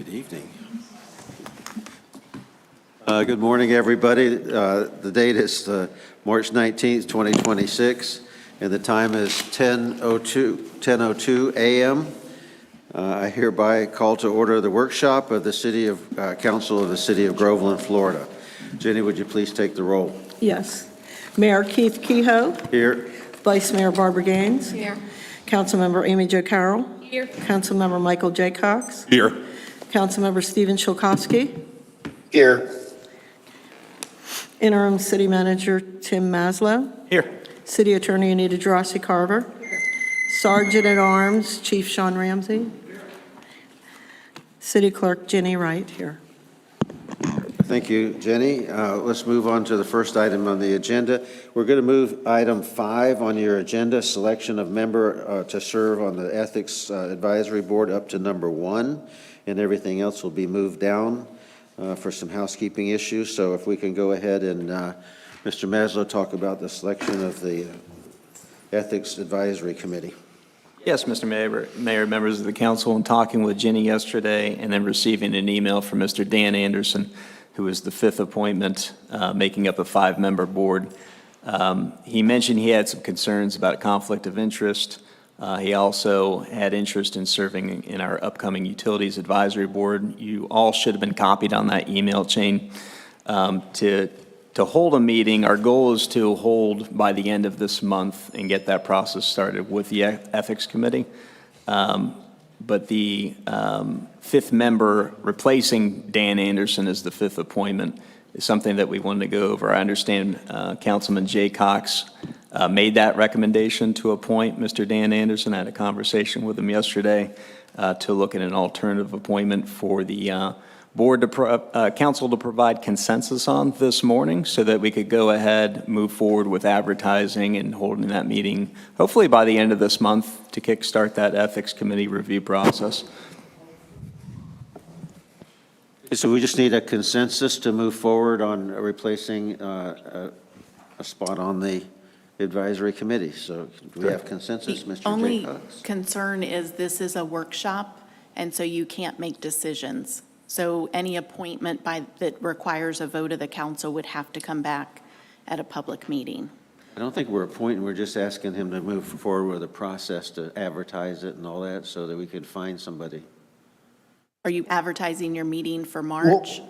Good evening. Good morning, everybody. The date is March 19th, 2026, and the time is 10:02 a.m. I hereby call to order the workshop of the City of Council of the City of Groveland, Florida. Jenny, would you please take the roll? Yes. Mayor Keith Kehoe. Here. Vice Mayor Barbara Gaines. Here. Councilmember Amy Jo Carroll. Here. Councilmember Michael J. Cox. Here. Councilmember Stephen Chilkowski. Here. Interim City Manager Tim Maslow. Here. City Attorney Anita Jarossi Carver. Sergeant at Arms Chief Sean Ramsey. City Clerk Jenny Wright here. Thank you, Jenny. Let's move on to the first item on the agenda. We're going to move item 5 on your agenda, selection of member to serve on the Ethics Advisory Board, up to number 1, and everything else will be moved down for some housekeeping issues. So if we can go ahead and Mr. Maslow talk about the selection of the Ethics Advisory Committee. Yes, Mr. Mayor, members of the council, in talking with Jenny yesterday and then receiving an email from Mr. Dan Anderson, who is the 5th appointment, making up a 5-member board. He mentioned he had some concerns about conflict of interest. He also had interest in serving in our upcoming Utilities Advisory Board. You all should have been copied on that email chain. To hold a meeting, our goal is to hold by the end of this month and get that process started with the Ethics Committee. But the 5th member replacing Dan Anderson as the 5th appointment is something that we wanted to go over. I understand Councilman Jay Cox made that recommendation to appoint Mr. Dan Anderson. I had a conversation with him yesterday to look at an alternative appointment for the board to council to provide consensus on this morning, so that we could go ahead, move forward with advertising and holding that meeting, hopefully by the end of this month, to kickstart that ethics committee review process. So we just need a consensus to move forward on replacing a spot on the advisory committee. So do we have consensus, Mr. The only Jacobs? concern is this is a workshop, and so you can't make decisions. So any appointment that requires a vote of the council would have to come back at a public meeting. I don't think we're appointing, we're just asking him to move forward with a process to advertise it and all that so that we could find somebody. Are you advertising your meeting for March?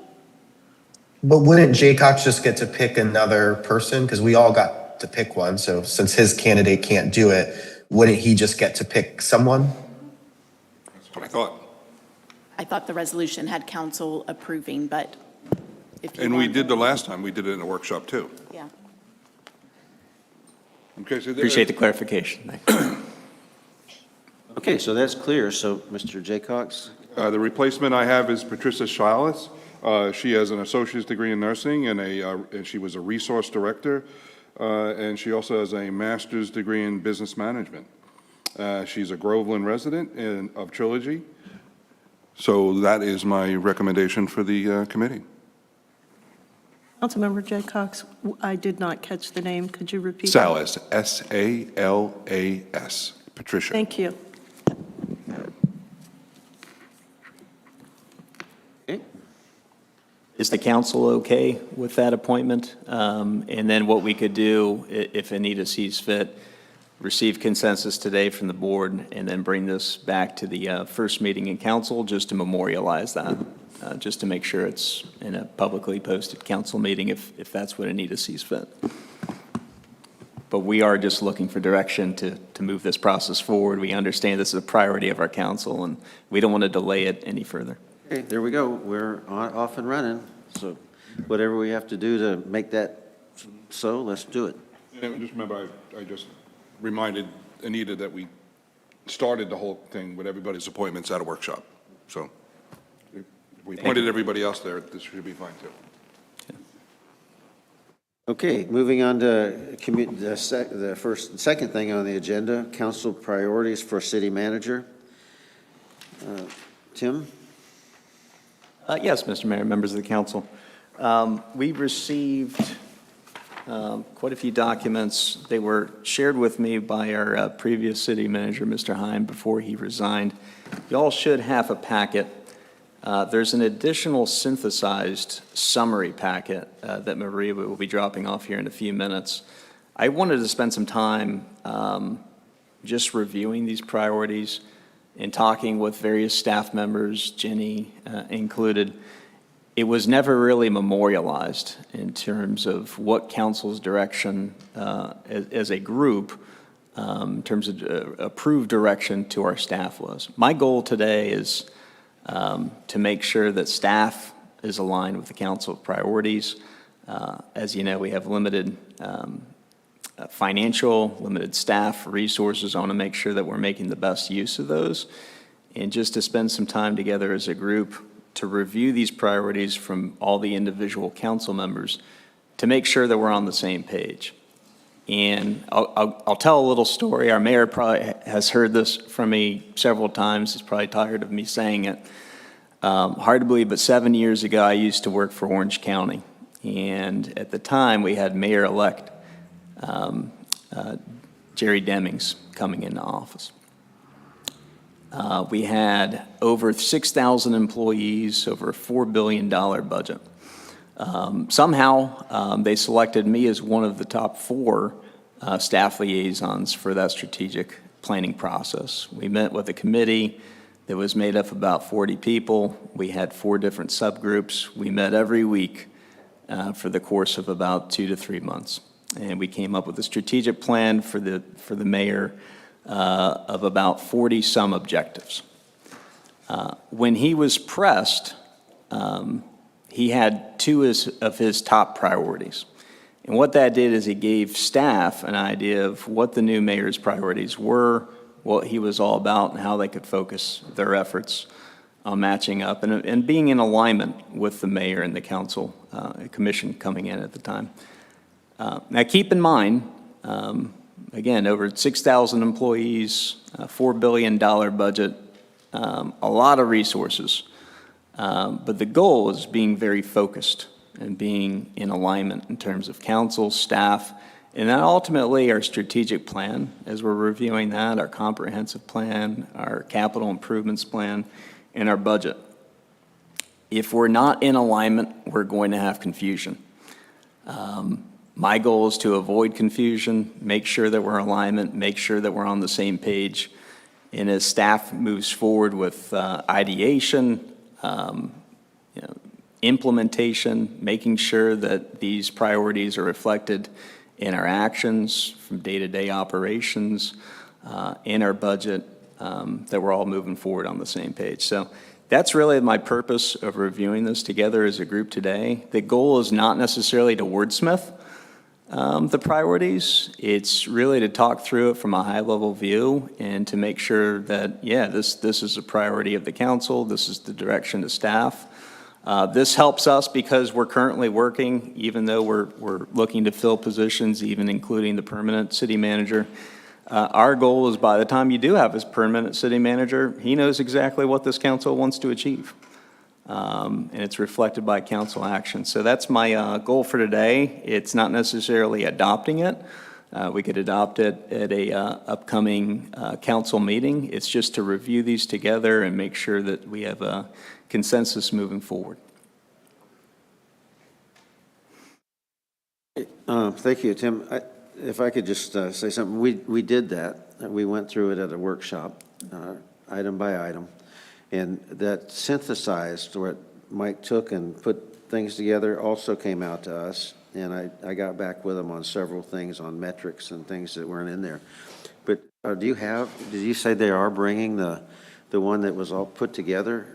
But wouldn't Jay Cox just get to pick another person? Because we all got to pick one. So since his candidate can't do it, wouldn't he just get to pick someone? That's what I thought. I thought the resolution had council approving, but if you And we want- did the last time, we did it in a workshop too. Yeah. Okay, so Appreciate the clarification. Okay, so that's clear. So Mr. Jaycox? The replacement I have is Patricia Shiles. She has an associate's degree in nursing and she was a resource director. And she also has a master's degree in business management. She's a Groveland resident of Trilogy. So that is my recommendation for the committee. Councilmember Jay Cox, I did not catch the name. Could you repeat? Salas, S-A-L-A-S, Patricia. Thank you. Okay. Is the council okay with that appointment? And then what we could do, if Anita sees fit, receive consensus today from the board and then bring this back to the first meeting in council just to memorialize that, just to make sure it's in a publicly posted council meeting if that's what Anita sees fit. But we are just looking for direction to move this process forward. We understand this is a priority of our council and we don't want to delay it any further. Okay, there we go. We're off and running. So whatever we have to do to make that so, let's do it. And just remember, I just reminded Anita that we started the whole thing with everybody's appointments at a workshop. So if we appointed everybody else there, this should be fine too. Okay, moving on to the second thing on the agenda, council priorities for city manager. Tim? Yes, Mr. Mayor, members of the council. We received quite a few documents. They were shared with me by our previous city manager, Mr. Hine, before he resigned. You all should have a packet There's an additional synthesized summary packet that Maria will be dropping off here in a few minutes. I wanted to spend some time just reviewing these priorities and talking with various staff members, Jenny included. It was never really memorialized in terms of what council's direction as a group, in terms of approved direction to our staff was. My goal today is to make sure that staff is aligned with the council priorities. As you know, we have limited financial, limited staff resources. I want to make sure that we're making the best use of those. And just to spend some time together as a group to review these priorities from all the individual council members to make sure that we're on the same page. And I'll tell a little story. Our mayor probably has heard this from me several times. He's probably tired of me saying it. Hard to believe, but 7 years ago, I used to work for Orange County. And at the time, we had Mayor-elect Jerry Demings coming into office. We had over 6,000 employees, over a $4 billion budget. Somehow, they selected me as one of the top 4 staff liaisons for that strategic planning process. We met with a committee that was made up of about 40 people. We had 4 different subgroups. We met every week for the course of about 2 to 3 months. And we came up with a strategic plan for the mayor of about 40-some objectives. When he was pressed, he had 2 of his top priorities. And what that did is it gave staff an idea of what the new mayor's priorities were, what he was all about, and how they could focus their efforts on matching up and being in alignment with the mayor and the council commission coming in at the time. Now, keep in mind, again, over 6,000 employees, a $4 billion budget, a lot of resources. But the goal is being very focused and being in alignment in terms of council, staff, and then ultimately our strategic plan as we're reviewing that, our comprehensive plan, our capital improvements plan, and our budget. If we're not in alignment, we're going to have confusion. My goal is to avoid confusion, make sure that we're in alignment, make sure that we're on the same page. And as staff moves forward with ideation, implementation, making sure that these priorities are reflected in our actions from day-to-day operations, in our budget, that we're all moving forward on the same page. So that's really my purpose of reviewing this together as a group today. The goal is not necessarily to wordsmith the priorities. It's really to talk through it from a high-level view and to make sure that, yeah, this is a priority of the council. This is the direction of staff. This helps us because we're currently working, even though we're looking to fill positions, even including the permanent city manager. Our goal is by the time you do have his permanent city manager, he knows exactly what this council wants to achieve. And it's reflected by council action. So that's my goal for today. It's not necessarily adopting it. We could adopt it at a upcoming council meeting. It's just to review these together and make sure that we have a consensus moving forward. Thank you, Tim. If I could just say something, we did that. We went through it at a workshop, item by item, and that synthesized what Mike took and put things together also came out to us, and I got back with him on several things on metrics and things that weren't in there. But did you say they are bringing the one that was all put together?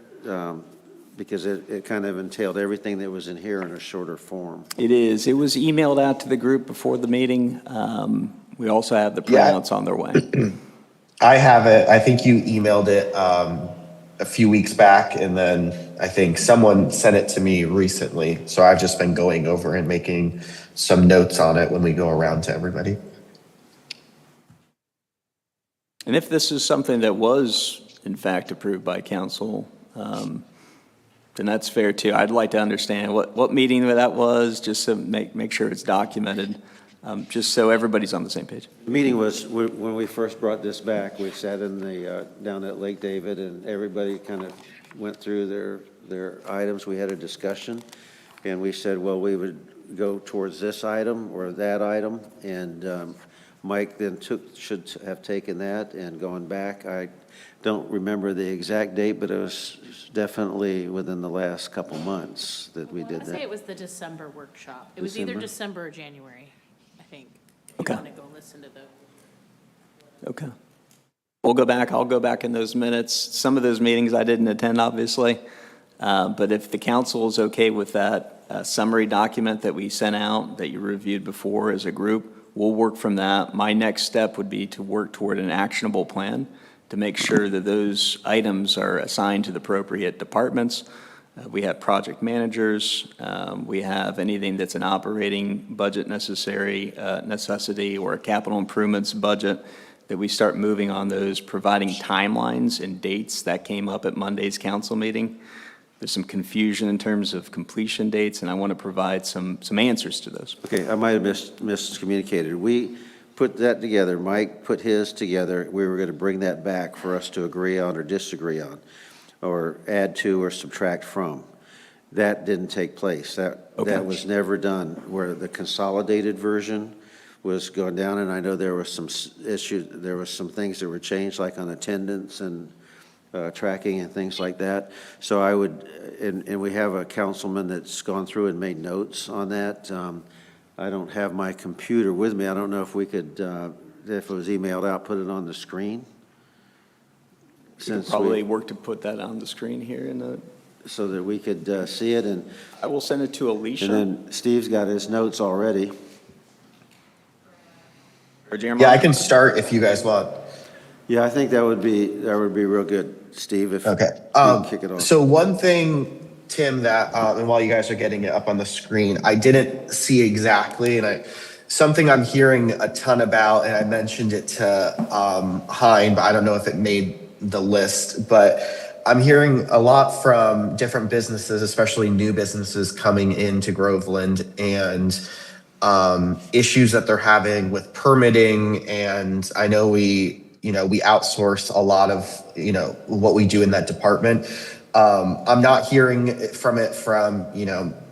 Because it kind of entailed everything that was in here in a shorter form. It is. It was emailed out to the group before the meeting. We also have the printouts on their way. I have it. I think you emailed it a few weeks back, and then I think someone sent it to me recently. So I've just been going over and making some notes on it when we go around to everybody. And if this is something that was, in fact, approved by council, then that's fair too. I'd like to understand what meeting that was, just to make sure it's documented, just so everybody's on the same page. The meeting was, when we first brought this back, we sat in the, down at Lake David, and everybody kind of went through their items. We had a discussion, and we said, well, we would go towards this item or that item, and Mike then should have taken that and gone back. I don't remember the exact date, but it was definitely within the last couple months that we did I say that. it was the December workshop. It was either December? December or January, I think. If you Okay. want to go listen to the. Okay. We'll go back, I'll go back in those minutes. Some of those meetings I didn't attend, obviously. But if the council is okay with that summary document that we sent out, that you reviewed before as a group, we'll work from that. My next step would be to work toward an actionable plan to make sure that those items are assigned to the appropriate departments. We have project managers, we have anything that's an operating budget necessity or a capital improvements budget, that we start moving on those, providing timelines and dates. That came up at Monday's council meeting. There's some confusion in terms of completion dates, and I want to provide some answers to those. Okay, I might have miscommunicated. We put that together, Mike put his together. We were going to bring that back for us to agree on or disagree on, or add to or subtract from. That didn't take place. That was never done, where the consolidated version was going down, and I know there was some issues, there was some things that were changed, like on attendance and tracking and things like that. So I would, and we have a councilman that's gone through and made notes on that. I don't have my computer with me. I don't know if we could, if it was emailed out, put it on the screen. Since Probably work to put that on the screen here in the, so that we could see it, and I will send it to Alicia. then Steve's got his notes already. Or Jeremiah. Yeah, I can start if you guys want. Yeah, I think that would be real good, Steve, if Okay. you can kick it off. So one thing, Tim, that, and while you guys are getting it up on the screen, I didn't see exactly, and something I'm hearing a ton about, and I mentioned it to Hein, but I don't know if it made the list, but I'm hearing a lot from different businesses, especially new businesses coming into Groveland, and issues that they're having with permitting. And I know we outsource a lot of, what we do in that department. I'm not hearing from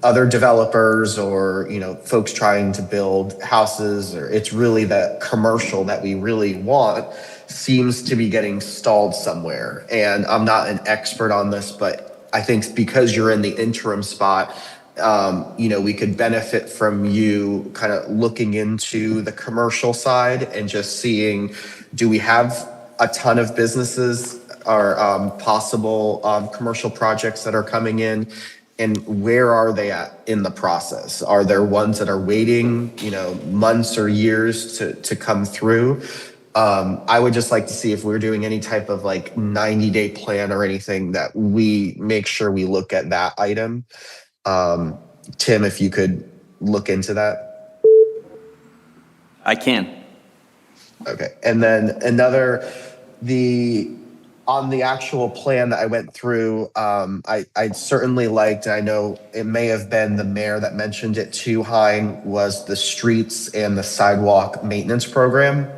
other developers or, folks trying to build houses, or it's really the commercial that we really want seems to be getting stalled somewhere. And I'm not an expert on this, but I think because you're in the interim spot, we could benefit from you kind of looking into the commercial side and just seeing, do we have a ton of businesses or possible commercial projects that are coming in, and where are they at in the process? Are there ones that are waiting, months or years to come through? I would just like to see if we're doing any type of 90-day plan or anything, that we make sure we look at that item. Tim, if you could look into that. I can. Okay. And then on the actual plan that I went through, I certainly liked, I know it may have been the mayor that mentioned it too, Hein, was the streets and the sidewalk maintenance program.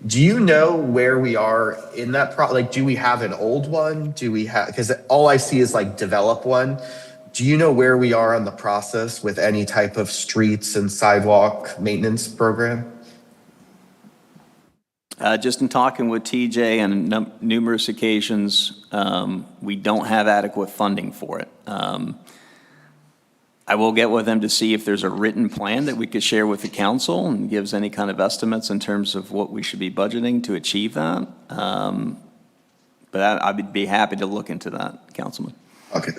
Do you know where we are in that do we have an old one? Because all I see is develop one. Do you know where we are on the process with any type of streets and sidewalk maintenance program? Just in talking with TJ on numerous occasions, we don't have adequate funding for it. I will get with them to see if there's a written plan that we could share with the council and gives any kind of estimates in terms of what we should be budgeting to achieve that. But I would be happy to look into that, Councilman. Okay,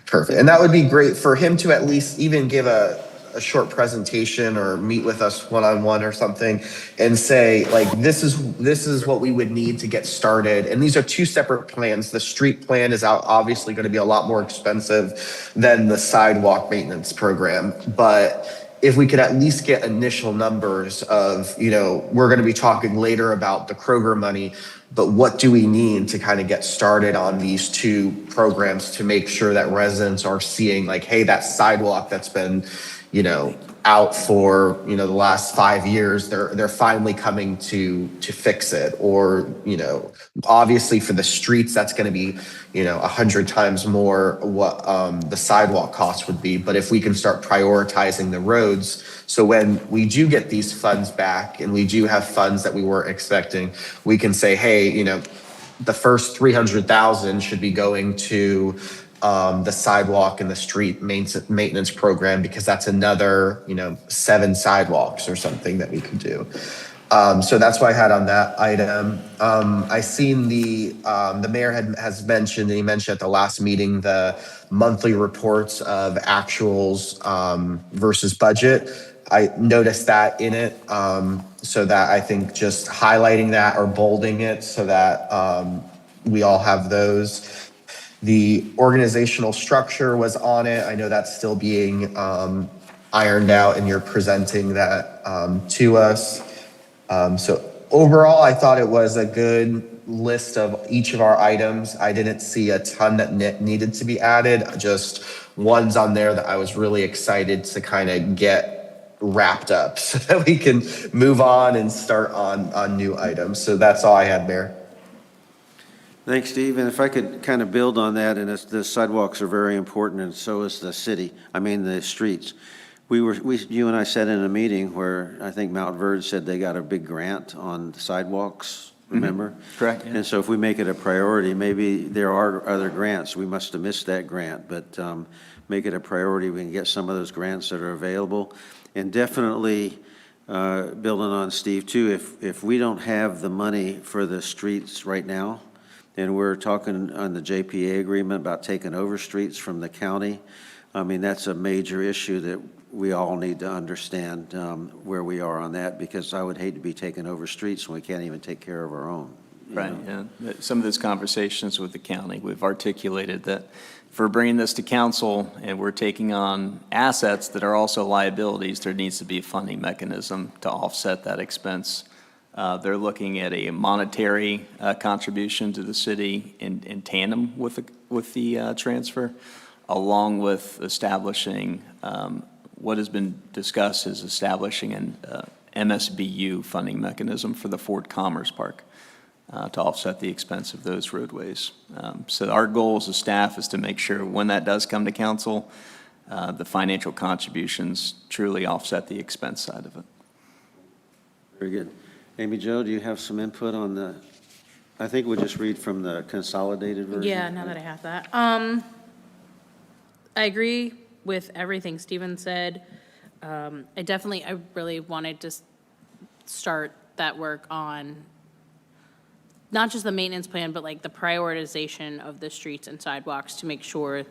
perfect. And that would be great for him to at least even give a short presentation or meet with us one-on-one or something and say, this is what we would need to get started. And these are two separate plans. The street plan is obviously going to be a lot more expensive than the sidewalk maintenance program. But if we could at least get initial numbers of, we're going to be talking later about the Kroger money, but what do we need to kind of get started on these two programs to make sure that residents are seeing hey, that sidewalk that's been, out for, the last 5 years, they're finally coming to fix it. Or, obviously for the streets, that's going to be, 100 times more what the sidewalk cost would be. But if we can start prioritizing the roads, so when we do get these funds back and we do have funds that we weren't expecting, we can say, hey, the first 300,000 should be going to the sidewalk and the street maintenance program, because that's another, 7 sidewalks or something that we could do. So that's what I had on that item. I seen the mayor has mentioned, and he mentioned at the last meeting, the monthly reports of actuals versus budget. I noticed that in it, so that I think just highlighting that or bolding it so that we all have those. The organizational structure was on it. I know that's still being ironed out, and you're presenting that to us. So overall, I thought it was a good list of each of our items. I didn't see a ton that needed to be added, just ones on there that I was really excited to kind of get wrapped up so that we can move on and start on new items. So that's all I had, Mayor. Thanks, Steve. And if I could kind of build on that, and the sidewalks are very important, and so is the the streets. You and I sat in a meeting where I think Mount Verge said they got a big grant on sidewalks, remember? Correct, yeah. And so if we make it a priority, maybe there are other grants. We must have missed that grant, but make it a priority. We can get some of those grants that are available. And definitely, building on Steve too, if we don't have the money for the streets right now, and we're talking on the JPA agreement about taking over streets from the county, I mean, that's a major issue that we all need to understand where we are on that, because I would hate to be taking over streets when we can't even take care of our own. Right, yeah. Some of those conversations with the county, we've articulated that if we're bringing this to council and we're taking on assets that are also liabilities, there needs to be a funding mechanism to offset that expense. They're looking at a monetary contribution to the city in tandem with the transfer, along with establishing what has been discussed is establishing an MSBU funding mechanism for the Ford Commerce Park to offset the expense of those roadways. So our goal as a staff is to make sure when that does come to council, the financial contributions truly offset the expense side of it. Very good. Amy Jo, do you have some input on the, I think we'll just read from the consolidated version. Yeah, now that I have that. I agree with everything Steven said. I really wanted to start that work on not just the maintenance plan, but like the prioritization of the streets and sidewalks to make sure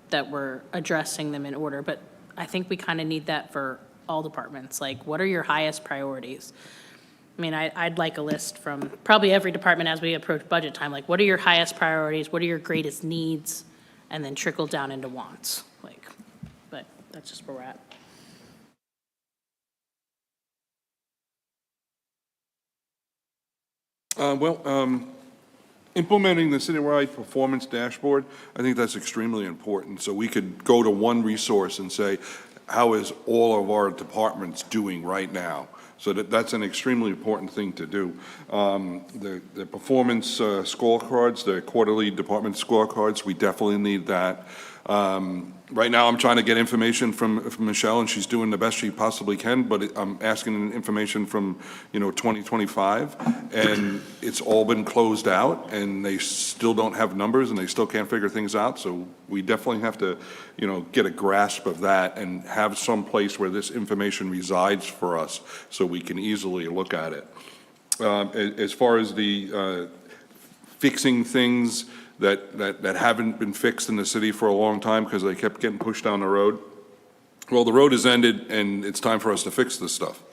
that we're addressing them in order. But I think we kind of need that for all departments. Like, what are your highest priorities? I mean, I'd like a list from probably every department as we approach budget time. Like, what are your highest priorities? What are your greatest needs? And then trickle down into wants. But that's just where we're at. Implementing the citywide performance dashboard, I think that's extremely important. So we could go to one resource and say, how is all of our departments doing right now? So that's an extremely important thing to do. The performance scorecards, the quarterly department scorecards, we definitely need that. Right now, I'm trying to get information from Michelle, and she's doing the best she possibly can, but I'm asking information from, 2025, and it's all been closed out, and they still don't have numbers, and they still can't figure things out. So we definitely have to, get a grasp of that and have some place where this information resides for us so we can easily look at it. As far as the fixing things that haven't been fixed in the city for a long time because they kept getting pushed down the road. Well, the road has ended, and it's time for us to fix this stuff.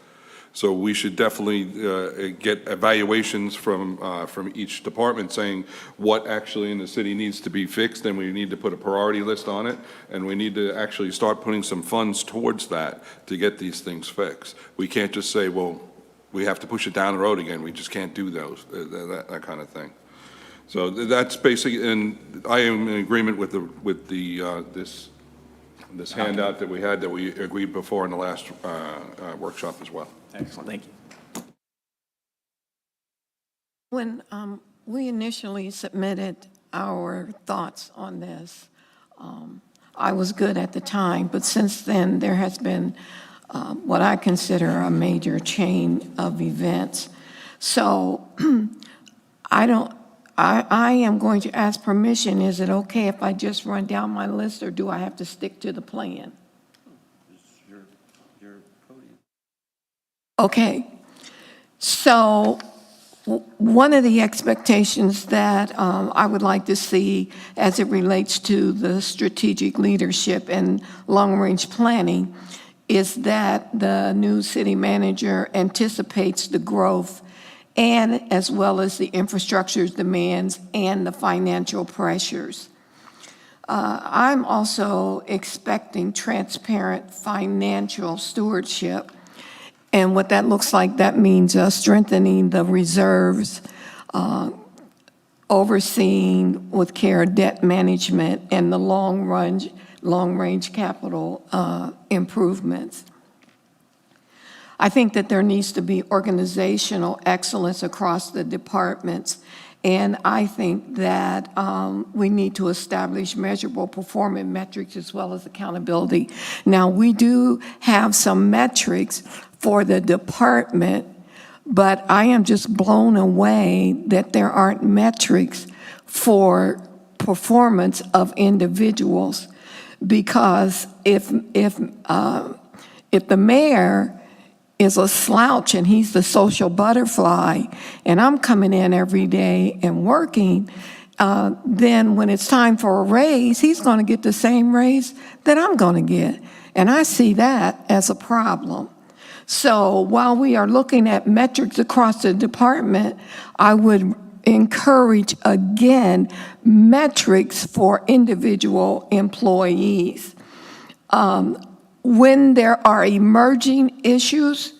So we should definitely get evaluations from each department saying what actually in the city needs to be fixed, and we need to put a priority list on it, and we need to actually start putting some funds towards that to get these things fixed. We can't just say, well, we have to push it down the road again. We just can't do that kind of thing. So that's basically, and I am in agreement with this this handout that we had that we agreed before in the last workshop as well. Excellent, thank you. When we initially submitted our thoughts on this, I was good at the time, but since then, there has been what I consider a major chain of events. So I am going to ask permission. Is it okay if I just run down my list, or do I have to stick to the plan? Okay. So one of the expectations that I would like to see as it relates to the strategic leadership and long-range planning is that the new city manager anticipates the growth and as well as the infrastructure demands and the financial pressures. I'm also expecting transparent financial stewardship. And what that looks like, that means strengthening the reserves, overseeing with care debt management, and the long-range capital improvements. I think that there needs to be organizational excellence across the departments, and I think that we need to establish measurable performance metrics as well as accountability. Now, we do have some metrics for the department, but I am just blown away that there aren't metrics for performance of individuals, because if the mayor is a slouch and he's the social butterfly, and I'm coming in every day and working, then when it's time for a raise, he's going to get the same raise that I'm going to get. And I see that as a problem. So while we are looking at metrics across the department, I would encourage, again, metrics for individual employees. When there are emerging issues,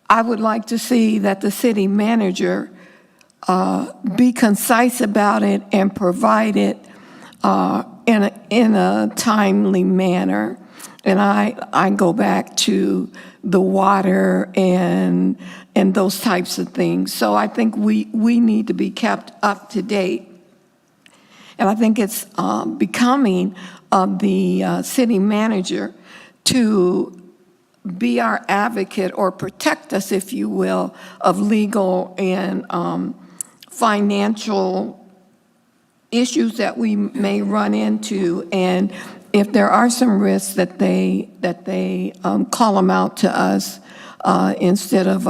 I would like to see that the city manager be concise about it and provide it in a timely manner. And I go back to the water and those types of things. So I think we need to be kept up to date. And I think it's becoming of the city manager to be our advocate or protect us, if you will, of legal and financial issues that we may run into. And if there are some risks, that they call them out to us instead of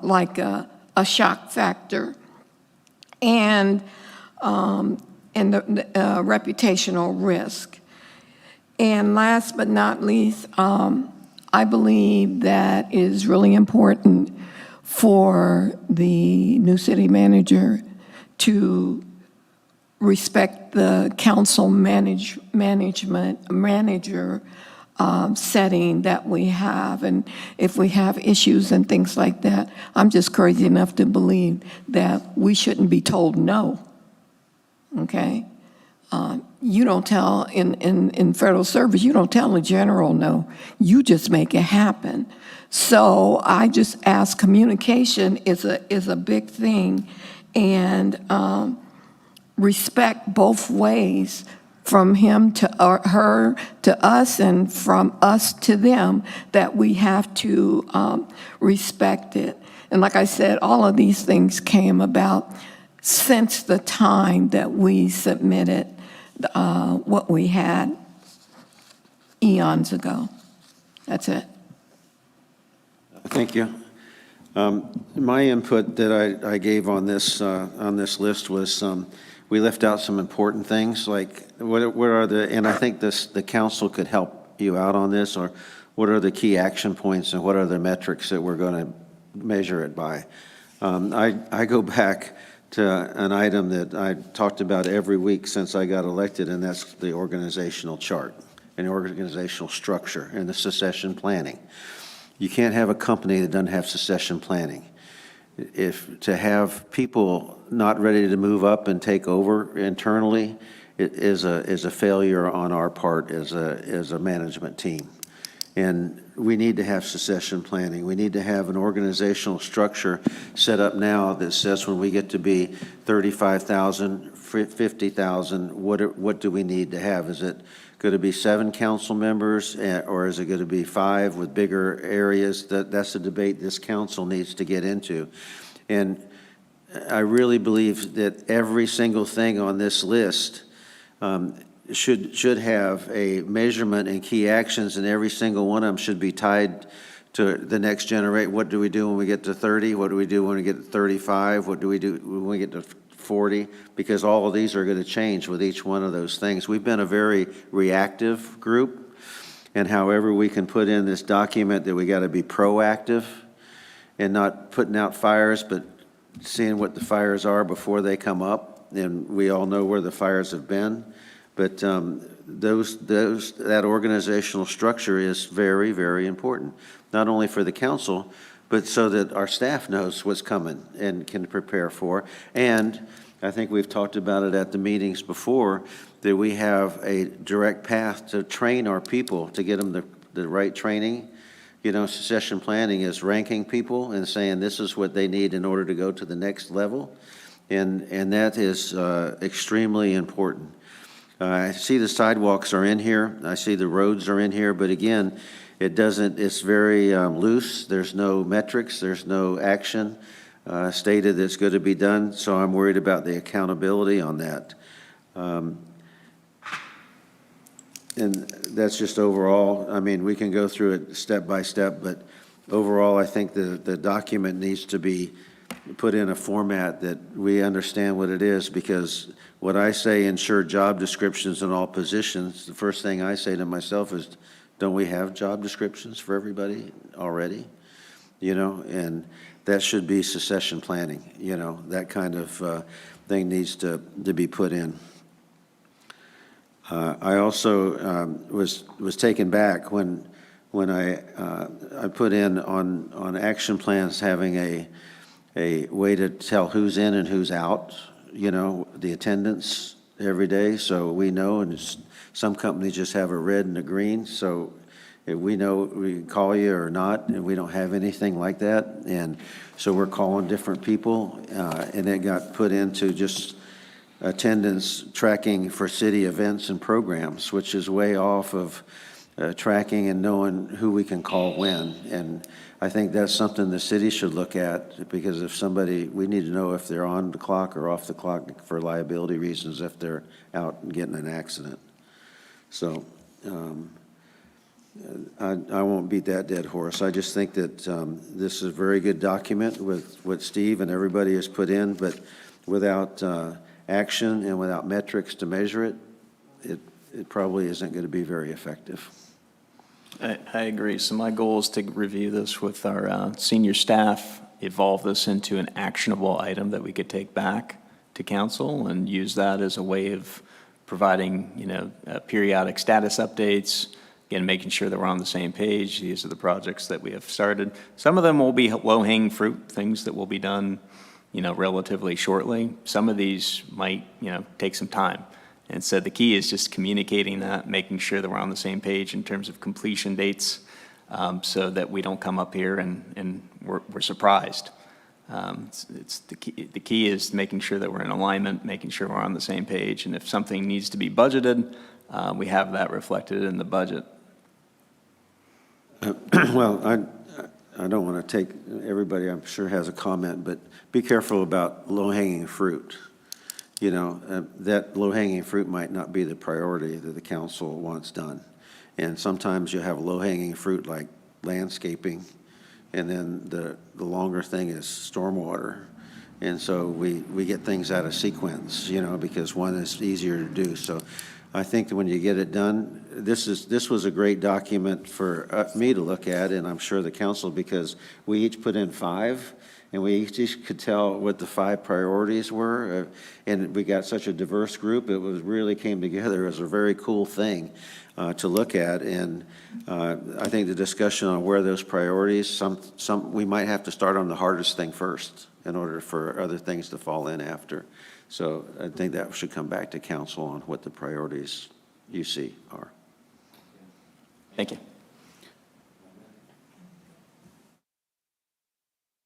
like a shock factor. And the reputational risk. And last but not least, I believe that it is really important for the new city manager to respect the council manager setting that we have. And if we have issues and things like that, I'm just crazy enough to believe that we shouldn't be told no, okay? You don't tell, in federal service, you don't tell a general no, you just make it happen. So I just ask, communication is a big thing, and respect both ways, from him to her to us, and from us to them, that we have to respect it. And like I said, all of these things came about since the time that we submitted what we had eons ago. That's it. Thank you. My input that I gave on this list was we left out some important things, like what are the, and I think the council could help you out on this, or what are the key action points and what are the metrics that we're going to measure it by. I go back to an item that I talked about every week since I got elected, and that's the organizational chart and organizational structure and the succession planning. You can't have a company that doesn't have succession planning. If to have people not ready to move up and take over internally is a failure on our part as a management team. And we need to have succession planning. We need to have an organizational structure set up now that says when we get to be 35,000, 50,000, what do we need to have? Is it going to be 7 council members, or is it going to be 5 with bigger areas? That's a debate this council needs to get into. And I really believe that every single thing on this list should have a measurement and key actions, and every single one of them should be tied to the next generation. What do we do when we get to 30? What do we do when we get to 35? What do we do when we get to 40? Because all of these are going to change with each one of those things. We've been a very reactive group, and however we can put in this document that we got to be proactive and not putting out fires, but seeing what the fires are before they come up. And we all know where the fires have been. But that organizational structure is very, very important, not only for the council, but so that our staff knows what's coming and can prepare for. And I think we've talked about it at the meetings before, that we have a direct path to train our people, to get them the right training. You know, succession planning is ranking people and saying this is what they need in order to go to the next level. And that is extremely important. I see the sidewalks are in here. I see the roads are in here, but again, it's very loose. There's no metrics. There's no action stated that's going to be done. So I'm worried about the accountability on that. And that's just overall. I mean, we can go through it step by step, but overall, I think the document needs to be put in a format that we understand what it is, because what I say, ensure job descriptions in all positions, the first thing I say to myself is, don't we have job descriptions for everybody already? You know, and that should be succession planning, you know, that kind of thing needs to be put in. I also was taken back when I put in on action plans having a way to tell who's in and who's out, you know, the attendance every day, so we know. And some companies just have a red and a green, so if we know we can call you or not, and we don't have anything like that. And so we're calling different people, and it got put into just attendance tracking for city events and programs, which is way off of tracking and knowing who we can call when. And I think that's something the city should look at, because if somebody, we need to know if they're on the clock or off the clock for liability reasons if they're out and getting an accident. So I won't beat that dead horse. I just think that this is a very good document with what Steve and everybody has put in, but without action and without metrics to measure it, it probably isn't going to be very effective. I agree. So my goal is to review this with our senior staff, evolve this into an actionable item that we could take back to council and use that as a way of providing, you know, periodic status updates, again, making sure that we're on the same page. These are the projects that we have started. Some of them will be low-hanging fruit, things that will be done, you know, relatively shortly. Some of these might, you know, take some time. And so the key is just communicating that, making sure that we're on the same page in terms of completion dates, so that we don't come up here and we're surprised. It's the key is making sure that we're in alignment, making sure we're on the same page. And if something needs to be budgeted, we have that reflected in the budget. Well, I don't want to take, everybody I'm sure has a comment, but be careful about low-hanging fruit. You know, that low-hanging fruit might not be the priority that the council wants done. And sometimes you have low-hanging fruit like landscaping, and then the longer thing is stormwater. And so we get things out of sequence, you know, because one is easier to do. So I think that when you get it done, this was a great document for me to look at, and I'm sure the council, because we each put in 5, and we each could tell what the 5 priorities were, and we got such a diverse group, it was really came together as a very cool thing to look at, and I think the discussion on where those priorities, we might have to start on the hardest thing first in order for other things to fall in after. So I think that should come back to council on what the priorities you see are. Thank you.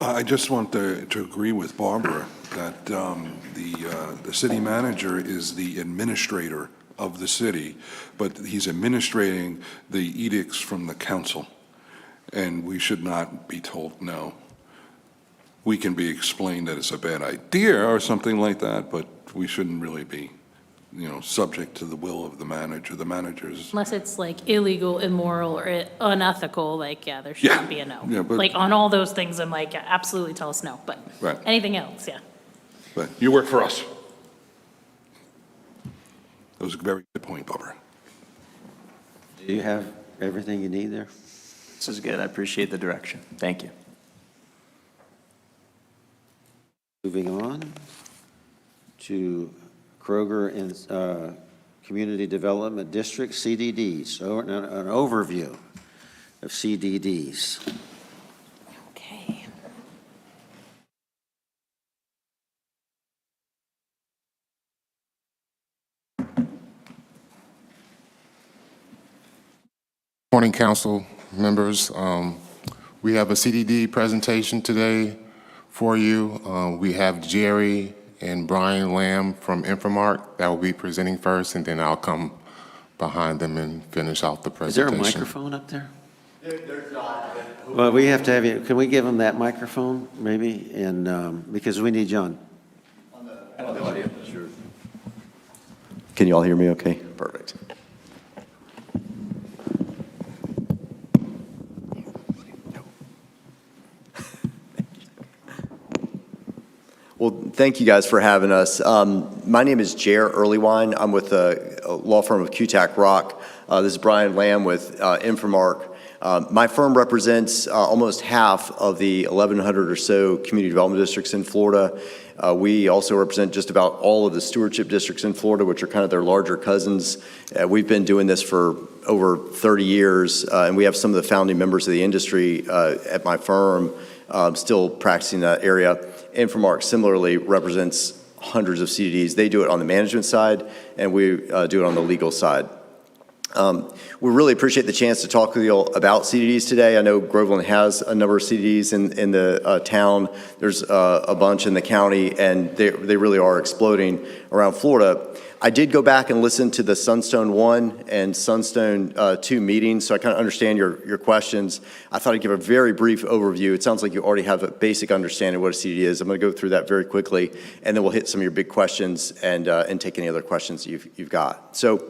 I just want to agree with Barbara that the city manager is the administrator of the city, but he's administrating the edicts from the council, and we should not be told no. We can be explained that it's a bad idea or something like that, but we shouldn't really be, subject to the will of the manager. The manager's. Unless it's like illegal, immoral, or unethical, there shouldn't be a no. Yeah, but- Like on all those things, I'm like, yeah, absolutely tell us no, but Right. anything else, yeah. But you work for us. That was a very good point, Barbara. Do you have everything you need there? This is good. I appreciate the direction. Thank you. Moving on to Kroger and Community Development District, CDDs. So an overview of CDDs. Okay. Morning, council members. We have a CDD presentation today for you. We have Jerry and Brian Lamb from Infomark that will be presenting first, and then I'll come behind them and finish off the Is there presentation. a microphone up there? There's not. Well, we have to have you, can we give them that microphone, maybe? And, because we need John. Can you all hear me okay? Perfect. Well, thank you guys for having us. My name is Jer Earlywine. I'm with a law firm of Kutak Rock. This is Brian Lamb with Infomark. My firm represents almost half of the 1,100 or so community development districts in Florida. We also represent just about all of the stewardship districts in Florida, which are kind of their larger cousins. We've been doing this for over 30 years, and we have some of the founding members of the industry at my firm still practicing that area. Infomark similarly represents hundreds of CDDs. They do it on the management side, and we do it on the legal side. We really appreciate the chance to talk with you all about CDDs today. I know Groveland has a number of CDDs in the town. There's a bunch in the county, and they really are exploding around Florida. I did go back and listen to the Sunstone 1 and Sunstone 2 meetings, so I kind of understand your questions. I thought I'd give a very brief overview. It sounds like you already have a basic understanding of what a CDD is. I'm going to go through that very quickly, and then we'll hit some of your big questions and take any other questions you've got. So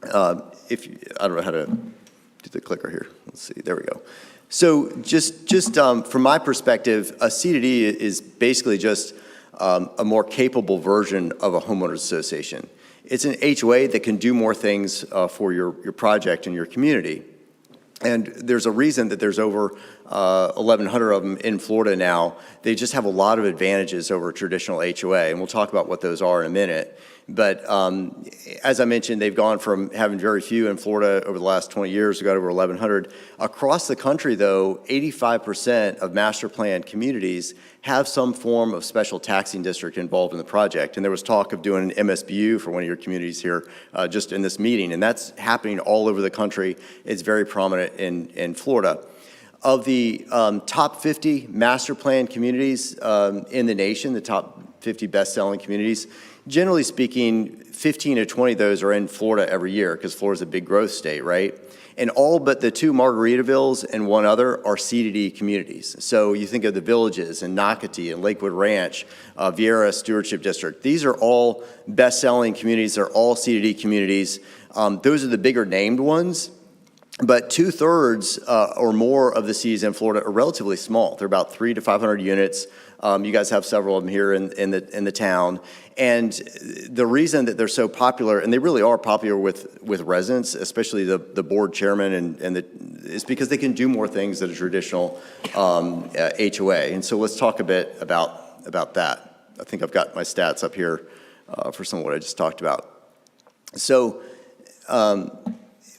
I don't know how to do the clicker here. Let's see. There we go. So just from my perspective, a CDD is basically just a more capable version of a homeowners association. It's an HOA that can do more things for your project and your community. And there's a reason that there's over 1,100 of them in Florida now. They just have a lot of advantages over a traditional HOA, and we'll talk about what those are in a minute. But as I mentioned, they've gone from having very few in Florida over the last 20 years. We've got over 1,100. Across the country, though, 85% of master plan communities have some form of special taxing district involved in the project. And there was talk of doing an MSBU for one of your communities here just in this meeting. And that's happening all over the country. It's very prominent in Florida. Of the top 50 master plan communities in the nation, the top 50 best-selling communities, generally speaking, 15 to 20 of those are in Florida every year because Florida's a big growth state, right? And all but the 2 Margaritavilles and one other are CDD communities. So you think of the Villages and Nocatee and Lakewood Ranch, Vieira Stewardship District. These are all best-selling communities. They're all CDD communities. Those are the bigger named ones. But 2/3 or more of the CDs in Florida are relatively small. They're about 300 to 500 units. You guys have several of them here in the town. And the reason that they're so popular, and they really are popular with residents, especially the board chairman, is because they can do more things than a traditional HOA. And so let's talk a bit about that. I think I've got my stats up here for some of what I just talked about. So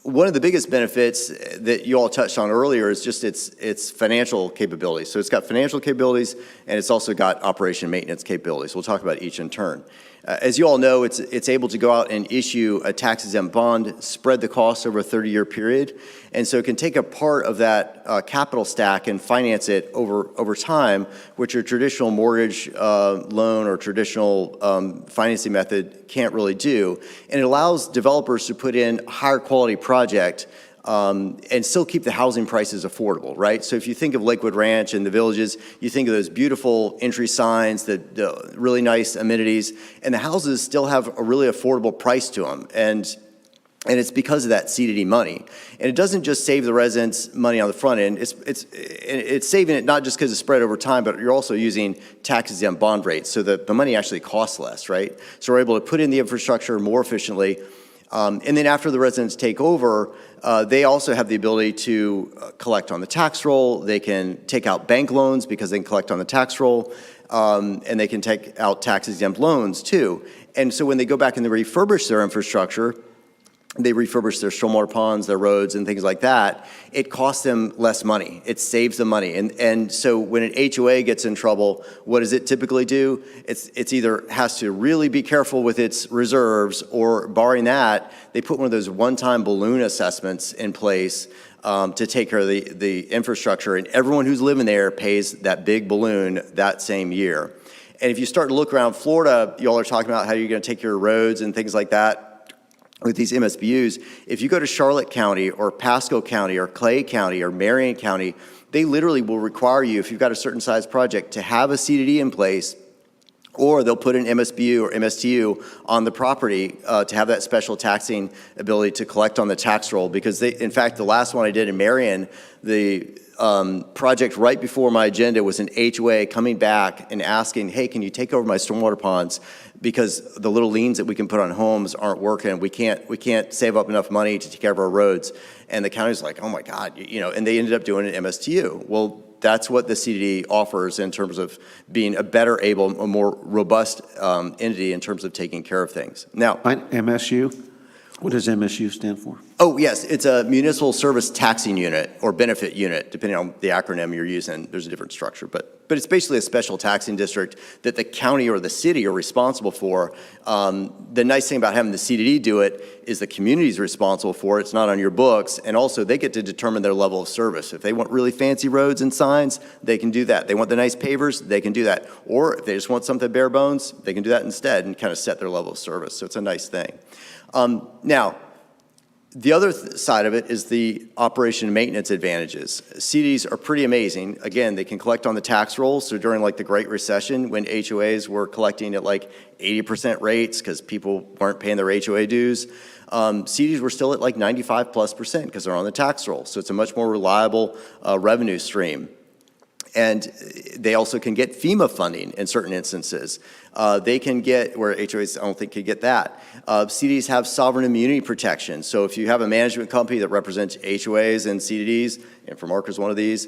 one of the biggest benefits that you all touched on earlier is just its financial capabilities. So it's got financial capabilities, and it's also got operation and maintenance capabilities. We'll talk about each in turn. As you all know, it's able to go out and issue a tax-exempt bond, spread the cost over a 30-year period, and so it can take a part of that capital stack and finance it over time, which a traditional mortgage loan or traditional financing method can't really do. And it allows developers to put in a higher quality project and still keep the housing prices affordable, right? So if you think of Lakewood Ranch and the Villages, you think of those beautiful entry signs, the really nice amenities, and the houses still have a really affordable price to them. And it's because of that CDD money. And it doesn't just save the residents money on the front end. It's saving it not just because it's spread over time, but you're also using tax-exempt bond rates, so that the money actually costs less, right? So we're able to put in the infrastructure more efficiently. And then after the residents take over, they also have the ability to collect on the tax roll. They can take out bank loans because they can collect on the tax roll, and they can take out tax-exempt loans too. And so when they go back and they refurbish their infrastructure, they refurbish their stormwater ponds, their roads, and things like that, it costs them less money. It saves them money. And so when an HOA gets in trouble, what does it typically do? It's either has to really be careful with its reserves, or barring that, they put one of those one-time balloon assessments in place to take care of the infrastructure, and everyone who's living there pays that big balloon that same year. And if you start to look around Florida, you all are talking about how you're going to take care of roads and things like that with these MSBUs. If you go to Charlotte County or Pasco County or Clay County or Marion County, they literally will require you, if you've got a certain size project, to have a CDD in place, or they'll put an MSBU or MSTU on the property to have that special taxing ability to collect on the tax roll. Because in fact, the last one I did in Marion, the project right before my agenda was an HOA coming back and asking, hey, can you take over my stormwater ponds? Because the little liens that we can put on homes aren't working. We can't save up enough money to take care of our roads. And the county's like, oh my God, and they ended up doing an MSTU. Well, that's what the CDD offers in terms of being a more robust entity in terms of taking care of things. Now, MSU? What does MSU stand for? Oh, yes, it's a municipal service taxing unit or benefit unit, depending on the acronym you're using. There's a different structure, but it's basically a special taxing district that the county or the city are responsible for. The nice thing about having the CDD do it is the community's responsible for it. It's not on your books, and also they get to determine their level of service. If they want really fancy roads and signs, they can do that. They want the nice pavers, they can do that. Or if they just want something bare bones, they can do that instead and kind of set their level of service. So it's a nice thing. Now, the other side of it is the operation and maintenance advantages. CDs are pretty amazing. Again, they can collect on the tax rolls. So during like the Great Recession, when HOAs were collecting at like 80% rates because people weren't paying their HOA dues, CDs were still at like 95+% because they're on the tax roll. So it's a much more reliable revenue stream. And they also can get FEMA funding in certain instances. They can get, where HOAs I don't think could get that. CDs have sovereign immunity protection. So if you have a management company that represents HOAs and CDDs, Infomark is one of these,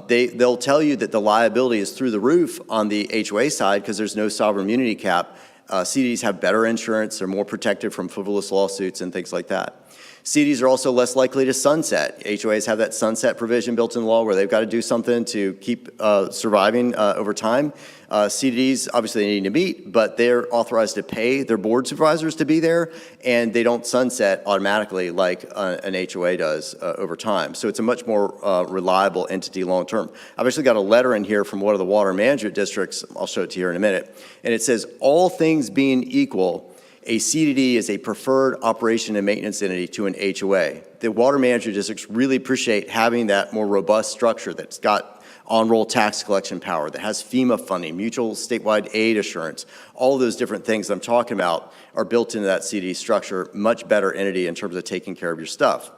they'll tell you that the liability is through the roof on the HOA side because there's no sovereign immunity cap. CDs have better insurance. They're more protected from frivolous lawsuits and things like that. CDs are also less likely to sunset. HOAs have that sunset provision built in the law where they've got to do something to keep surviving over time. CDs, obviously they need to meet, but they're authorized to pay their board supervisors to be there, and they don't sunset automatically like an HOA does over time. So it's a much more reliable entity long term. I've actually got a letter in here from one of the water management districts. I'll show it to you here in a minute. And it says, all things being equal, a CDD is a preferred operation and maintenance entity to an HOA. The water management districts really appreciate having that more robust structure that's got on-roll tax collection power, that has FEMA funding, mutual statewide aid assurance. All of those different things I'm talking about are built into that CDD structure, much better entity in terms of taking care of your stuff.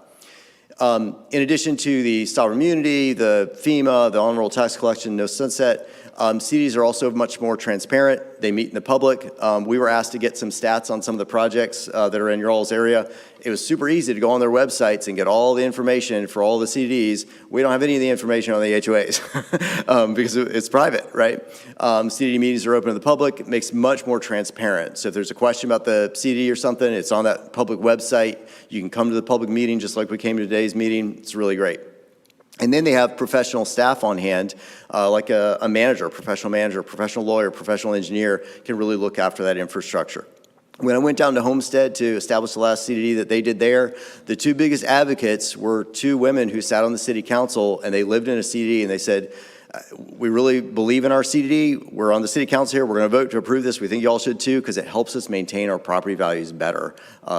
In addition to the sovereign immunity, the FEMA, the on-roll tax collection, no sunset, CDs are also much more transparent. They meet in the public. We were asked to get some stats on some of the projects that are in your all's area. It was super easy to go on their websites and get all the information for all the CDs. We don't have any of the information on the HOAs because it's private, right? CD meetings are open to the public. It makes it much more transparent. So if there's a question about the CD or something, it's on that public website. You can come to the public meeting just like we came to today's meeting. It's really great. And then they have professional staff on hand, like a manager, professional lawyer, professional engineer can really look after that infrastructure. When I went down to Homestead to establish the last CDD that they did there, the two biggest advocates were two women who sat on the city council, and they lived in a CDD, and they said, we really believe in our CDD. We're on the city council here. We're going to vote to approve this. We think you all should too, because it helps us maintain our property values better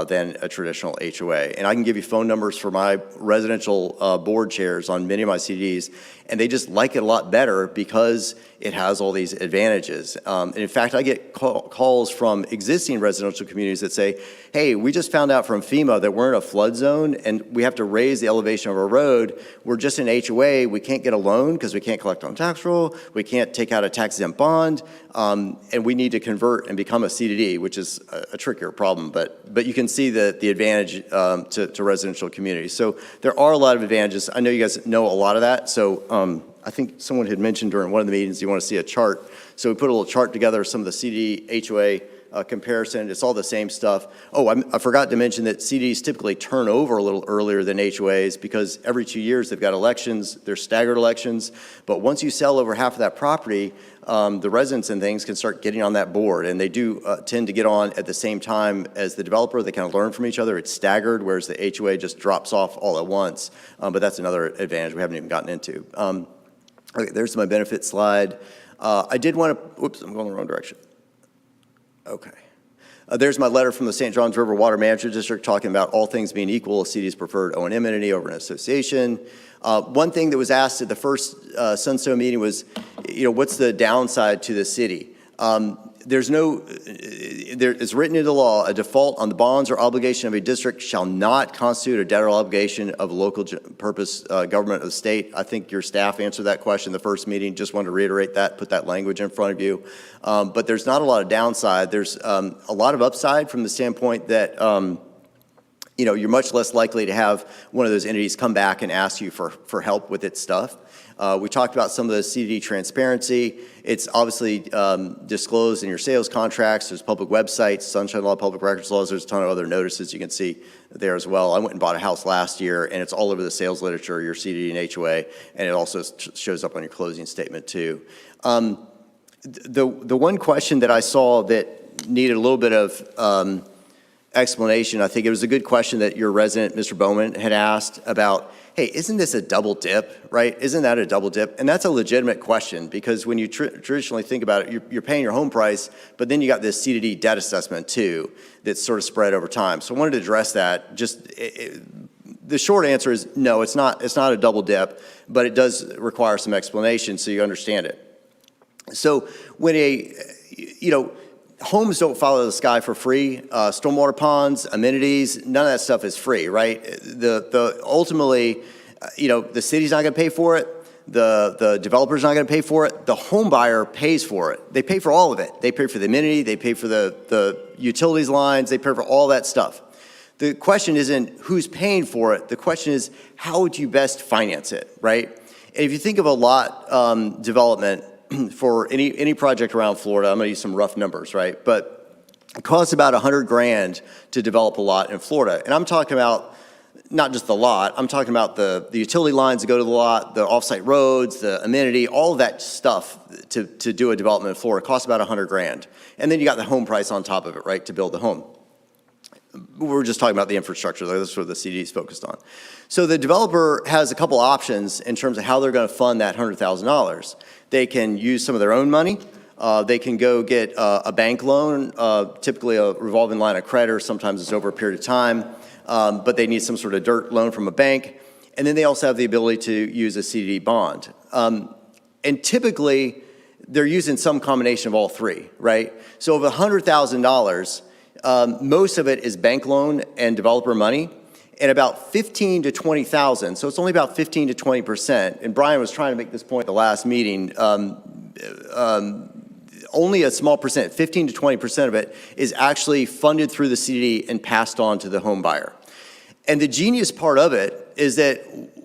than a traditional HOA. And I can give you phone numbers for my residential board chairs on many of my CDs, and they just like it a lot better because it has all these advantages. And in fact, I get calls from existing residential communities that say, hey, we just found out from FEMA that we're in a flood zone and we have to raise the elevation of our road. We're just in HOA. We can't get a loan because we can't collect on tax roll. We can't take out a tax exempt bond. And we need to convert and become a CDD, which is a trickier problem. But you can see the advantage to residential communities. So there are a lot of advantages. I know you guys know a lot of that. So I think someone had mentioned during one of the meetings you want to see a chart. So we put a little chart together, some of the CD, HOA comparison. It's all the same stuff. Oh, I forgot to mention that CDs typically turn over a little earlier than HOAs because every 2 years they've got elections, they're staggered elections. But once you sell over half of that property, the residents and things can start getting on that board, and they do tend to get on at the same time as the developer. They kind of learn from each other. It's staggered, whereas the HOA just drops off all at once. But that's another advantage we haven't even gotten into. Okay, there's my benefit slide. I did want to, whoops, I'm going the wrong direction. Okay. There's my letter from the St. Johns River Water Management District talking about all things being equal, a city's preferred O&M entity over an association. One thing that was asked at the first Sunstone meeting was, what's the downside to the city? It's written into law, a default on the bonds or obligation of a district shall not constitute a debt or obligation of a local purpose government of the state. I think your staff answered that question in the first meeting. Just wanted to reiterate that, put that language in front of you. But there's not a lot of downside. There's a lot of upside from the standpoint that you're much less likely to have one of those entities come back and ask you for help with its stuff. We talked about some of the CDD transparency. It's obviously disclosed in your sales contracts. There's public websites, Sunshine Law, public records laws. There's a ton of other notices you can see there as well. I went and bought a house last year, and it's all over the sales literature, your CDD and HOA, and it also shows up on your closing statement too. The one question that I saw that needed a little bit of explanation, I think it was a good question that your resident, Mr. Bowman, had asked about, hey, isn't this a double dip, right? Isn't that a double dip? And that's a legitimate question because when you traditionally think about it, you're paying your home price, but then you got this CDD debt assessment too that's sort of spread over time. So I wanted to address that. The short answer is no, it's not a double dip, but it does require some explanation so you understand it. So when homes don't follow the sky for free. Stormwater ponds, amenities, none of that stuff is free, right? Ultimately, the city's not going to pay for it. The developer's not going to pay for it. The home buyer pays for it. They pay for all of it. They pay for the amenity. They pay for the utilities lines. They pay for all that stuff. The question isn't who's paying for it. The question is how would you best finance it, right? And if you think of a lot development, for any project around Florida, I'm going to use some rough numbers, right? But it costs about $100,000 to develop a lot in Florida. And I'm talking about not just the lot, I'm talking about the utility lines that go to the lot, the offsite roads, the amenity, all of that stuff to do a development in Florida costs about $100,000. And then you got the home price on top of it, right, to build the home. We're just talking about the infrastructure. That's what the CD is focused on. So the developer has a couple options in terms of how they're going to fund that $100,000. They can use some of their own money. They can go get a bank loan, typically a revolving line of credit, or sometimes it's over a period of time, but they need some sort of dirt loan from a bank. And then they also have the ability to use a CDD bond. And typically, they're using some combination of all three, right? So of $100,000, most of it is bank loan and developer money. and about 15 to 20,000, so it's only about 15 to 20%, and Brian was trying to make this point at the last meeting, only a small percent, 15 to 20% of it, is actually funded through the CDD and passed on to the home buyer. And the genius part of it is that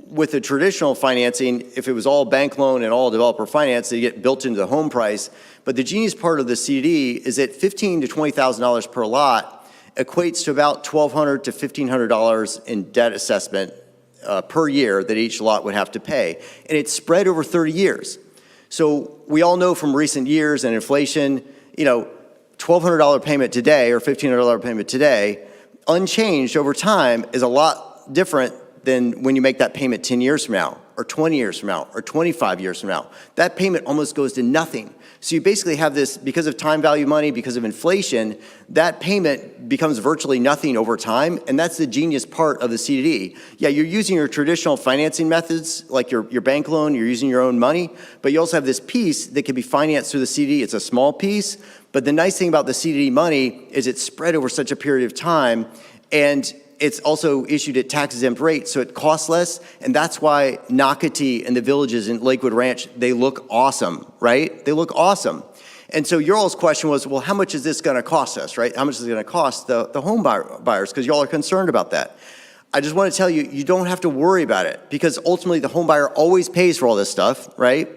with the traditional financing, if it was all bank loan and all developer finance, they get built into the home price. But the genius part of the CDD is that $15,000 to $20,000 per lot equates to about $1,200 to $1,500 in debt assessment per year that each lot would have to pay. And it's spread over 30 years. So we all know from recent years and inflation, $1,200 payment today or $1,500 payment today, unchanged over time, is a lot different than when you make that payment 10 years from now, or 20 years from now, or 25 years from now. That payment almost goes to nothing. So you basically have this, because of time value money, because of inflation, that payment becomes virtually nothing over time, and that's the genius part of the CDD. Yeah, you're using your traditional financing methods, like your bank loan, you're using your own money, but you also have this piece that can be financed through the CDD. It's a small piece, but the nice thing about the CDD money is it's spread over such a period of time, and it's also issued at tax-exempt rates, so it costs less, and that's why Nocatee and the villages in Lakewood Ranch, they look awesome, right? They look awesome. And so your all's question was, well, how much is this gonna cost us, right? How much is it gonna cost the home buyers, because y'all are concerned about that. I just wanna tell you, you don't have to worry about it, because ultimately the home buyer always pays for all this stuff, right?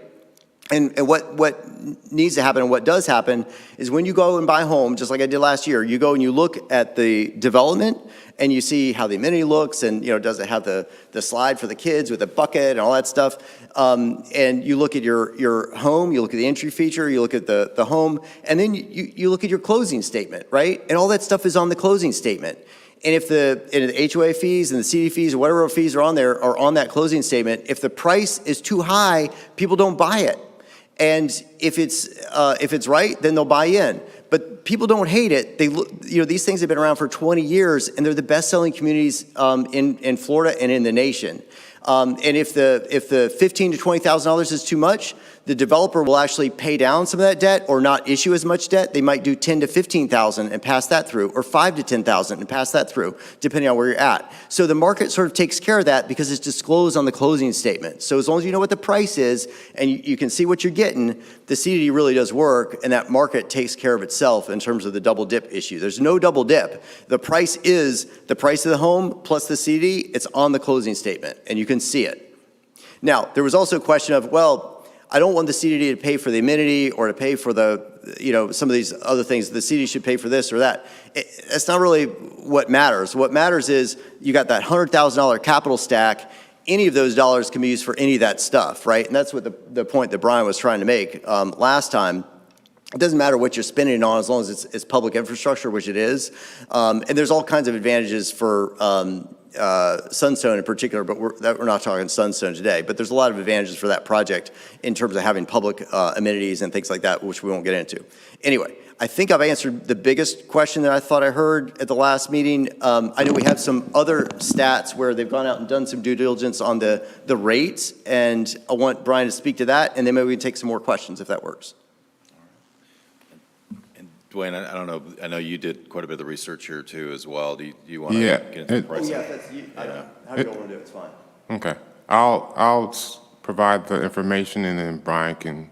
And what needs to happen and what does happen is when you go and buy a home, just like I did last year, you go and you look at the development and you see how the amenity looks and, does it have the slide for the kids with a bucket and all that stuff. And you look at your home, you look at the entry feature, you look at the home, and then you look at your closing statement, right? And all that stuff is on the closing statement. And if the HOA fees and the CD fees or whatever fees are on there are on that closing statement, if the price is too high, people don't buy it. And if it's right, then they'll buy in. But people don't hate it. These things have been around for 20 years, and they're the best-selling communities in Florida and in the nation. And if the $15,000 to $20,000 is too much, the developer will actually pay down some of that debt or not issue as much debt. They might do $10,000 to $15,000 and pass that through, or $5,000 to $10,000 and pass that through, depending on where you're at. So the market sort of takes care of that because it's disclosed on the closing statement. So as long as you know what the price is and you can see what you're getting, the CDD really does work, and that market takes care of itself in terms of the double dip issue. There's no double dip. The price is the price of the home plus the CDD. It's on the closing statement, and you can see it. Now, there was also a question of, well, I don't want the CDD to pay for the amenity or to pay for some of these other things. The CDD should pay for this or that. That's not really what matters. What matters is you got that $100,000 capital stack. Any of those dollars can be used for any of that stuff, right? And that's what the point that Brian was trying to make last time. It doesn't matter what you're spending it on as long as it's public infrastructure, which it is. And there's all kinds of advantages for Sunstone in particular, but we're not talking Sunstone today. But there's a lot of advantages for that project in terms of having public amenities and things like that, which we won't get into. Anyway, I think I've answered the biggest question that I thought I heard at the last meeting. I know we have some other stats where they've gone out and done some due diligence on the rates, and I want Brian to speak to that, and then maybe we can take some more questions if that works. Dwayne, I don't know, I know you did quite a bit of the research here too as well. Do you want to get into the pricing? Yeah, that's you. However you want to do it, it's fine. Okay. I'll provide the information, and then Brian can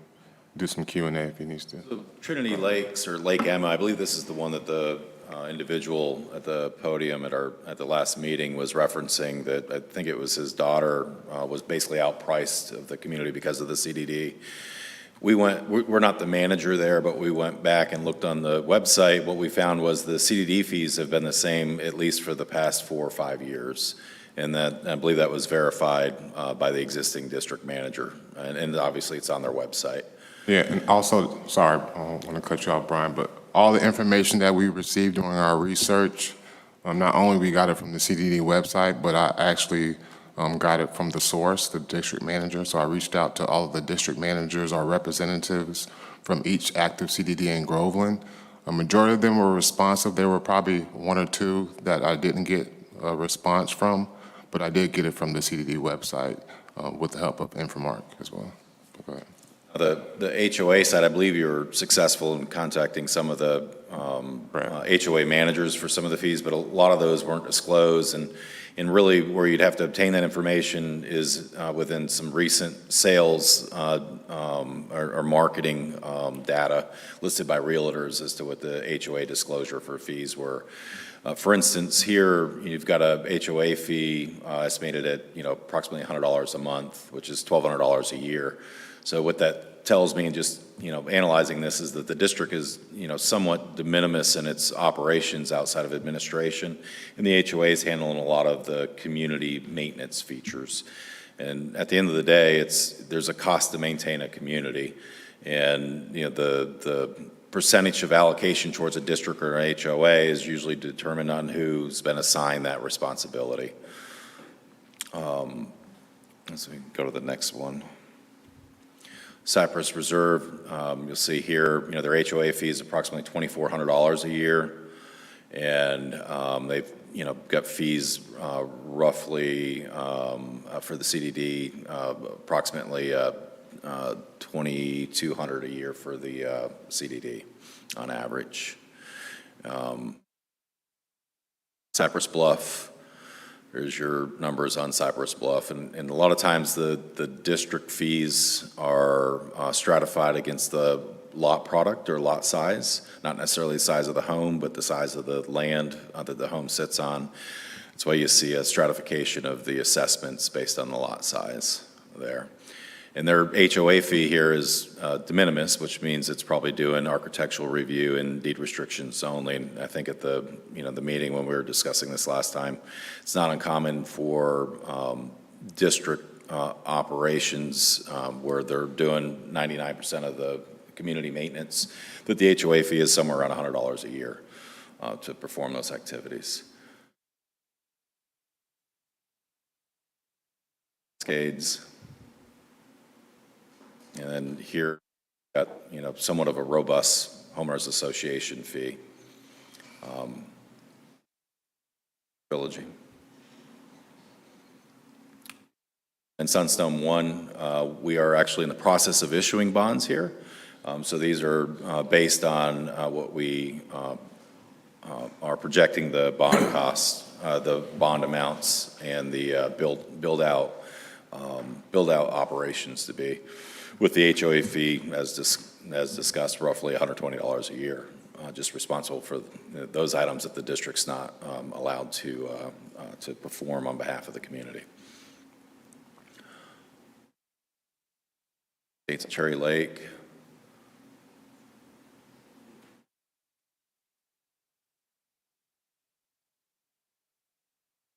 do some Q&A if he needs to. So Trinity Lakes, or Lake Emma, I believe this is the one that the individual at the podium at the last meeting was referencing, that I think it was his daughter was basically outpriced of the community because of the CDD. We're not the manager there, but we went back and looked on the website. What we found was the CDD fees have been the same at least for the past 4 or 5 years. And that, I believe that was verified by the existing district manager. And obviously it's on their website. Yeah, and also, sorry, I don't want to cut you off, Brian, but all the information that we received during our research, not only we got it from the CDD website, but I actually got it from the source, the district manager. So I reached out to all of the district managers or representatives from each active CDD in Groveland. A majority of them were responsive. There were probably 1 or 2 that I didn't get a response from, but I did get it from the CDD website with the help of Infomark as well. Go ahead. The HOA side, I believe you were successful in contacting some of the HOA managers for some of the fees, but a lot of those weren't disclosed. And And really, where you'd have to obtain that information is within some recent sales or marketing data listed by realtors as to what the HOA disclosure for fees were. For instance, here, you've got a HOA fee estimated at, approximately $100 a month, which is $1,200 a year. So what that tells me, and just, analyzing this, is that the district is, somewhat de minimis in its operations outside of administration, and the HOA is handling a lot of the community maintenance features. And at the end of the day, there's a cost to maintain a community, and, the percentage of allocation towards a district or an HOA is usually determined on who's been assigned that responsibility. Let's go to the next one. Cypress Reserve, you'll see here, their HOA fee is approximately $2,400 a year, and they've, got fees roughly for the CDD, approximately $2,200 a year for the CDD on average. Cypress Bluff, there's your numbers on Cypress Bluff, and a lot of times the district fees are stratified against the lot product or lot size, not necessarily the size of the home, but the size of the land that the home sits on. That's why you see a stratification of the assessments based on the lot size there. And their HOA fee here is de minimis, which means it's probably doing architectural review and deed restrictions only. And I think at the the meeting when we were discussing this last time, it's not uncommon for district operations where they're doing 99% of the community maintenance, that the HOA fee is somewhere around $100 a year to perform those activities. Cascades. And then here, got somewhat of a robust homeowners association fee. Trilogy. And Sunstone 1, we are actually in the process of issuing bonds here. So these are based on what we are projecting the bond costs, the bond amounts, and the build out operations to be, with the HOA fee, as discussed, roughly $120 a year, just responsible for those items that the district's not allowed to perform on behalf of the community. It's Cherry Lake.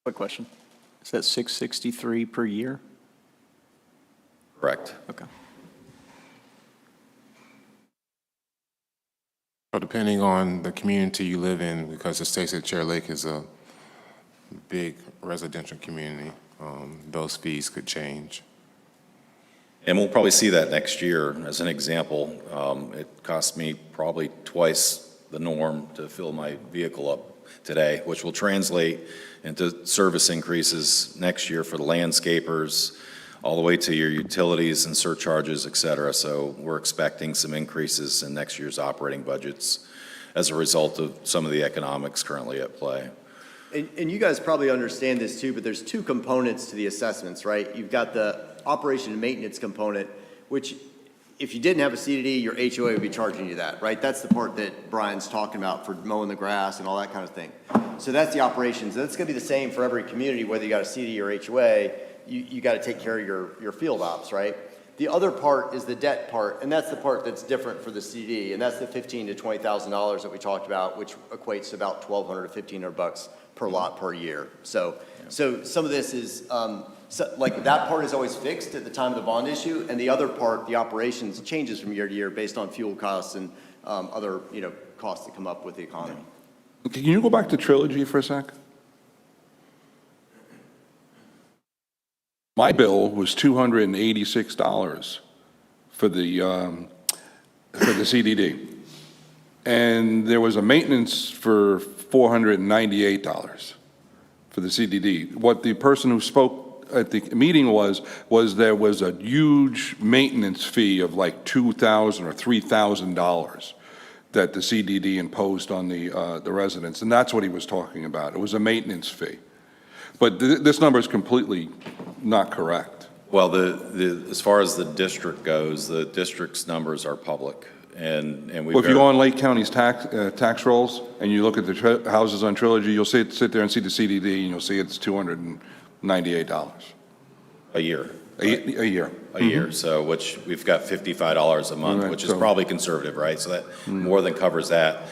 Quick question. Is that $663 per year? Correct. Okay. So depending on the community you live in, because the States at Cherry Lake is a big residential community, those fees could change. And we'll probably see that next year. As an example, it cost me probably twice the norm to fill my vehicle up today, which will translate into service increases next year for the landscapers, all the way to your utilities and surcharges, et cetera. So we're expecting some increases in next year's operating budgets as a result of some of the economics currently at play. And you guys probably understand this too, but there's two components to the assessments, right? You've got the operation and maintenance component, which if you didn't have a CDD, your HOA would be charging you that, right? That's the part that Brian's talking about for mowing the grass and all that kind of thing. So that's the operations. That's going to be the same for every community, whether you got a CDD or HOA. You got to take care of your field ops, right? The other part is the debt part, and that's the part that's different for the CD, and that's the $15,000 to $20,000 that we talked about, which equates to about $1,200 to $1,500 per lot per year. So some of this is like that part is always fixed at the time of the bond issue, and the other part, the operations, changes from year to year based on fuel costs and other costs that come up with the economy. Can you go back to Trilogy for a sec? My bill was $286 for the CDD, and there was a maintenance for $498 for the CDD. What the person who spoke at the meeting was there was a huge maintenance fee of like $2,000 or $3,000 that the CDD imposed on the residents, and that's what he was talking about. It was a maintenance fee. But this number is completely not correct. Well, as far as the district goes, the district's numbers are public, and we. Well, if you go on Lake County's tax rolls and you look at the houses on Trilogy, you'll sit there and see the CDD, and you'll see it's $298 A year. a year. A year, so which we've got $55 a month, Right, which is so- probably conservative, right? So that more than covers that.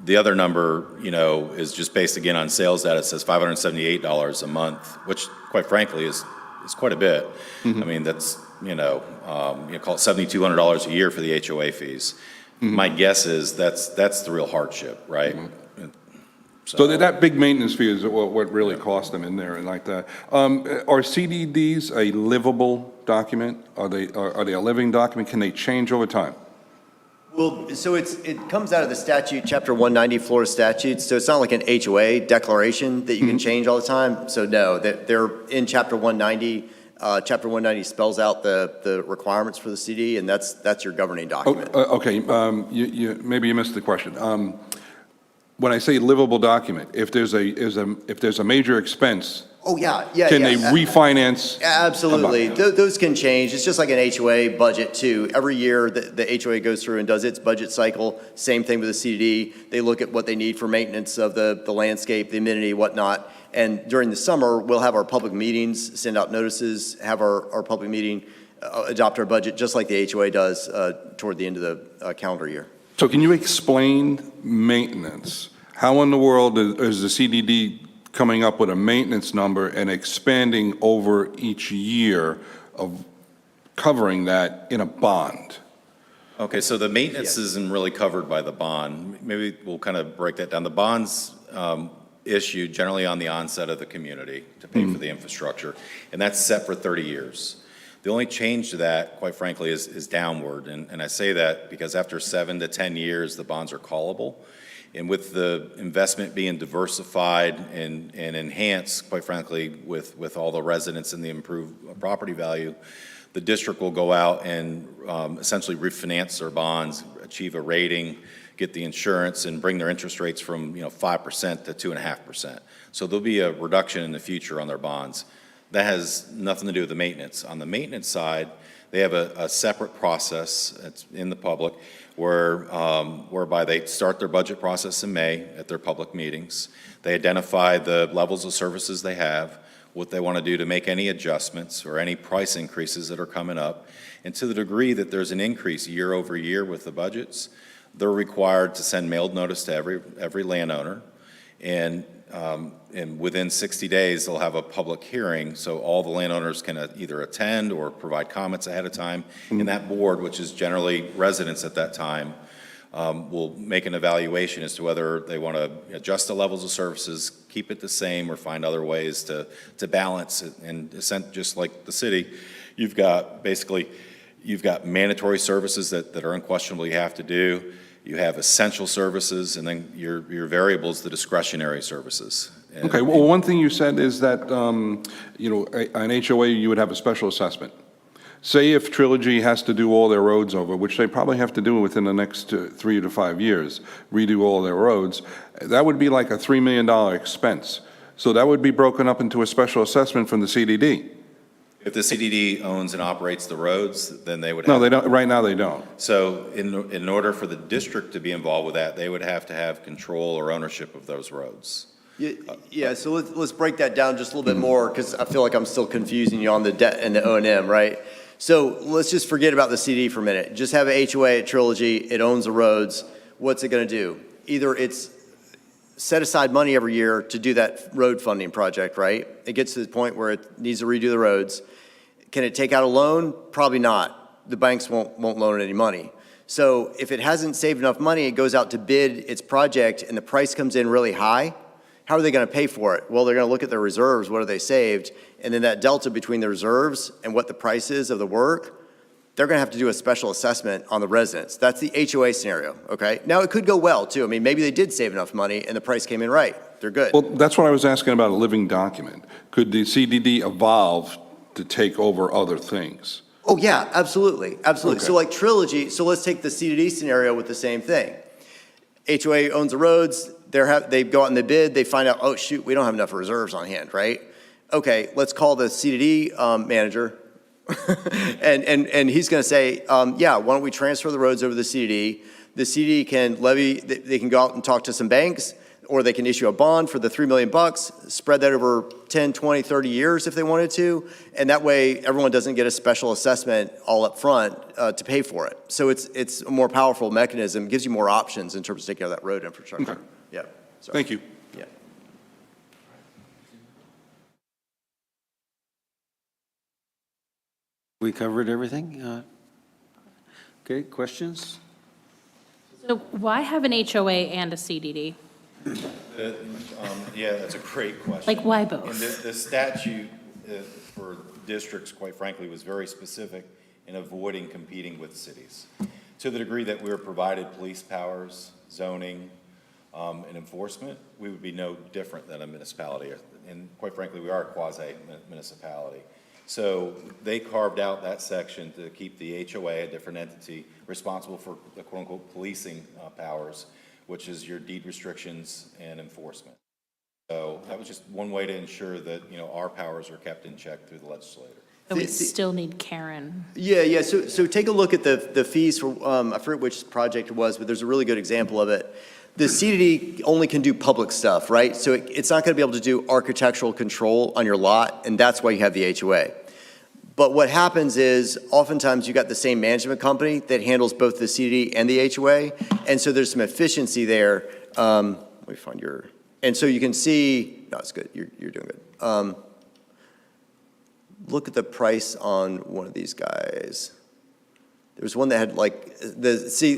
The other number, is just based again on sales data. It says $578 a month, which quite frankly is quite a bit. I mean, that's, you call it $7,200 a year for the HOA fees. My guess is that's the real hardship, right? So that big maintenance fee is what really cost them in there and like that. Are CDDs a livable document? Are they a living document? Can they change over time? Well, so it comes out of the statute, Chapter 190, Florida statutes, so it's not like an HOA declaration that you can change all the time. So no, that they're in Chapter 190. Chapter 190 spells out the requirements for the CD, and that's your governing document. Okay, maybe you missed the question. When I say livable document, if there's a major expense, Oh, yeah. can they refinance? Absolutely. Those can change. It's just like an HOA budget, too. Every year, the HOA goes through and does its budget cycle. Same thing with the CDD. They look at what they need for maintenance of the landscape, the amenity, whatnot. And during the summer, we'll have our public meetings, send out notices, have our public meeting, adopt our budget, just like the HOA does toward the end of the calendar year. So can you explain maintenance? How in the world is the CDD coming up with a maintenance number and expanding over each year of covering that in a bond? Okay, so the maintenance isn't really covered by the bond. Maybe we'll kind of break that down. The bond's issued generally on the onset of the community to pay for the infrastructure, and that's set for 30 years. The only change to that, quite frankly, is downward, and I say that because after 7 to 10 years, the bonds are callable. And with the investment being diversified and enhanced, quite frankly, with all the residents and the improved property value, the district will go out and essentially refinance their bonds, achieve a rating, get the insurance, and bring their interest rates from 5% to 2.5%. So there'll be a reduction in the future on their bonds. That has nothing to do with the maintenance. On the maintenance side, they have a separate process that's in the public whereby they start their budget process in May at their public meetings. They identify the levels of services they have, what they want to do to make any adjustments or any price increases that are coming up. And to the degree that there's an increase year over year with the budgets, they're required to send mailed notice to every landowner. And within 60 days, they'll have a public hearing, so all the landowners can either attend or provide comments ahead of time. And that board, which is generally residents at that time, will make an evaluation as to whether they want to adjust the levels of services, keep it the same, or find other ways to balance it. And just like the city, you've got mandatory services that are unquestionably you have to do. You have essential services, and then your variables, the discretionary services. Okay, well, one thing you said is that, an HOA, you would have a special assessment. Say if Trilogy has to do all their roads over, which they probably have to do within the next 3 to 5 years, redo all their roads, that would be like a $3 million expense. So that would be broken up into a special assessment from the CDD. If the CDD owns and operates the roads, then they would No, have. they don't, right now they don't. So in order for the district to be involved with that, they would have to have control or ownership of those roads. Yeah, so let's break that down just a little bit more, because I feel like I'm still confusing you on the debt and the O&M, right? So let's just forget about the CD for a minute. Just have a HOA at Trilogy, it owns the roads. What's it going to do? Either it's set aside money every year to do that road funding project, right? It gets to the point where it needs to redo the roads. Can it take out a loan? Probably not. The banks won't loan it any money. So if it hasn't saved enough money, it goes out to bid its project and the price comes in really high. How are they going to pay for it? Well, they're going to look at their reserves, what have they saved, and then that delta between the reserves and what the price is of the work, they're going to have to do a special assessment on the residents. That's the HOA scenario, okay? Now, it could go well, too. I mean, maybe they did save enough money and the price came in right. They're good. Well, that's what I was asking about a living document. Could the CDD evolve to take over other things? Oh, yeah, absolutely, absolutely. Okay. So like Trilogy, so let's take the CDD scenario with the same thing. HOA owns the roads, they go out and they bid, they find out, oh, shoot, we don't have enough reserves on hand, right? okay, let's call the CDD manager, and he's going to say, yeah, why don't we transfer the roads over to the CDD? The CDD can levy, they can go out and talk to some banks, or they can issue a bond for the $3 million, spread that over 10, 20, 30 years if they wanted to, and that way everyone doesn't get a special assessment all up front to pay for it. So it's a more powerful mechanism, gives you more options in terms of taking care of that road infrastructure. Okay. Yeah. Sorry. Thank you. Yeah. We covered everything? Okay, questions? So why have an HOA and a CDD? Yeah, that's a great question. Like, why And both? the statute for districts, quite frankly, was very specific in avoiding competing with cities. To the degree that we were provided police powers, zoning, and enforcement, we would be no different than a municipality. And quite frankly, we are a quasi-municipality. So they carved out that section to keep the HOA, a different entity, responsible for the quote-unquote policing powers, which is your deed restrictions and enforcement. So that was just one way to ensure that, you know, our powers are kept in check through the legislator. But we still need Karen. Yeah. So take a look at the fees for, I forget which project it was, but there's a really good example of it. The CDD only can do public stuff, right? So it's not going to be able to do architectural control on your lot, and that's why you have the HOA. But what happens is oftentimes you got the same management company that handles both the CDD and the HOA, and so there's some efficiency there. Let me find your, and so you can see, no, it's good, you're doing good. Look at the price on one of these guys. There was one that had like,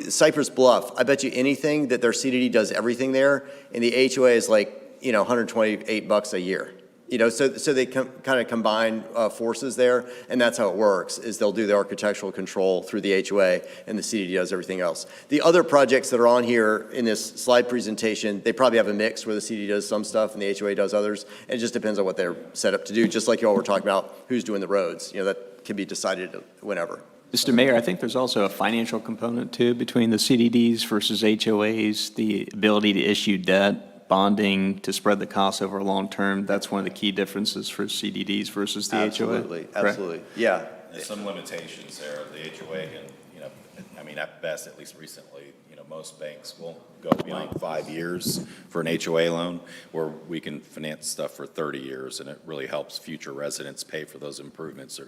Cypress Bluff, I bet you anything that their CDD does everything there, and the HOA is like, you know, $128 a year. You know, so they kind of combine forces there, and that's how it works, is they'll do the architectural control through the HOA, and the CDD does everything else. The other projects that are on here in this slide presentation, they probably have a mix where the CDD does some stuff and the HOA does others, and it just depends on what they're set up to do, just like you all were talking about who's doing the roads. You know, that can be decided whenever. Mr. Mayor, I think there's also a financial component too between the CDDs versus HOAs, the ability to issue debt, bonding to spread the costs over long term. That's one of the key differences for CDDs versus the HOA. Absolutely, Correct? absolutely, yeah. There's some limitations there. The HOA can, you know, I mean, at best, at least recently, you know, most banks won't go beyond 5 years for an HOA loan, where we can finance stuff for 30 years, and it really helps future residents pay for those improvements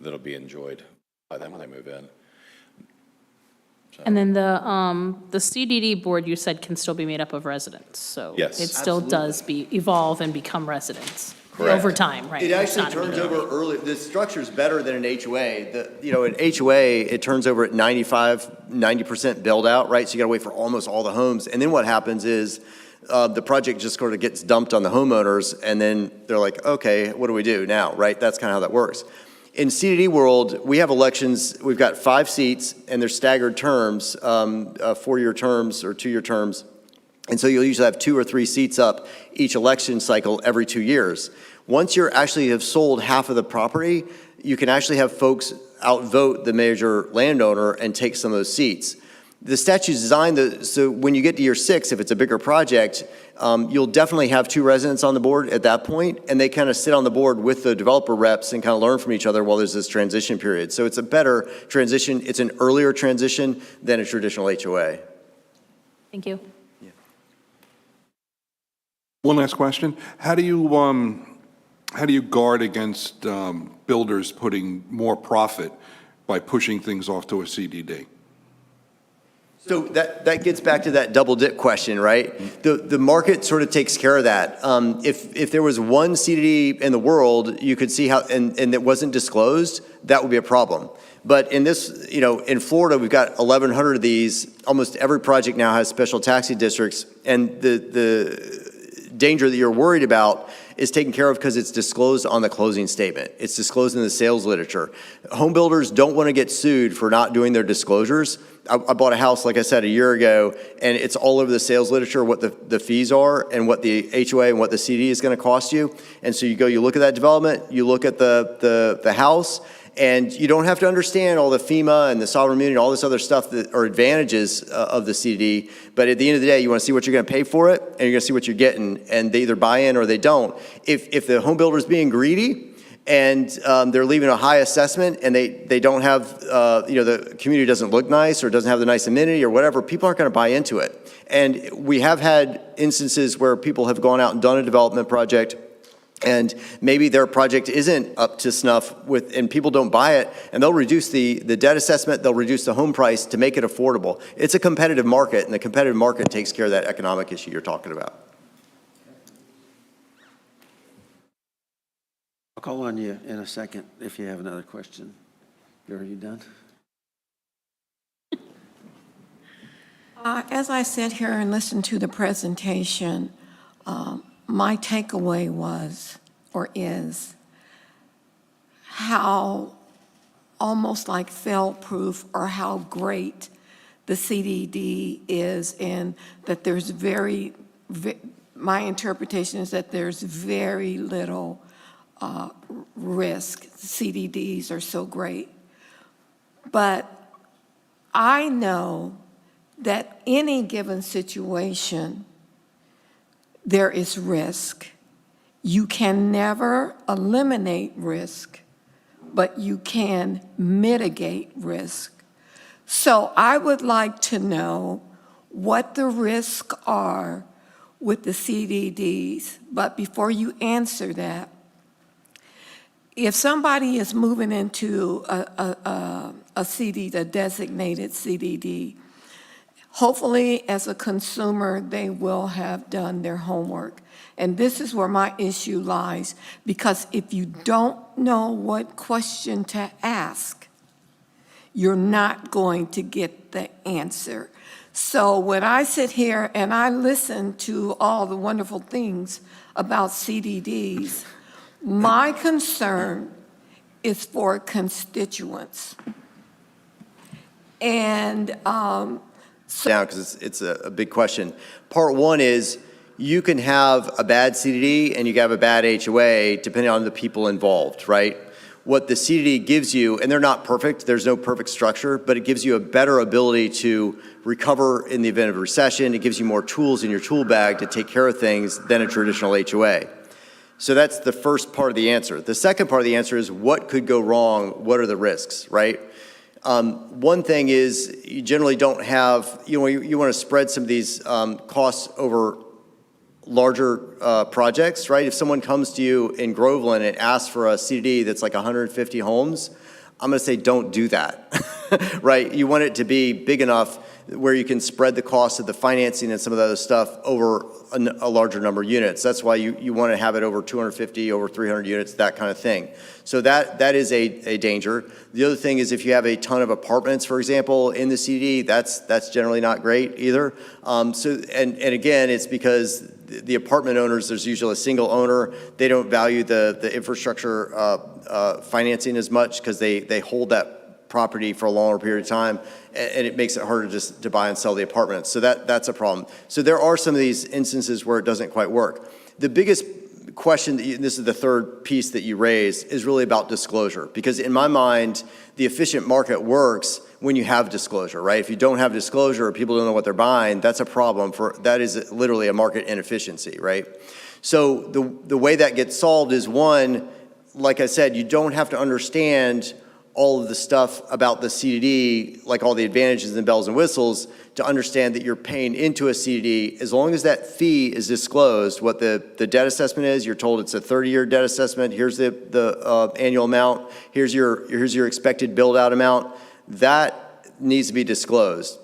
that'll be enjoyed by them when they move in. So, And then the CDD board, you said, can still be made up of residents, so Yes. it still does evolve and become residents Correct. over time, right? It It's actually not turns immediate. over early. The structure's better than an HOA. You know, an HOA, it turns over at 90% build out, right? So you gotta wait for almost all the homes. And then what happens is, the project just sort of gets dumped on the homeowners, and then they're like, okay, what do we do now, right? That's kind of how that works. In CDD world, we have elections, we've got 5 seats, and they're staggered terms, 4-year terms or 2-year terms. And so you'll usually have 2 or 3 seats up each election cycle every 2 years. Once you actually have sold half of the property, you can actually have folks outvote the major landowner and take some of those seats. The statute's designed so when you get to year 6, if it's a bigger project, you'll definitely have 2 residents on the board at that point, and they kind of sit on the board with the developer reps and kind of learn from each other while there's this transition period. So it's a better transition. It's an earlier transition than a traditional HOA. Thank you. One last question. How do you guard against builders putting more profit by pushing things off to a CDD? So that gets back to that double dip question, right? The market sort of takes care of that. If there was one CDD in the world, you could see how, and it wasn't disclosed, that would be a problem. But in this, you know, in Florida, we've got 1,100 of these. Almost every project now has special taxing districts, and the danger that you're worried about is taken care of because it's disclosed on the closing statement. It's disclosed in the sales literature. Home builders don't want to get sued for not doing their disclosures. I bought a house, like I said, a year ago, and it's all over the sales literature what the fees are and what the HOA and what the CD is going to cost you. And so you look at that development, you look at the house, And you don't have to understand all the FEMA and the sovereign immunity and all this other stuff that are advantages of the CDD, but at the end of the day, you want to see what you're going to pay for it, and you're going to see what you're getting, and they either buy in or they don't. If the home builder is being greedy, and they're leaving a high assessment, and they don't have, the community doesn't look nice or doesn't have the nice amenity or whatever, people aren't going to buy into it. And we have had instances where people have gone out and done a development project, and maybe their project isn't up to snuff and people don't buy it, and they'll reduce the debt assessment, they'll reduce the home price to make it affordable. It's a competitive market, and the competitive market takes care of that economic issue you're talking about. I'll call on you in a second if you have another question. Are you done? As I sit here and listen to the presentation, my takeaway was, or is, how almost like fail-proof or how great the CDD is, and that there's my interpretation is that there's very little risk. CDDs are so great. But I know that any given situation, there is risk. You can never eliminate risk, but you can mitigate risk. So I would like to know what the risks are with the CDDs. But before you answer that, if somebody is moving into a CD, a designated CDD, hopefully, as a consumer, they will have done their homework. And this is where my issue lies, because if you don't know what question to ask, you're not going to get the answer. So when I sit here and I listen to all the wonderful things about CDDs, my concern is for constituents. And Down, because it's a big question. Part one is you can have a bad CDD and you can have a bad HOA depending on the people involved, right? What the CDD gives you, and they're not perfect, there's no perfect structure, but it gives you a better ability to recover in the event of a recession. It gives you more tools in your tool bag to take care of things than a traditional HOA. So that's the first part of the answer. The second part of the answer is what could go wrong? What are the risks, right? One thing is you generally don't have, you want to spread some of these costs over larger projects, right? If someone comes to you in Groveland and asks for a CDD that's like 150 homes, I'm going to say don't do that, right? You want it to be big enough where you can spread the cost of the financing and some of the other stuff over a larger number of units. That's why you want to have it over 250, over 300 units, that kind of thing. So that is a danger. The other thing is if you have a ton of apartments, for example, in the CD, that's generally not great either. And again, it's because the apartment owners, there's usually a single owner. They don't value the infrastructure financing as much because they hold that property for a longer period of time, and it makes it harder just to buy and sell the apartments. So that's a problem. So there are some of these instances where it doesn't quite work. The biggest question, this is the third piece that you raised, is really about disclosure. Because in my mind, the efficient market works when you have disclosure, right? If you don't have disclosure or people don't know what they're buying, that's a problem. That is literally a market inefficiency, right? So the way that gets solved is, one, like I said, you don't have to understand all of the stuff about the CDD, like all the advantages and bells and whistles, to understand that you're paying into a CDD. As long as that fee is disclosed, what the debt assessment is, you're told it's a 30-year debt assessment, here's the annual amount, here's your expected build-out amount, that needs to be disclosed.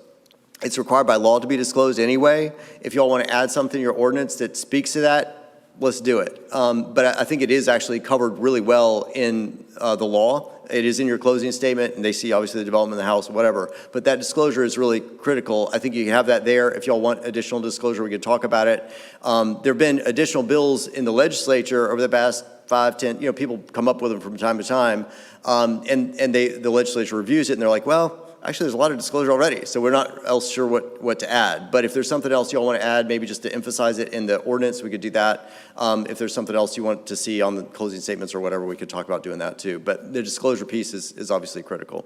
It's required by law to be disclosed anyway. If y'all want to add something to your ordinance that speaks to that, let's do it. But I think it is actually covered really well in the law. It is in your closing statement, and they see obviously the development of the house, whatever. But that disclosure is really critical. I think you can have that there. If y'all want additional disclosure, we can talk about it. There have been additional bills in the legislature over the past 5, 10, people come up with them from time to time, and the legislature reviews it, and they're like, well, actually, there's a lot of disclosure already, so we're not else sure what to add. But if there's something else y'all want to add, maybe just to emphasize it in the ordinance, we could do that. If there's something else you want to see on the closing statements or whatever, we could talk about doing that too. But the disclosure piece is obviously critical.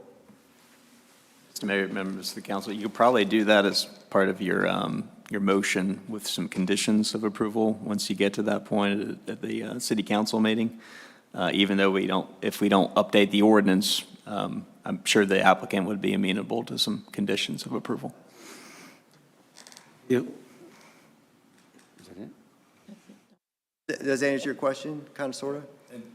Mr. Mayor, members of the council, you could probably do that as part of your motion with some conditions of approval once you get to that point at the city council meeting. Even though if we don't update the ordinance, I'm sure the applicant would be amenable to some conditions of approval. You? Is that it? Does that answer your question, kind of, sort of?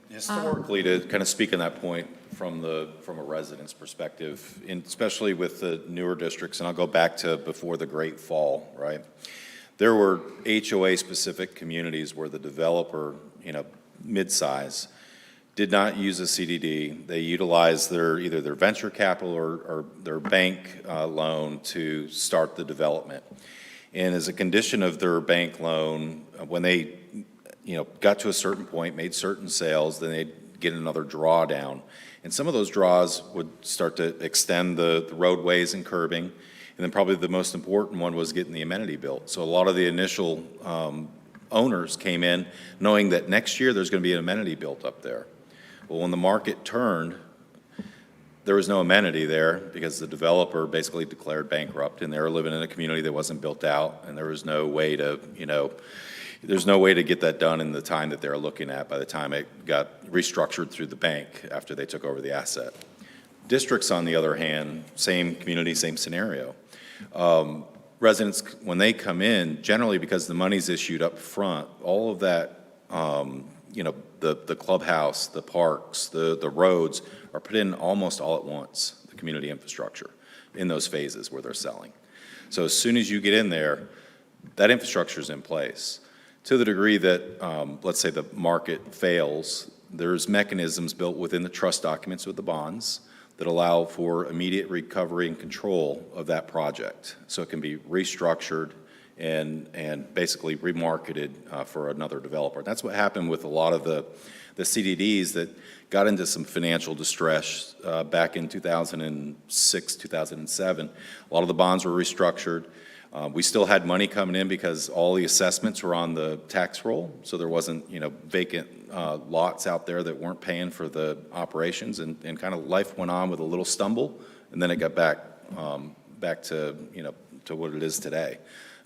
Historically, to kind of speak on that point from a resident's perspective, especially with the newer districts, and I'll go back to before the Great Fall, right? There were HOA-specific communities where the developer, mid-size, did not use a CDD. They utilized either their venture capital or their bank loan to start the development. And as a condition of their bank loan, when they got to a certain point, made certain sales, then they'd get another drawdown. And some of those draws would start to extend the roadways and curbing. And then probably the most important one was getting the amenity built. So a lot of the initial owners came in knowing that next year there's going to be an amenity built up there. Well, when the market turned, there was no amenity there because the developer basically declared bankrupt, and they were living in a community that wasn't built out, and there was no way to, there's no way to get that done in the time that they were looking at by the time it got restructured through the bank after they took over the asset. Districts, on the other hand, same community, same scenario. Residents, when they come in, generally because the money's issued up front, all of that, the clubhouse, the parks, the roads are put in almost all at once, the community infrastructure, in those phases where they're selling. So as soon as you get in there, that infrastructure is in place. To the degree that, let's say the market fails, there's mechanisms built within the trust documents with the bonds that allow for immediate recovery and control of that project. So it can be restructured and basically remarketed for another developer. That's what happened with a lot of the CDDs that got into some financial distress back in 2006, 2007. A lot of the bonds were restructured. We still had money coming in because all the assessments were on the tax roll, so there wasn't, vacant lots out there that weren't paying for the operations, and kind of life went on with a little stumble, and then it got back to, to what it is today.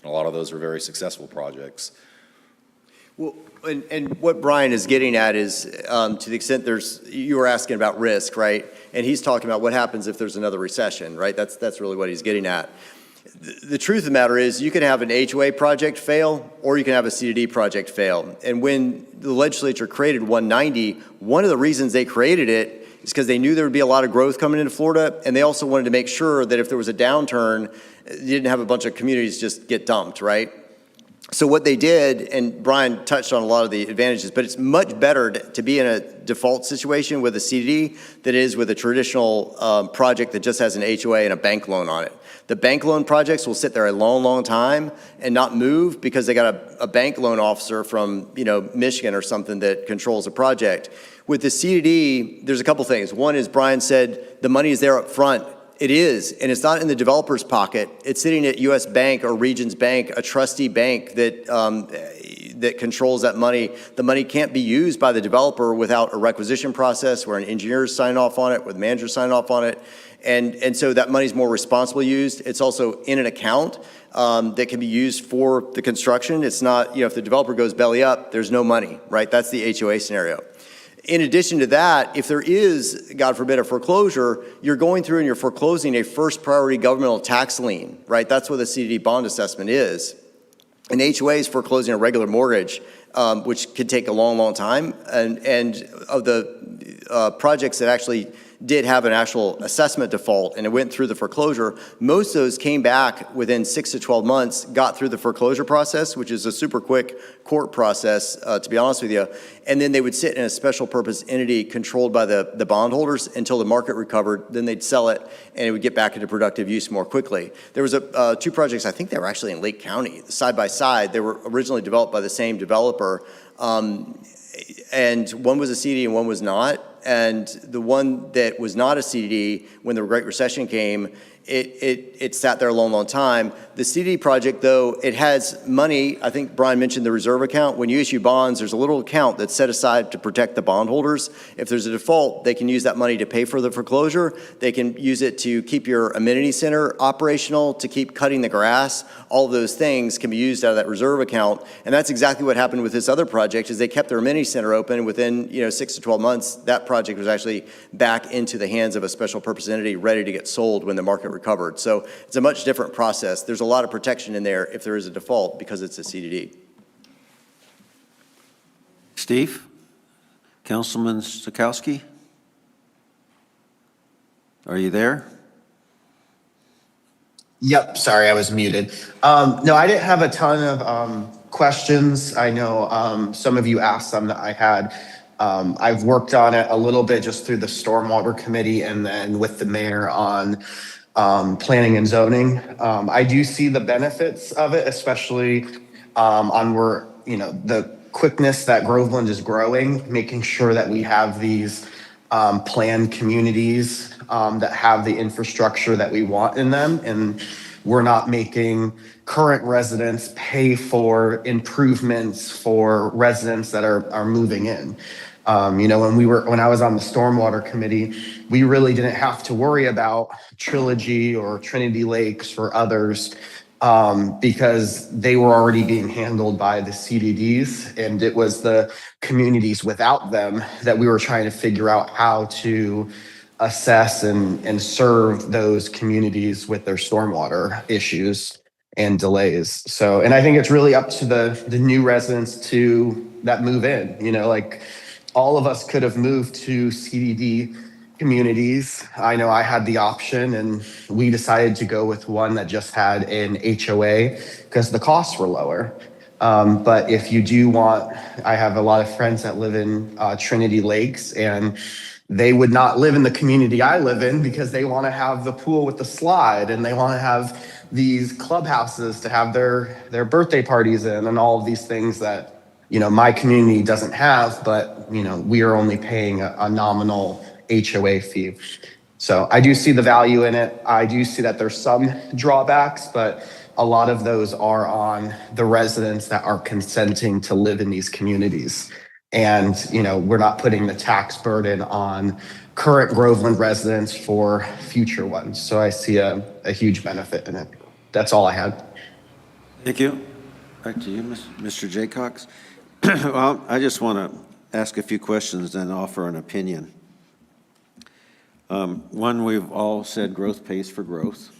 And a lot of those are very successful projects. Well, and what Brian is getting at is, to the extent you were asking about risk, right? And he's talking about what happens if there's another recession, right? That's really what he's getting at. The truth of the matter is you can have an HOA project fail, or you can have a CDD project fail. And when the legislature created 190, one of the reasons they created it is because they knew there would be a lot of growth coming into Florida, and they also wanted to make sure that if there was a downturn, you didn't have a bunch of communities just get dumped, right? So what they did, and Brian touched on a lot of the advantages, but it's much better to be in a default situation with a CDD than it is with a traditional project that just has an HOA and a bank loan on it. The bank loan projects will sit there a long, long time and not move because they got a bank loan officer from, Michigan or something that controls a project. With the CDD, there's a couple things. One is Brian said the money is there up front. It is, and it's not in the developer's pocket. It's sitting at U.S. Bank or Regions Bank, a trustee bank that controls that money. The money can't be used by the developer without a requisition process where an engineer sign off on it, where the manager sign off on it, and so that money's more responsibly used. It's also in an account that can be used for the construction. It's not, if the developer goes belly up, there's no money, right? That's the HOA scenario. In addition to that, if there is, God forbid, a foreclosure, you're going through and you're foreclosing a first priority governmental tax lien, right? That's what the CDD bond assessment is. An HOA is foreclosing a regular mortgage, which could take a long, long time. And of the projects that actually did have an actual assessment default and it went through the foreclosure, most of those came back within 6 to 12 months, got through the foreclosure process, which is a super quick court process, to be honest with you. And then they would sit in a special purpose entity controlled by the bondholders until the market recovered. Then they'd sell it and it would get back into productive use more quickly. There was two projects, I think they were actually in Lake County, side by side. They were originally developed by the same developer. and one was a CDD and one was not. And the one that was not a CDD, when the Great Recession came, it sat there a long, long time. The CDD project, though, it has money. I think Brian mentioned the reserve account. When you issue bonds, there's a little account that's set aside to protect the bondholders. If there's a default, they can use that money to pay for the foreclosure. They can use it to keep your amenity center operational, to keep cutting the grass. All of those things can be used out of that reserve account. And that's exactly what happened with this other project, is they kept their amenity center open. Within 6 to 12 months, that project was actually back into the hands of a special purpose entity, ready to get sold when the market recovered. So it's a much different process. There's a lot of protection in there if there is a default because it's a CDD. Steve? Councilman Stokowski? Are you there? Yep, sorry, I was muted. No, I didn't have a ton of questions. I know some of you asked some that I had. I've worked on it a little bit just through the Stormwater Committee and then with the mayor on planning and zoning. I do see the benefits of it, especially on where, the quickness that Groveland is growing, making sure that we have these planned communities that have the infrastructure that we want in them. And we're not making current residents pay for improvements for residents that are moving in. When I was on the Stormwater Committee, we really didn't have to worry about Trilogy or Trinity Lakes or others because they were already being handled by the CDDs, and it was the communities without them that we were trying to figure out how to assess and serve those communities with their stormwater issues and delays. So, and I think it's really up to the new residents that move in, like all of us could have moved to CDD communities. I know I had the option and we decided to go with one that just had an HOA because the costs were lower. But if you do I have a lot of friends that live in Trinity Lakes, and they would not live in the community I live in because they want to have the pool with the slide and they want to have these clubhouses to have their birthday parties in and all of these things that, my community doesn't have, but, we are only paying a nominal HOA fee. So I do see the value in it. I do see that there's some drawbacks, but a lot of those are on the residents that are consenting to live in these communities. And, we're not putting the tax burden on current Groveland residents for future ones. So I see a huge benefit in it. That's all I had. Thank you. Back to you, Mr. Jaycox. Well, I just want to ask a few questions and offer an opinion. One, we've all said growth pays for growth.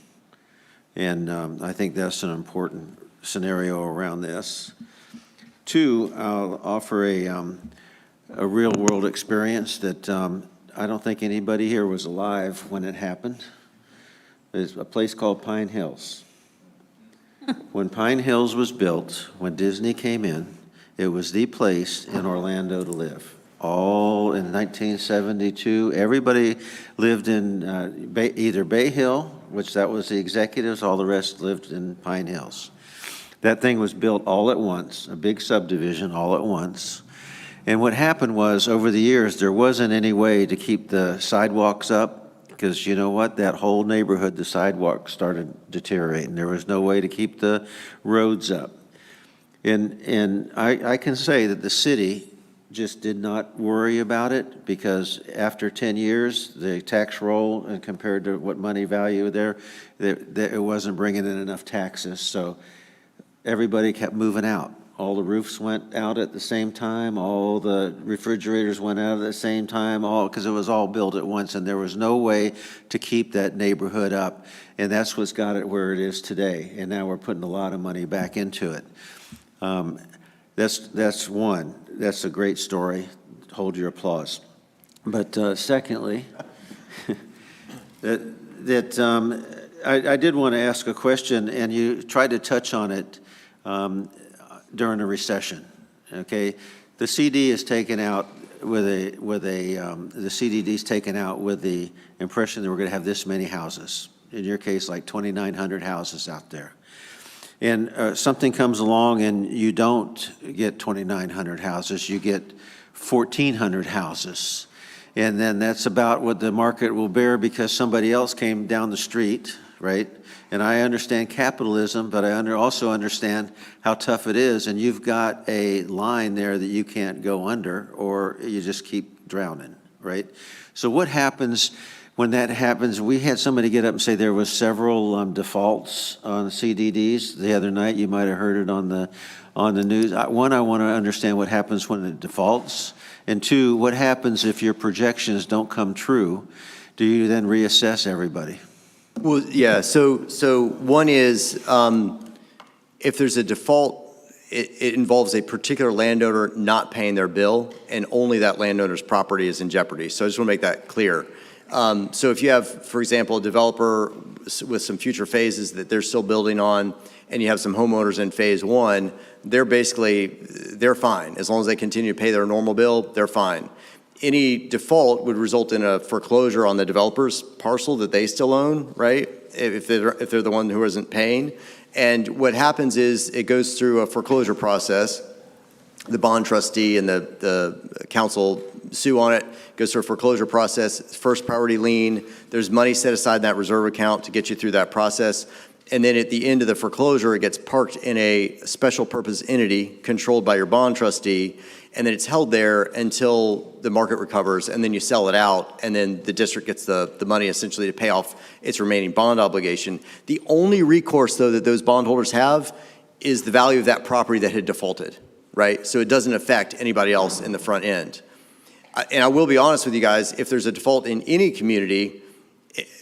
And I think that's an important scenario around this. Two, I'll offer a real world experience that I don't think anybody here was alive when it happened. There's a place called Pine Hills. When Pine Hills was built, when Disney came in, it was the place in Orlando to live. All in 1972, everybody lived in either Bay Hill, which that was the executives, all the rest lived in Pine Hills. That thing was built all at once, a big subdivision all at once. And what happened was, over the years, there wasn't any way to keep the sidewalks up, because you know what? That whole neighborhood, the sidewalks started deteriorating. There was no way to keep the roads up. And I can say that the city just did not worry about it, because after 10 years, the tax roll, and compared to what money value there, it wasn't bringing in enough taxes. So everybody kept moving out. All the roofs went out at the same time. All the refrigerators went out at the same time, because it was all built at once, and there was no way to keep that neighborhood up. And that's what's got it where it is today. And now we're putting a lot of money back into it. That's one. That's a great story. Hold your applause. But secondly, I did want to ask a question, and you tried to touch on it during a recession. Okay, the CD is taken out the CDD is taken out with the impression that we're going to have this many houses. In your case, like 2,900 houses out there. And something comes along and you don't get 2,900 houses, you get 1,400 houses. And then that's about what the market will bear because somebody else came down the street, right? And I understand capitalism, but I also understand how tough it is. And you've got a line there that you can't go under, or you just keep drowning, right? So what happens when that happens? We had somebody get up and say there was several defaults on CDDs the other night. You might have heard it on the news. One, I want to understand what happens when it defaults. And two, what happens if your projections don't come true? Do you then reassess everybody? Well, yeah, so one is, if there's a default, it involves a particular landowner not paying their bill, and only that landowner's property is in jeopardy. So I just want to make that clear. So if you have, for example, a developer with some future phases that they're still building on, and you have some homeowners in phase one, they're fine. As long as they continue to pay their normal bill, they're fine. Any default would result in a foreclosure on the developer's parcel that they still own, right? If they're the one who isn't paying. And what happens is it goes through a foreclosure process. The bond trustee and the council sue on it, goes through a foreclosure process, first priority lien. There's money set aside in that reserve account to get you through that process. And then at the end of the foreclosure, it gets parked in a special purpose entity controlled by your bond trustee, and then it's held there until the market recovers, and then you sell it out, and then the district gets the money essentially to pay off its remaining bond obligation. The only recourse, though, that those bondholders have is the value of that property that had defaulted, right? So it doesn't affect anybody else in the front end. And I will be honest with you guys, if there's a default in any community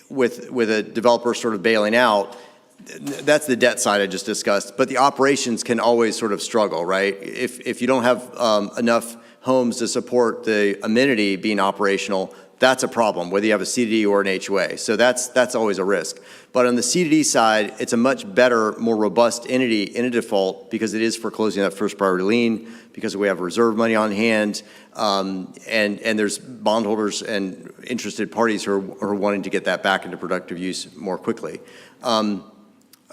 with a developer sort of bailing out, that's the debt side I just discussed, but the operations can always sort of struggle, right? If you don't have enough homes to support the amenity being operational, that's a problem, whether you have a CDD or an HOA. So that's always a risk. But on the CDD side, it's a much better, more robust entity in a default because it is foreclosing that first priority lien, because we have reserve money on hand, and there's bondholders and interested parties who are wanting to get that back into productive use more quickly.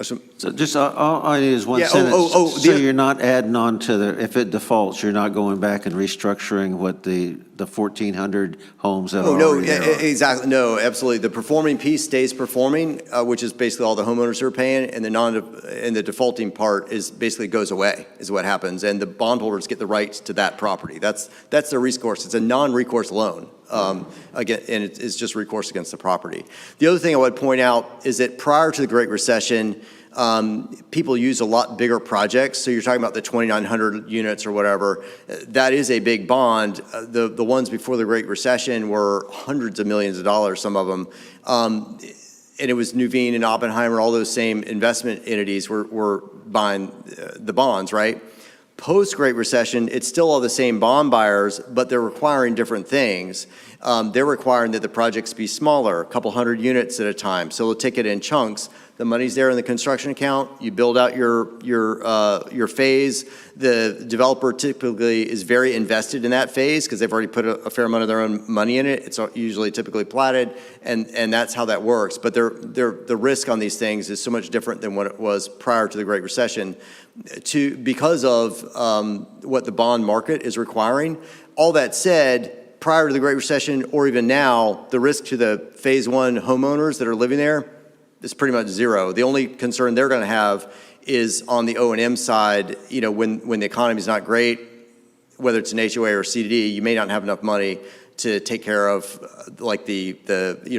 So just all I need is one Yeah, sentence. So you're not adding on to if it defaults, you're not going back and restructuring what the 1,400 homes that are already there are. Exactly. No, absolutely. The performing piece stays performing, which is basically all the homeowners who are paying, and the defaulting part is basically goes away, is what happens, and the bondholders get the rights to that property. That's their recourse. It's a non-recourse loan. Again, and it's just recourse against the property. The other thing I would point out is that prior to the Great Recession, people use a lot bigger projects. So you're talking about the 2,900 units or whatever. That is a big bond. The ones before the Great Recession were hundreds of millions of dollars, some of them. And it was Nuveen and Oppenheimer, all those same investment entities were buying the bonds, right? Post-Great Recession, it's still all the same bond buyers, but they're requiring different things. They're requiring that the projects be smaller, a couple hundred units at a time. So they'll take it in chunks. The money's there in the construction account. You build out your phase. The developer typically is very invested in that phase because they've already put a fair amount of their own money in it. It's usually typically platted, and that's how that works. But the risk on these things is so much different than what it was prior to the Great Recession, because of what the bond market is requiring. All that said, prior to the Great Recession or even now, the risk to the phase one homeowners that are living there is pretty much zero. The only concern they're going to have is on the O&M side. You know, when the economy is not great, whether it's an HOA or CDD, you may not have enough money to take care of like the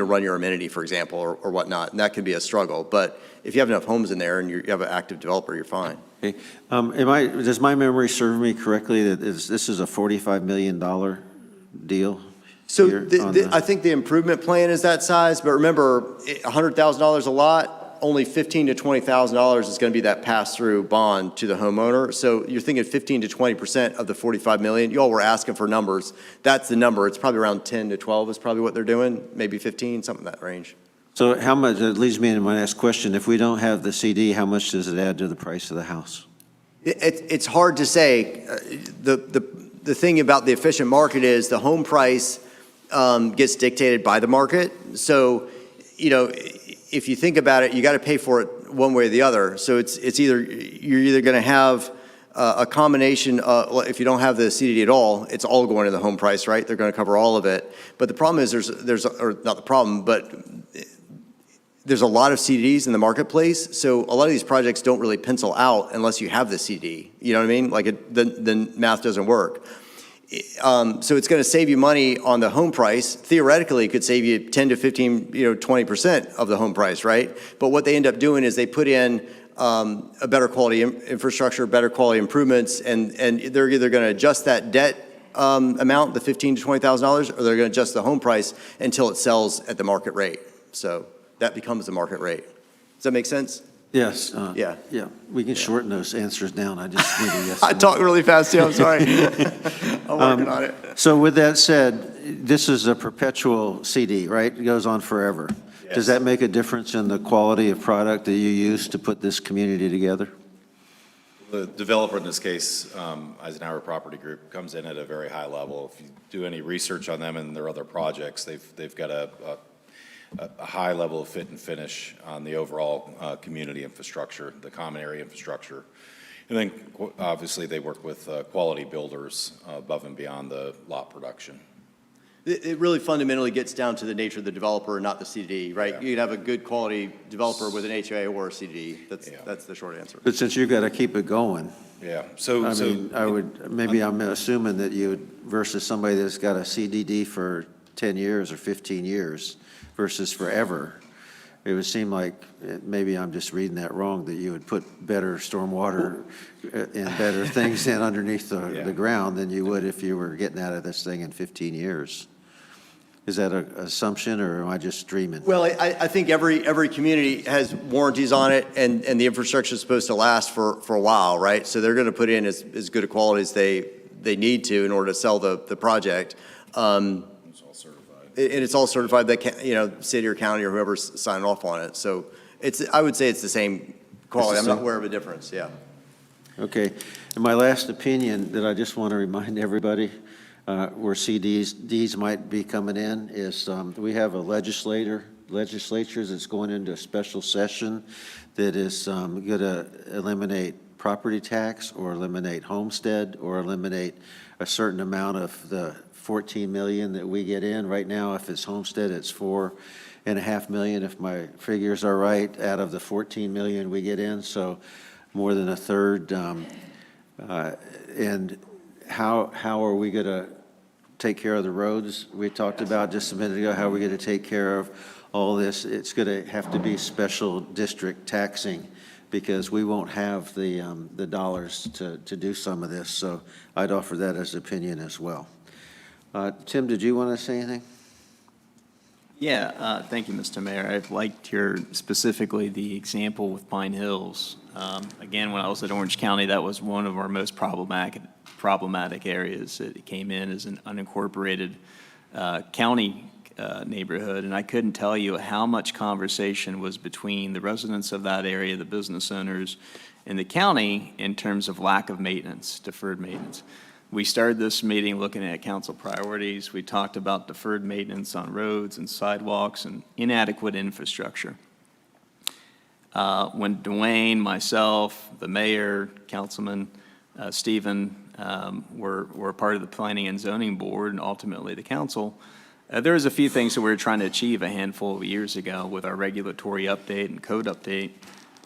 run your amenity, for example, or whatnot, and that can be a struggle. But if you have enough homes in there and you have an active developer, you're fine. Okay. Does my memory serve me correctly that this is a $45 million deal? So I think the improvement plan is that size, but remember, $100,000 a lot, only $15,000 to $20,000 is going to be that pass-through bond to the homeowner. So you're thinking 15 to 20% of the $45 million. You all were asking for numbers. That's the number. It's probably around 10 to 12 is probably what they're doing, maybe 15, something in that range. So how much, that leads me into my next question. If we don't have the CD, how much does it add to the price of the house? It's hard to say. The thing about the efficient market is the home price gets dictated by the market. So, you know, if you think about it, you got to pay for it one way or the other. So it's either you're either going to have a combination, if you don't have the CDD at all, it's all going to the home price, right? They're going to cover all of it. But the problem is or not the problem, but there's a lot of CDs in the marketplace, so a lot of these projects don't really pencil out unless you have the CD. You know what I mean? Like the math doesn't work. So it's going to save you money on the home price. Theoretically, it could save you 10 to 15, 20% of the home price, right? But what they end up doing is they put in a better quality infrastructure, better quality improvements, and they're either going to adjust that debt amount, the $15,000 to $20,000, or they're going to adjust the home price until it sells at the market rate. So that becomes the market rate. Does that make sense? Yes. Yeah. Yeah, we can shorten those answers down. I just need a yes. I talk really fast too, I'm sorry. I'm working on it. So with that said, this is a perpetual CD, right? It goes on forever. Does that make a difference in the quality of product that you use to put this community together? The developer in this case, Eisenhower Property Group, comes in at a very high level. If you do any research on them and their other projects, they've got a high level of fit and finish on the overall community infrastructure, the common area infrastructure. And then obviously they work with quality builders above and beyond the lot production. It really fundamentally gets down to the nature of the developer, not the CD, right? Yeah. You can have a good quality developer with an HOA or a CD. That's the short answer. But since you've got to keep it going, Yeah, I mean, I would, maybe I'm assuming that you would, versus somebody that's got a CDD for 10 years or 15 years versus forever, it would seem like, maybe I'm just reading that wrong, that you would put better stormwater and better things in underneath the ground than you would if you were getting out of this thing in 15 years. Is that an assumption, or am I just dreaming? Well, I think every community has warranties on it, and the infrastructure is supposed to last for a while, right? So they're going to put in as good a quality as they need to in order to sell the project. It's all certified. And it's all certified, that city or county or whoever's signing off on it. So I would say it's the same quality. I'm not aware of a difference, yeah. Okay, and my last opinion that I just want to remind everybody, where CDs might be coming in, is we have a legislature that's going into a special session that is going to eliminate property tax or eliminate homestead or eliminate a certain amount of the 14 million that we get in. Right now, if it's homestead, it's 4.5 million, if my figures are right, out of the 14 million we get in, so more than a third. And how are we going to take care of the roads? We talked about just a minute ago, how are we going to take care of all this? It's going to have to be special district taxing, because we won't have the dollars to do some of this. So I'd offer that as opinion as well. Tim, did you want to say anything? Yeah, thank you, Mr. Mayor. I've liked specifically the example with Pine Hills. Again, when I was at Orange County, that was one of our most problematic areas. It came in as an unincorporated county neighborhood, and I couldn't tell you how much conversation was between the residents of that area, the business owners, and the county in terms of lack of maintenance, deferred maintenance. We started this meeting looking at council priorities. We talked about deferred maintenance on roads and sidewalks and inadequate infrastructure. When Dwayne, myself, the mayor, Councilman Stephen were part of the Planning and Zoning Board and ultimately the council, there was a few things that we were trying to achieve a handful of years ago with our regulatory update and code update.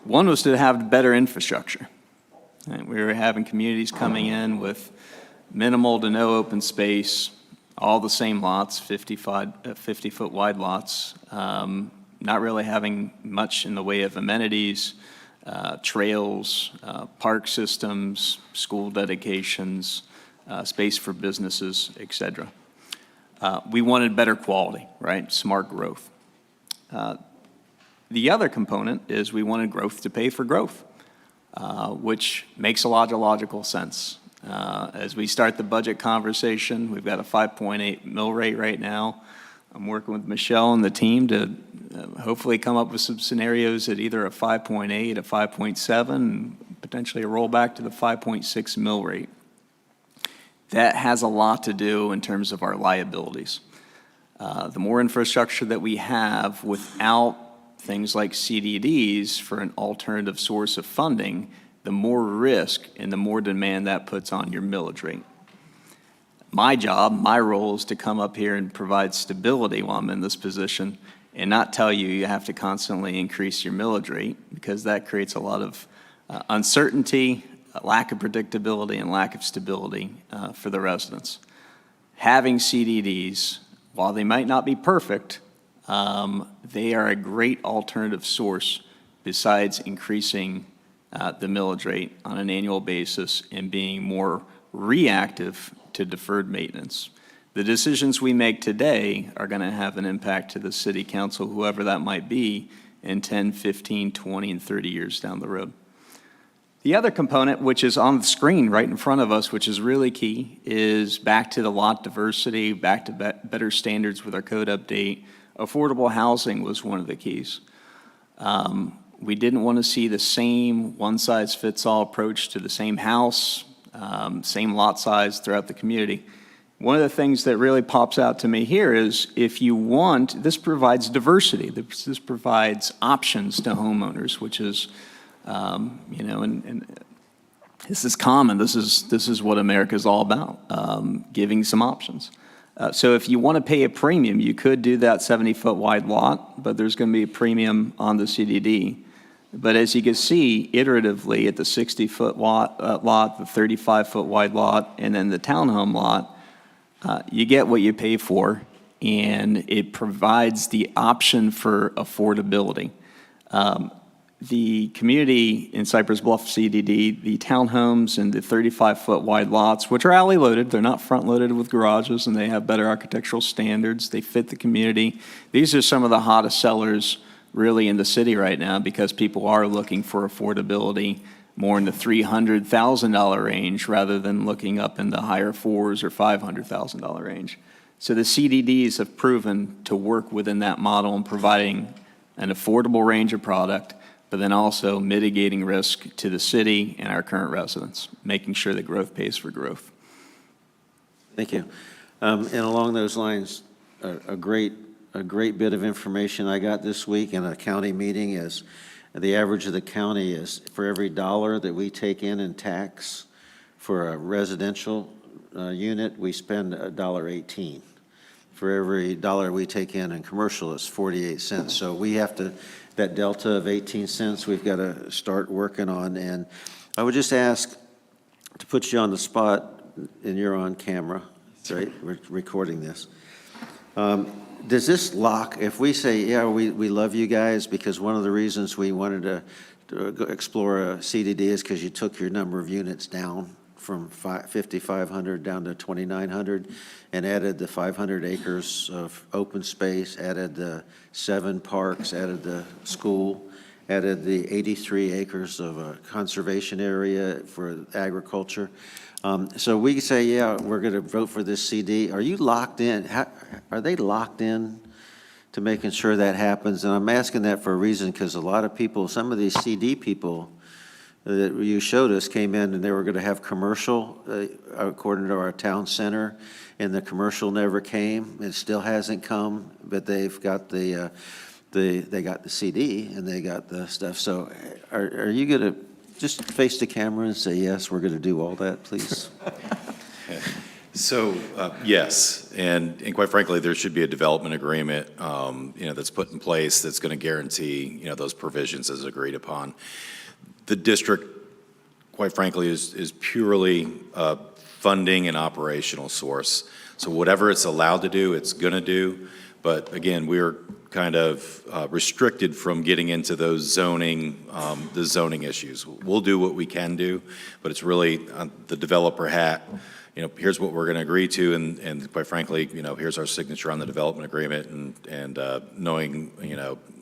One was to have better infrastructure. And we were having communities coming in with minimal to no open space, all the same lots, 50-foot wide lots, not really having much in the way of amenities, trails, park systems, school dedications, space for businesses, et cetera. We wanted better quality, right? Smart growth. The other component is we wanted growth to pay for growth, which makes a lot of logical sense. As we start the budget conversation, we've got a 5.8 mill rate right now. I'm working with Michelle and the team to hopefully come up with some scenarios at either a 5.8, a 5.7, and potentially a rollback to the 5.6 mill rate. That has a lot to do in terms of our liabilities. The more infrastructure that we have without things like CDDs for an alternative source of funding, the more risk and the more demand that puts on your millage rate. My job, my role is to come up here and provide stability while I'm in this position and not tell you you have to constantly increase your millage rate, because that creates a lot of uncertainty, a lack of predictability, and lack of stability for the residents. Having CDDs, while they might not be perfect, they are a great alternative source besides increasing the millage rate on an annual basis and being more reactive to deferred maintenance. The decisions we make today are going to have an impact to the city council, whoever that might be, in 10, 15, 20, and 30 years down the road. The other component, which is on the screen right in front of us, which is really key, is back to the lot diversity, back to better standards with our code update. Affordable housing was one of the keys. We didn't want to see the same one-size-fits-all approach to the same house, same lot size throughout the community. One of the things that really pops out to me here is if you want, this provides diversity. This provides options to homeowners, which is, and this is common. This is what America is all about, giving some options. So if you want to pay a premium, you could do that 70-foot wide lot, but there's going to be a premium on the CDD. But as you can see, iteratively at the 60-foot lot, the 35-foot wide lot, and then the townhome lot, you get what you pay for, and it provides the option for affordability. The community in Cypress Bluff CDD, the townhomes and the 35-foot wide lots, which are alley loaded, they're not front loaded with garages, and they have better architectural standards. They fit the community. These are some of the hottest sellers really in the city right now, because people are looking for affordability more in the $300,000 range rather than looking up in the higher $400,000 or $500,000 range. So the CDDs have proven to work within that model and providing an affordable range of product, but then also mitigating risk to the city and our current residents, making sure that growth pays for growth. Thank you. And along those lines, a great bit of information I got this week in a county meeting is the average of the county is for every dollar that we take in tax for a residential unit, we spend $1.18. For every dollar we take in commercial, it's 48 cents. So we have to, that delta of 18 cents, we've got to start working on. And I would just ask to put you on the spot, and you're on camera, right? We're recording this. Does this lock, if we say, yeah, we love you guys, because one of the reasons we wanted to go explore a CDD is because you took your number of units down from 5,500 down to 2,900 and added the 500 acres of open space, added the 7 parks, added the school, added the 83 acres of a conservation area for agriculture. So we say, yeah, we're going to vote for this CD. Are you locked in? Are they locked in to making sure that happens? And I'm asking that for a reason, because a lot of people, some of these CD people that you showed us came in and they were going to have commercial, according to our town center, and the commercial never came. It still hasn't come, but they've got they got the CD and they got the stuff. So are you going to just face the camera and say, yes, we're going to do all that, please? So, yes, and quite frankly, there should be a development agreement, that's put in place that's going to guarantee, those provisions as agreed upon. The district, quite frankly, is purely a funding and operational source. So whatever it's allowed to do, it's going to do. But again, we're kind of restricted from getting into those zoning, the zoning issues. We'll do what we can do, but it's really the developer hat. Here's what we're going to agree to, and quite frankly, here's our signature on the development agreement, and knowing,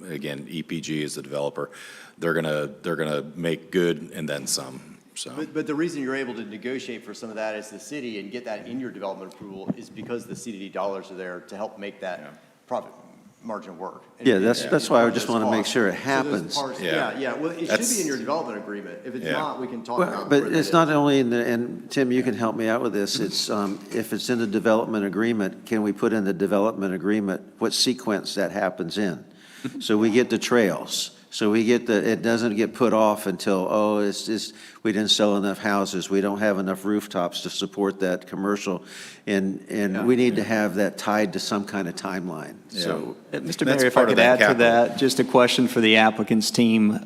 again, EPG is the developer, they're gonna make good and then some. So. But the reason you're able to negotiate for some of that as the city and get that in your development approval is because the CDD dollars are there to help make that profit margin work. Yeah, that's why I just want to make sure it happens. Well, it should be in your development agreement. If it's not, we can talk about it. But it's not only in the, and Tim, you can help me out with this. It's if it's in the development agreement, can we put in the development agreement what sequence that happens in? So we get the trails. So we get it doesn't get put off until, oh, it's just, we didn't sell enough houses, we don't have enough rooftops to support that commercial. And we need to have that tied to some kind of timeline, so. Mr. That's Mayor, if I part of could that add to capital. that, just a question for the applicant's team.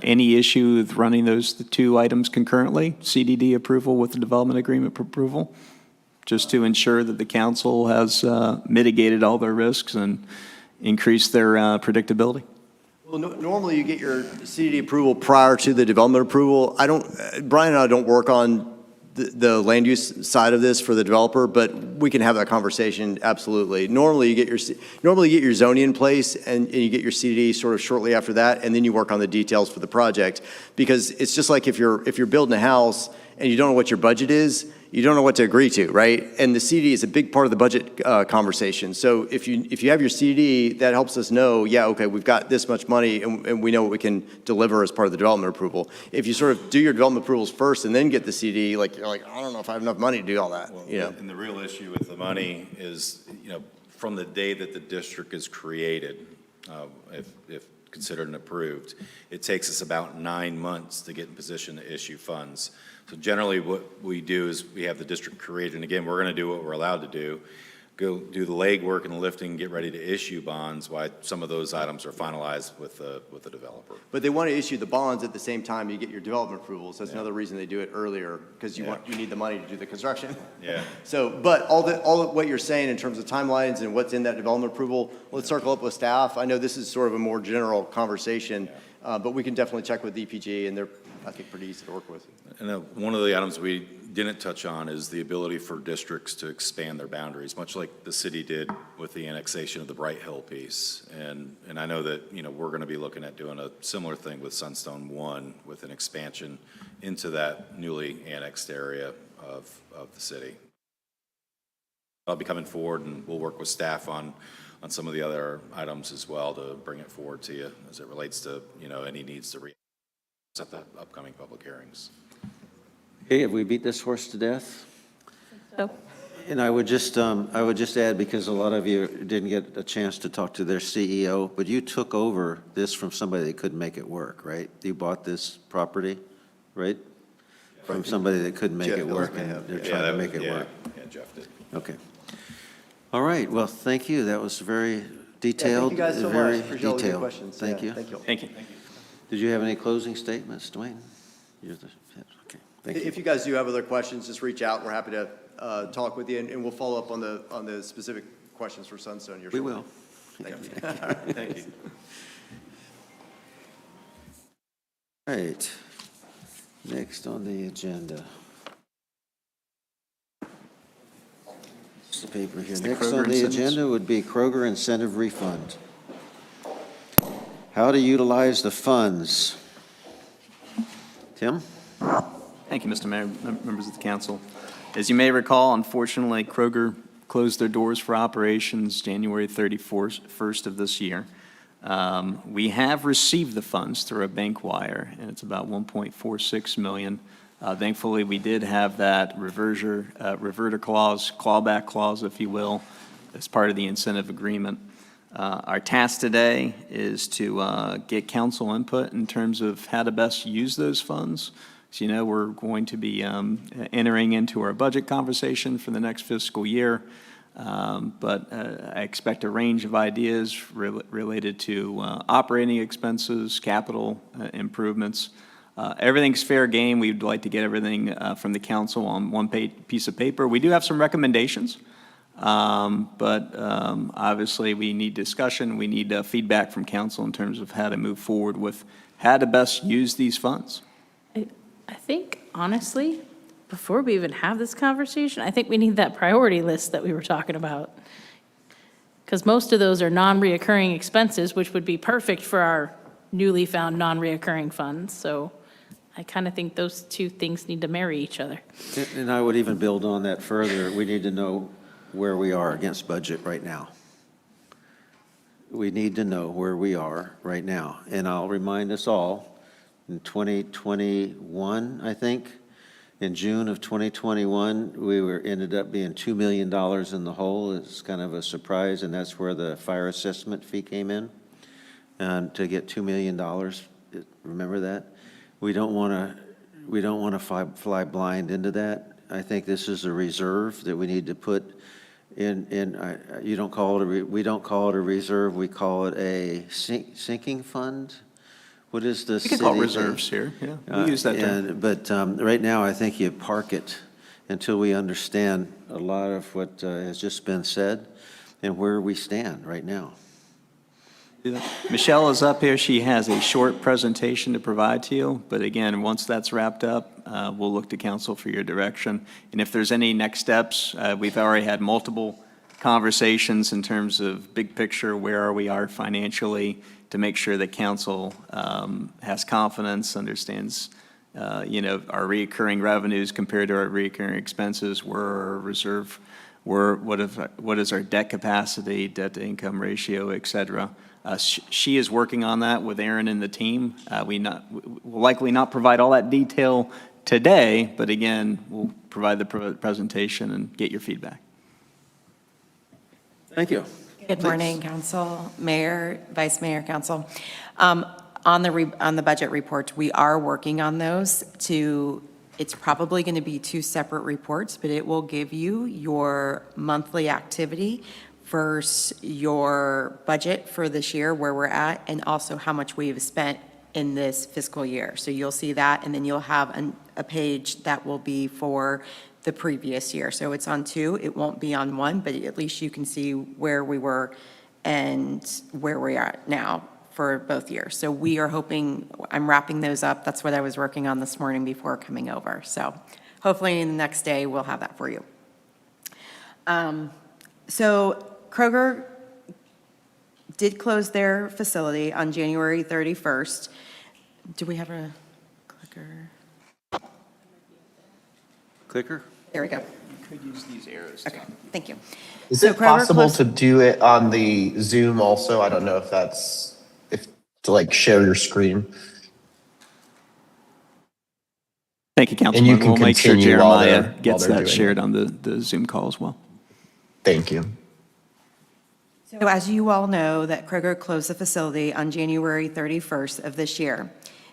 Any issue with running the two items concurrently, CDD approval with the development agreement approval? Just to ensure that the council has mitigated all their risks and increased their predictability? Well, normally you get your CDD approval prior to the development approval. Brian and I don't work on the land use side of this for the developer, but we can have that conversation, absolutely. Normally you get your zoning in place and you get your CDD sort of shortly after that, and then you work on the details for the project. Because it's just like if you're building a house and you don't know what your budget is, you don't know what to agree to, right? And the CD is a big part of the budget conversation. So if you have your CD, that helps us know, yeah, okay, we've got this much money and we know what we can deliver as part of the development approval. If you sort of do your development approvals first and then get the CD, like you're like, I don't know if I have enough money to do all that. Well, You know? and the real issue with the money is, from the day that the district is created, if considered and approved, it takes us about 9 months to get in position to issue funds. So generally what we do is we have the district created, and again, we're going to do what we're allowed to do, go do the legwork and the lifting, get ready to issue bonds, while some of those items are finalized with the developer. But they want to issue the bonds at the same time you get your development approvals. That's another reason they do it earlier, because you need the money to do the construction. Yeah. So, but all what you're saying in terms of timelines and what's in that development approval, let's circle up with staff. I know this is sort of a more general conversation, but we can definitely check with DPG, and they're, I think, pretty easy to work with. And one of the items we didn't touch on is the ability for districts to expand their boundaries, much like the city did with the annexation of the Bright Hill piece. And I know that, we're going to be looking at doing a similar thing with Sunstone 1 with an expansion into that newly annexed area of the city. I'll be coming forward, and we'll work with staff on some of the other items as well to bring it forward to you as it relates to, any needs to at the upcoming public hearings. Okay, have we beat this horse to death? So, And I would just add, because a lot of you didn't get a chance to talk to their CEO, but you took over this from somebody that couldn't make it work, right? You bought this property, right? From somebody that couldn't make it work, and they're trying to make it work. Yeah, Jeff did. Okay. All right, well, thank you. That was very detailed. Thank you guys so much. Very Appreciate all the good detailed. questions. Thank Yeah, you. Thank you. Thank you. Did you have any closing statements, Dwayne? Okay, thank you. If you guys do have other questions, just reach out. We're happy to talk with you, and we'll follow up on the specific questions for Sunstone. We will. Thank you. Thank you. All right, next on the agenda. Just the paper here. the Next Kroger on the incentives. agenda would be Kroger incentive refund. How to utilize the funds. Tim? Thank you, Mr. Mayor, members of the council. As you may recall, unfortunately, Kroger closed their doors for operations January 31st of this year. We have received the funds through a bank wire, and it's about $1.46 million. Thankfully, we did have that reverter clause, clawback clause, if you will, as part of the incentive agreement. Our task today is to get council input in terms of how to best use those funds. As you know, we're going to be entering into our budget conversation for the next fiscal year, but I expect a range of ideas related to operating expenses, capital improvements. Everything's fair game. We'd like to get everything from the council on one piece of paper. We do have some recommendations. But obviously, we need discussion. We need feedback from council in terms of how to move forward with how to best use these funds. I think, honestly, before we even have this conversation, I think we need that priority list that we were talking about. Because most of those are non-reoccurring expenses, which would be perfect for our newly found non-reoccurring funds. So I kind of think those two things need to marry each other. And I would even build on that further. We need to know where we are against budget right now. We need to know where we are right now. And I'll remind us all, in 2021, I think, in June of 2021, ended up being $2 million in the hole. It's kind of a surprise, and that's where the fire assessment fee came in. to get $2 million. Remember that? We don't want to fly blind into that. I think this is a reserve that we need to put we don't call it a reserve, we call it a sinking fund. What is the We city? can call reserves here, yeah. We use that term. But right now, I think you park it until we understand a lot of what has just been said and where we stand right now. Michelle is up here. She has a short presentation to provide to you. But again, once that's wrapped up, we'll look to council for your direction. And if there's any next steps, we've already had multiple conversations in terms of big picture, where we are financially, to make sure that council has confidence, understands, our recurring revenues compared to our recurring expenses, where our reserve, what is our debt capacity, debt to income ratio, et cetera. She is working on that with Aaron and the team. We'll likely not provide all that detail today, but again, we'll provide the presentation and get your feedback. Thank you. Good morning, Council, Mayor, Vice Mayor, Council. On the budget reports, we are working on those it's probably going to be 2 separate reports, but it will give you your monthly activity versus your budget for this year, where we're at, and also how much we have spent in this fiscal year. So you'll see that, and then you'll have a page that will be for the previous year. So it's on 2, it won't be on 1, but at least you can see where we were and where we are now for both years. So we are hoping, I'm wrapping those up. That's what I was working on this morning before coming over. So hopefully in the next day, we'll have that for you. So Kroger did close their facility on January 31st. Do we have a clicker? Clicker? There we go. You could use these arrows. Okay, thank you. Is So it Kroger possible closed- to do it on the Zoom also? I don't know if to like share your screen. Thank you, Councilman. you can We'll make sure continue while Jeremiah they're gets that doing shared it. on the Zoom call as well. Thank you. So as you all know, that Kroger closed the facility on January 31st of this year.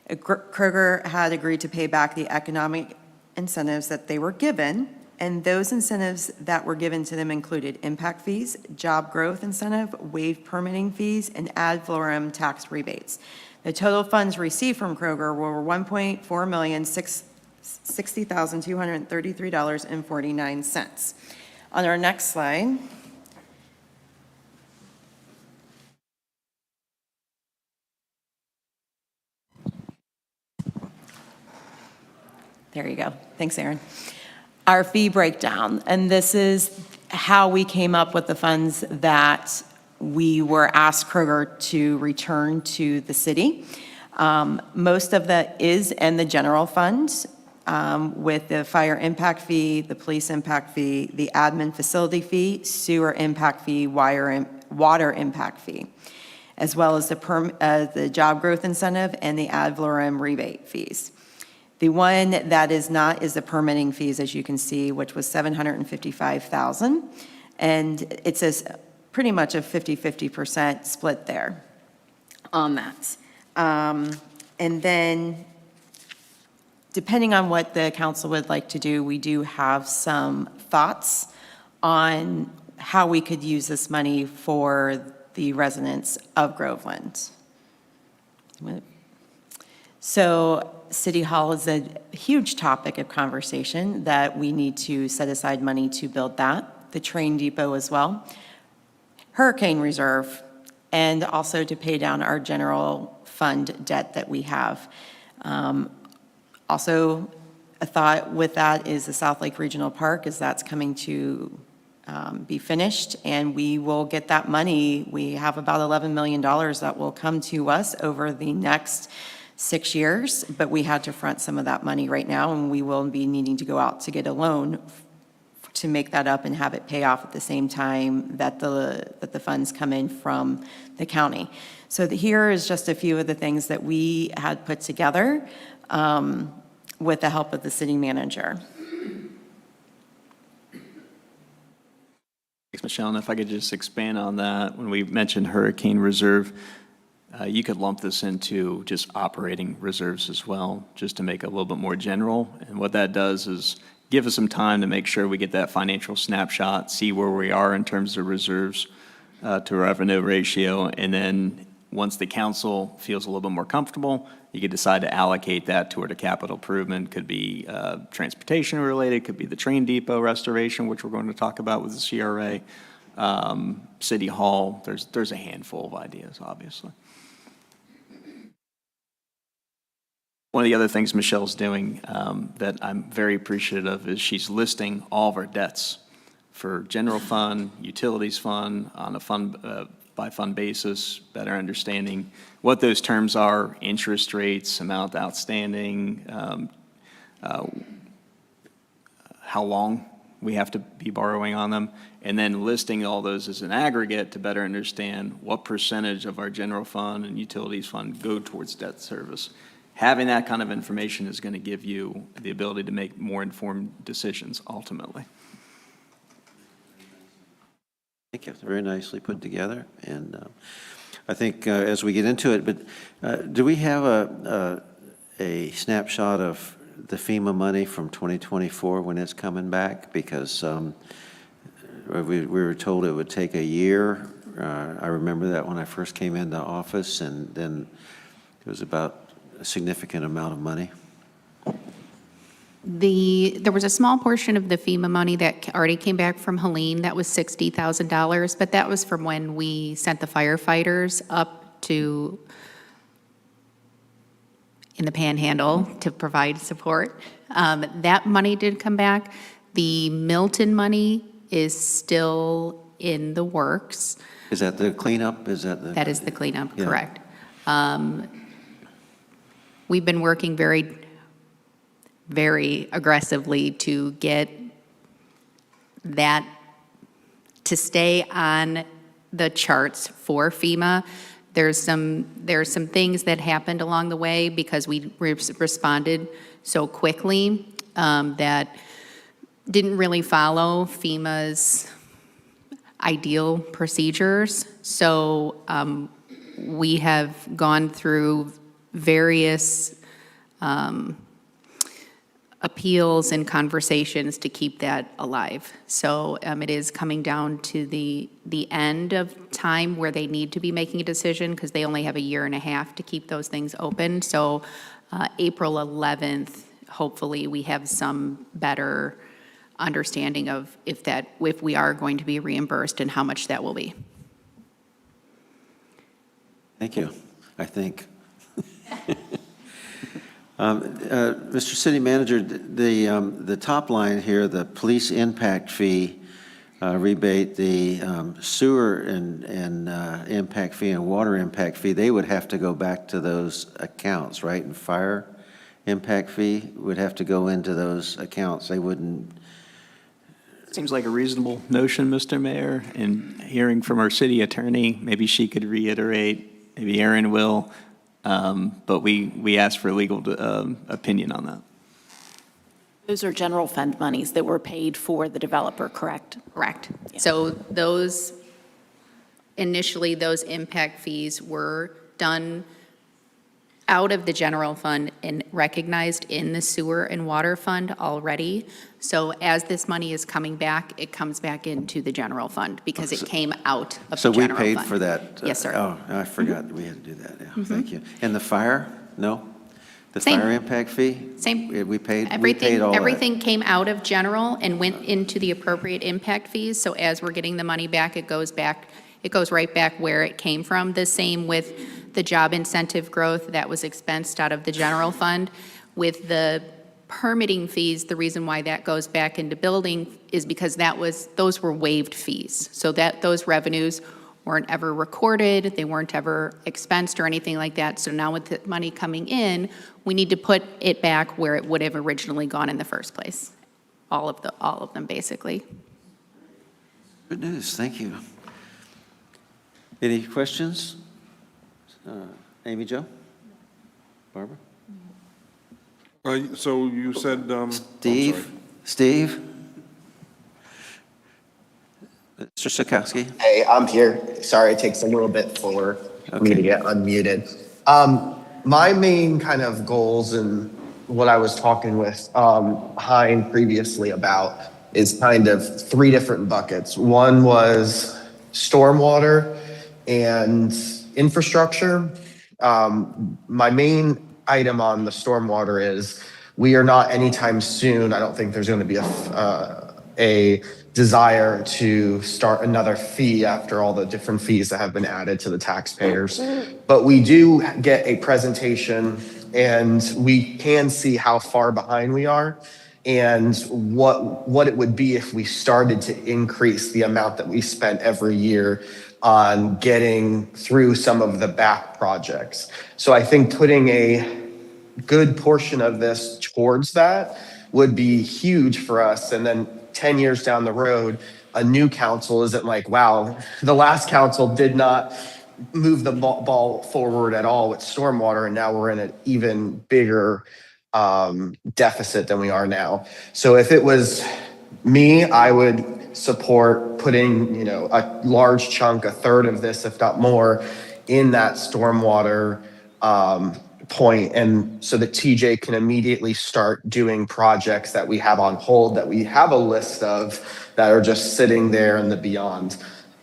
Kroger had agreed to pay back the economic incentives that they were given, and those incentives that were given to them included impact fees, job growth incentive, waived permitting fees, and ad valorem tax rebates. The total funds received from Kroger were $1,460,233.49. On our next slide, there you go. Thanks, Aaron. Our fee breakdown, and this is how we came up with the funds that we were asked Kroger to return to the city. Most of that is in the general fund, with the fire impact fee, the police impact fee, the admin facility fee, sewer impact fee, water impact fee, as well as the job growth incentive and the ad valorem rebate fees. The one that is not is the permitting fees, as you can see, which was $755,000. And it's pretty much a 50-50% split there on that. And then, depending on what the council would like to do, we do have some thoughts on how we could use this money for the residents of Groveland. So City Hall is a huge topic of conversation that we need to set aside money to build that. The train depot as well. Hurricane reserve, and also to pay down our general fund debt that we have. Also, a thought with that is the South Lake Regional Park, as that's coming to be finished, and we will get that money. We have about $11 million that will come to us over the next 6 years, but we had to front some of that money right now, and we will be needing to go out to get a loan to make that up and have it pay off at the same time that the funds come in from the county. So here is just a few of the things that we had put together with the help of the city manager. Thanks, Michelle. And if I could just expand on that, when we mentioned hurricane reserve, you could lump this into just operating reserves as well, just to make it a little bit more general. And what that does is give us some time to make sure we get that financial snapshot, see where we are in terms of reserves to revenue ratio, and then once the council feels a little bit more comfortable, you could decide to allocate that toward a capital improvement. Could be transportation related, could be the train depot restoration, which we're going to talk about with the CRA, City Hall. There's a handful of ideas, obviously. One of the other things Michelle's doing that I'm very appreciative of is she's listing all of our debts for general fund, utilities fund, on a fund by fund basis, better understanding what those terms are, interest rates, amount outstanding, how long we have to be borrowing on them, and then listing all those as an aggregate to better understand what percentage of our general fund and utilities fund go towards debt service. Having that kind of information is going to give you the ability to make more informed decisions ultimately. Thank you. Very nicely put together. And I think as we get into it, but do we have a snapshot of the FEMA money from 2024 when it's coming back? Because we were told it would take a year. I remember that when I first came into office, and then it was about a significant amount of money. There was a small portion of the FEMA money that already came back from Helene. That was $60,000, but that was from when we sent the firefighters up to in the Panhandle to provide support. That money did come back. The Milton money is still in the works. Is that the cleanup? Is that the? That is the cleanup, Yeah. correct. We've been working very aggressively to get that to stay on the charts for FEMA. There's some things that happened along the way because we responded so quickly that didn't really follow FEMA's ideal procedures. So we have gone through various appeals and conversations to keep that alive. So it is coming down to the end of time where they need to be making a decision because they only have a year and a half to keep those things open. So April 11th, hopefully we have some better understanding of if we are going to be reimbursed and how much that will be. Thank you, I think. Mr. City Manager, the top line here, the police impact fee rebate, the sewer and impact fee and water impact fee, they would have to go back to those accounts, right? And fire impact fee would have to go into those accounts. They wouldn't. Seems like a reasonable notion, Mr. Mayor, and hearing from our city attorney, maybe she could reiterate, maybe Aaron will, but we asked for a legal opinion on that. Those are general fund monies that were paid for the developer, correct? Correct. So initially, those impact fees were done out of the general fund and recognized in the sewer and water fund already. So as this money is coming back, it comes back into the general fund because it came out of the general fund. So we paid for that? Yes, sir. Oh, I forgot we had to do that, yeah, thank you. And the fire, no? The Same. fire impact fee? Same. We paid all that? Everything came out of general and went into the appropriate impact fees. So as we're getting the money back, it goes right back where it came from. The same with the job incentive growth that was expensed out of the general fund. With the permitting fees, the reason why that goes back into building is because those were waived fees. So that those revenues weren't ever recorded, they weren't ever expensed or anything like that. So now with the money coming in, we need to put it back where it would have originally gone in the first place. All of them, basically. Good news, thank you. Any questions? Amy Jo? Barbara? So you said, Steve? Mr. Sikowski? Hey, I'm here. Sorry, it takes a little bit for me to get unmuted. My main kind of goals and what I was talking with Hein previously about is kind of three different buckets. One was stormwater and infrastructure. My main item on the stormwater is we are not anytime soon, I don't think there's going to be a desire to start another fee after all the different fees that have been added to the taxpayers. But we do get a presentation and we can see how far behind we are and what it would be if we started to increase the amount that we spent every year on getting through some of the back projects. So I think putting a good portion of this towards that would be huge for us. And then 10 years down the road, a new council isn't like, wow, the last council did not move the ball forward at all with stormwater, and now we're in an even bigger deficit than we are now. So if it was me, I would support putting, a large chunk, a third of this, if not more, in that stormwater point, and so that TJ can immediately start doing projects that we have on hold, that we have a list of that are just sitting there in the beyond.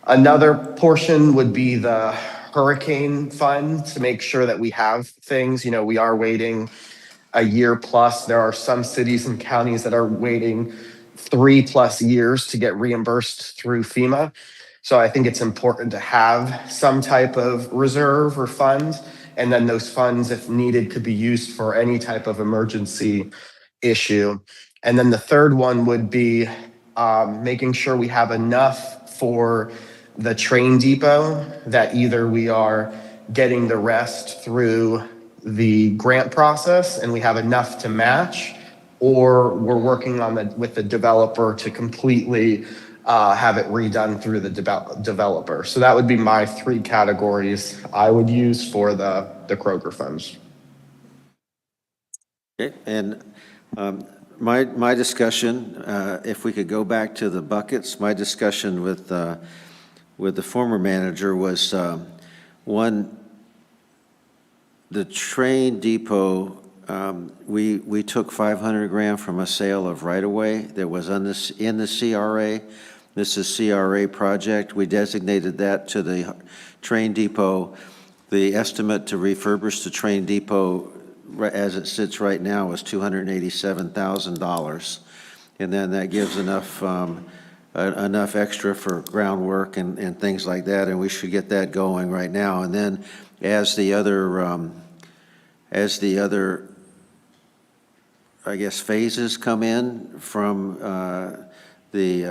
Another portion would be the hurricane fund to make sure that we have things. We are waiting a year plus. There are some cities and counties that are waiting 3+ years to get reimbursed through FEMA. So I think it's important to have some type of reserve or fund. And then those funds, if needed, could be used for any type of emergency issue. And then the third one would be making sure we have enough for the train depot, that either we are getting the rest through the grant process and we have enough to match, or we're working on with the developer to completely have it redone through the developer. So that would be my three categories I would use for the Kroger funds. Okay, and my discussion, if we could go back to the buckets, my discussion with the former manager was one, the train depot. We took $500,000 from a sale of right-of-way that was in the CRA. This is CRA project. We designated that to the train depot. The estimate to refurbish the train depot as it sits right now is $287,000. And then that gives enough extra for groundwork and things like that, and we should get that going right now. And then as the other I guess phases come in from the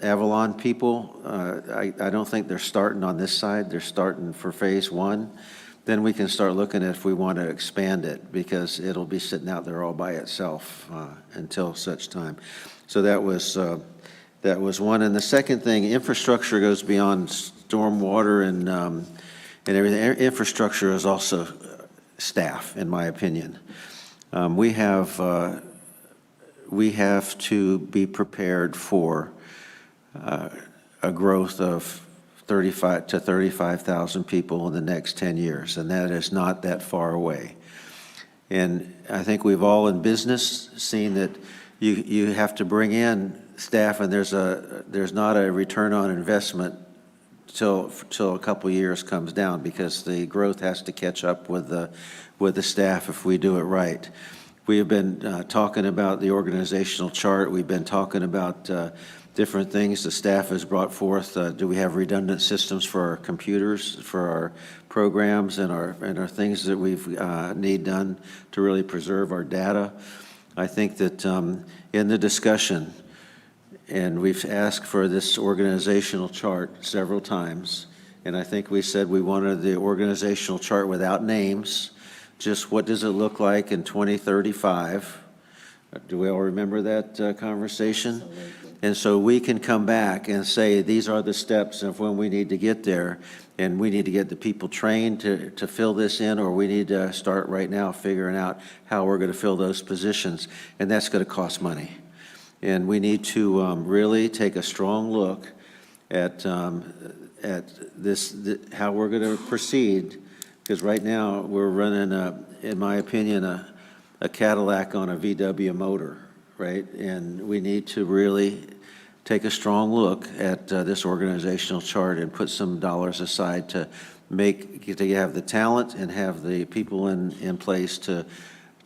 Avalon people, I don't think they're starting on this side. They're starting for phase one. Then we can start looking at if we want to expand it, because it'll be sitting out there all by itself until such time. So that was one. And the second thing, infrastructure goes beyond stormwater and everything. Infrastructure is also staff, in my opinion. We have to be prepared for a growth of 35 to 35,000 people in the next 10 years, and that is not that far away. And I think we've all in business seen that you have to bring in staff, and there's not a return on investment till a couple of years comes down, because the growth has to catch up with the staff if we do it right. We have been talking about the organizational chart. We've been talking about different things the staff has brought forth. Do we have redundant systems for our computers, for our programs, and our things that we've need done to really preserve our data? I think that in the discussion, and we've asked for this organizational chart several times, and I think we said we wanted the organizational chart without names, just what does it look like in 2035? Do we all remember that conversation? Absolutely. And so we can come back and say, these are the steps of when we need to get there, and we need to get the people trained to fill this in, or we need to start right now figuring out how we're going to fill those positions, and that's going to cost money. And we need to really take a strong look at at this, how we're going to proceed, because right now, we're running, in my opinion, a Cadillac on a VW motor, right? And we need to really take a strong look at this organizational chart and put some dollars aside to have the talent and have the people in place to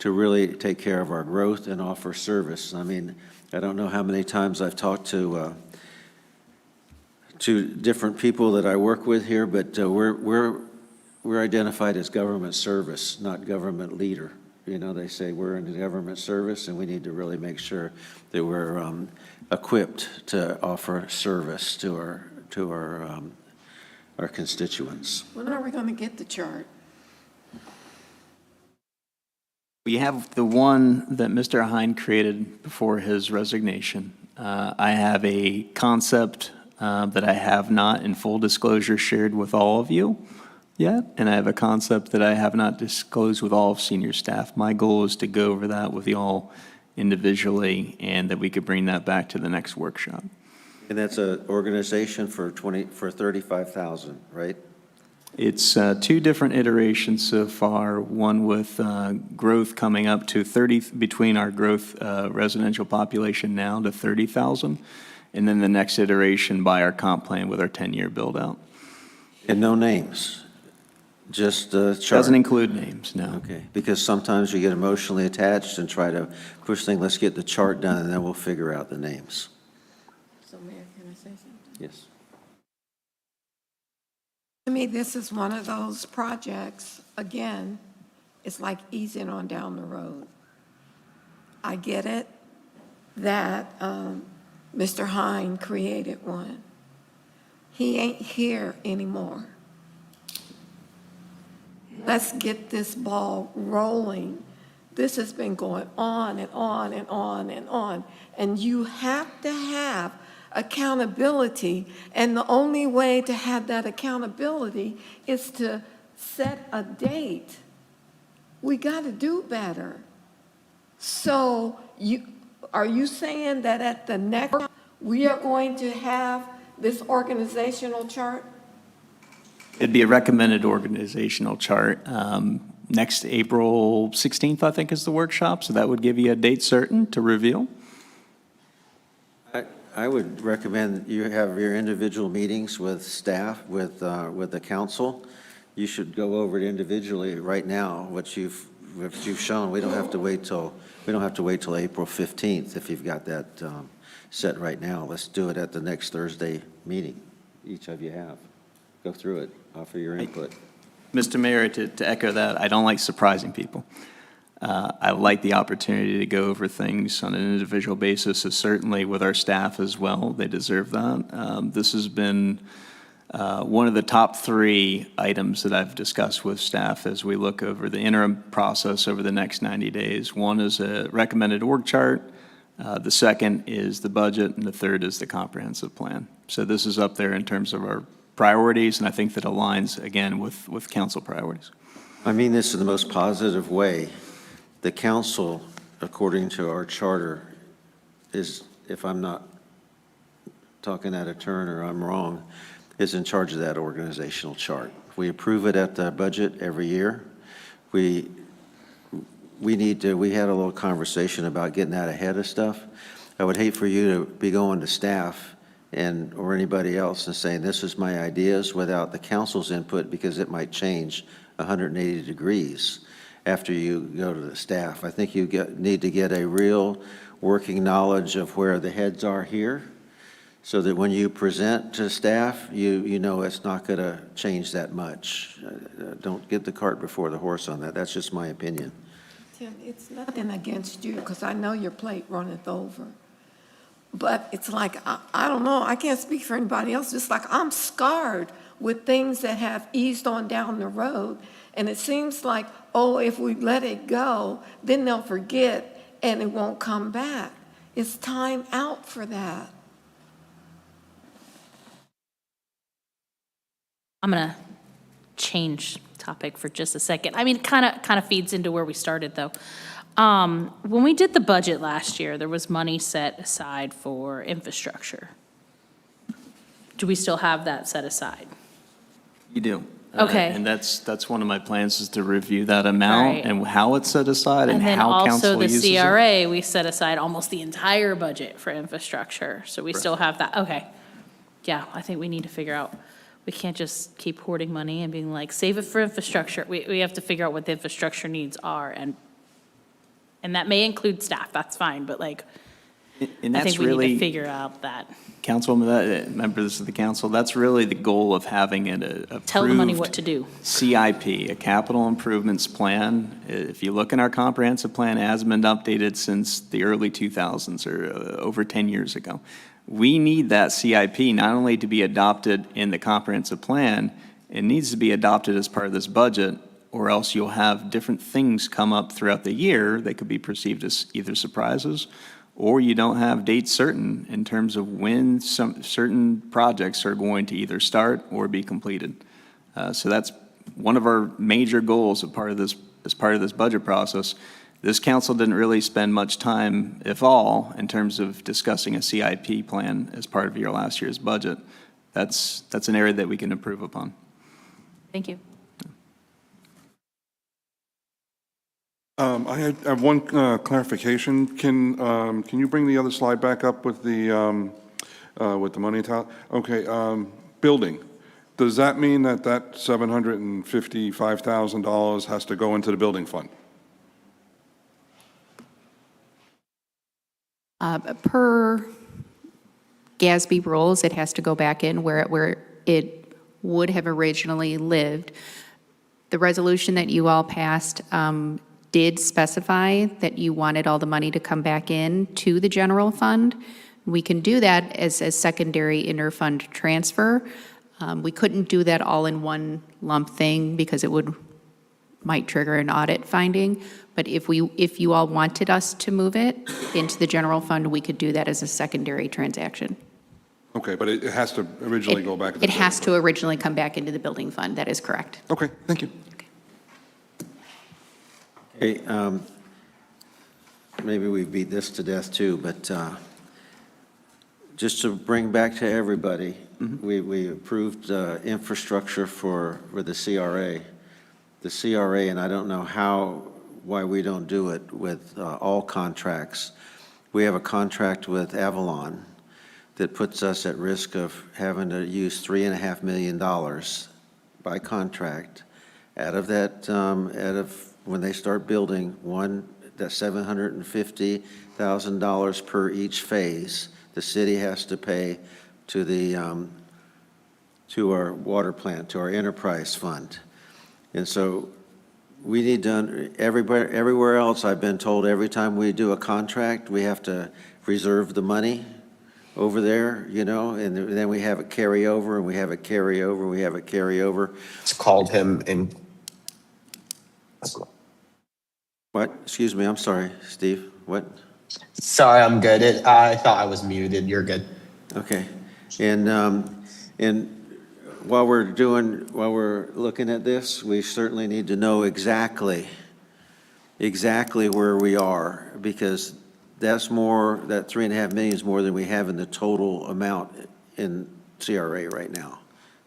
really take care of our growth and offer service. I mean, I don't know how many times I've talked to different people that I work with here, but we're identified as government service, not government leader. You know, they say we're in the government service, and we need to really make sure that we're equipped to offer service to our constituents. When are we going to get the chart? We have the one that Mr. Hine created before his resignation. I have a concept that I have not, in full disclosure, shared with all of you yet, and I have a concept that I have not disclosed with all of senior staff. My goal is to go over that with you all individually, and that we could bring that back to the next workshop. And that's an organization for 35,000, right? It's two different iterations so far, one with growth coming up to 30, between our growth residential population now to 30,000, and then the next iteration by our comp plan with our 10-year build-out. And no names, just the chart? Doesn't include names, no. Okay, because sometimes you get emotionally attached and try to push things, let's get the chart done, and then we'll figure out the names. So, Mayor, can I say something? Yes. To me, this is one of those projects, again, it's like easing on down the road. I get it that Mr. Hine created one. He ain't here anymore. Let's get this ball rolling. This has been going on and on and on and on. And you have to have accountability. And the only way to have that accountability is to set a date. We got to do better. So are you saying that at the next, we are going to have this organizational chart? It'd be a recommended organizational chart. Next April 16th, I think, is the workshop, so that would give you a date certain to reveal. I would recommend you have your individual meetings with staff, with the council. You should go over it individually right now, what you've shown. We don't have to wait till April 15th if you've got that set right now. Let's do it at the next Thursday meeting. Each of you have. Go through it, offer your input. Mr. Mayor, to echo that, I don't like surprising people. I like the opportunity to go over things on an individual basis, so certainly with our staff as well. They deserve that. This has been one of the top 3 items that I've discussed with staff as we look over the interim process over the next 90 days. One is a recommended org chart. The second is the budget, and the third is the comprehensive plan. So this is up there in terms of our priorities, and I think that aligns, again, with council priorities. I mean this in the most positive way. The council, according to our charter, is, if I'm not talking out of turn or I'm wrong, is in charge of that organizational chart. We approve it at the budget every year. We had a little conversation about getting out ahead of stuff. I would hate for you to be going to staff or anybody else and saying, this is my ideas without the council's input, because it might change 180 degrees after you go to the staff. I think you need to get a real working knowledge of where the heads are here, so that when you present to staff, you know it's not going to change that much. Don't get the cart before the horse on that. That's just my opinion. Tim, it's nothing against you, because I know your plate runneth over. But it's like, I don't know, I can't speak for anybody else. It's like I'm scarred with things that have eased on down the road. And it seems like, oh, if we let it go, then they'll forget and it won't come back. It's time out for that. I'm going to change topic for just a second. I mean, kind of feeds into where we started, though. When we did the budget last year, there was money set aside for infrastructure. do we still have that set aside? You do. Okay. And that's one of my plans, is to review that amount Right. and how it's set aside and then how also council the uses it. CRA, we set aside almost the entire budget for infrastructure, so we still have that, okay. Yeah, I think we need to figure out, we can't just keep hoarding money and being like, save it for infrastructure. We have to figure out what the infrastructure needs are, and that may include staff, that's fine, but like, And I that's think we need to really, figure out that. Councilwoman, members of the council, that's really the goal of having an approved Tell the money what to do. CIP, a capital improvements plan. If you look in our comprehensive plan, it hasn't been updated since the early 2000s, or over 10 years ago. We need that CIP not only to be adopted in the comprehensive plan, it needs to be adopted as part of this budget, or else you'll have different things come up throughout the year that could be perceived as either surprises, or you don't have dates certain in terms of when some certain projects are going to either start or be completed. So that's one of our major goals as part of this budget process. This council didn't really spend much time, if all, in terms of discussing a CIP plan as part of your last year's budget. That's an area that we can improve upon. Thank you. I have one clarification. Can you bring the other slide back up with the money tally? Okay, building. Does that mean that $755,000 has to go into the building fund? Per GASB rules, it has to go back in where it would have originally lived. The resolution that you all passed did specify that you wanted all the money to come back in to the general fund. We can do that as a secondary interfund transfer. We couldn't do that all in one lump thing because it might trigger an audit finding. But if you all wanted us to move it into the general fund, we could do that as a secondary transaction. Okay, but it has to originally go back. It has to originally come back into the building fund. That is correct. Okay, thank you. Hey, maybe we beat this to death too, but just to bring back to everybody, we approved infrastructure for the CRA. The CRA, and I don't know why we don't do it with all contracts. We have a contract with Avalon that puts us at risk of having to use $3.5 million by contract out of that, when they start building that's $750,000 per each phase. The city has to pay to our water plant, to our enterprise fund. And so we need to, everywhere else I've been told every time we do a contract, we have to reserve the money over there, and then we have it carry over, and we have it carry over, we have it carry over. It's called him in. What? Excuse me, I'm sorry, Steve. What? Sorry, I'm good. I thought I was muted. You're good. Okay. And while we're looking at this, we certainly need to know exactly where we are, because that $3.5 million is more than we have in the total amount in CRA right now.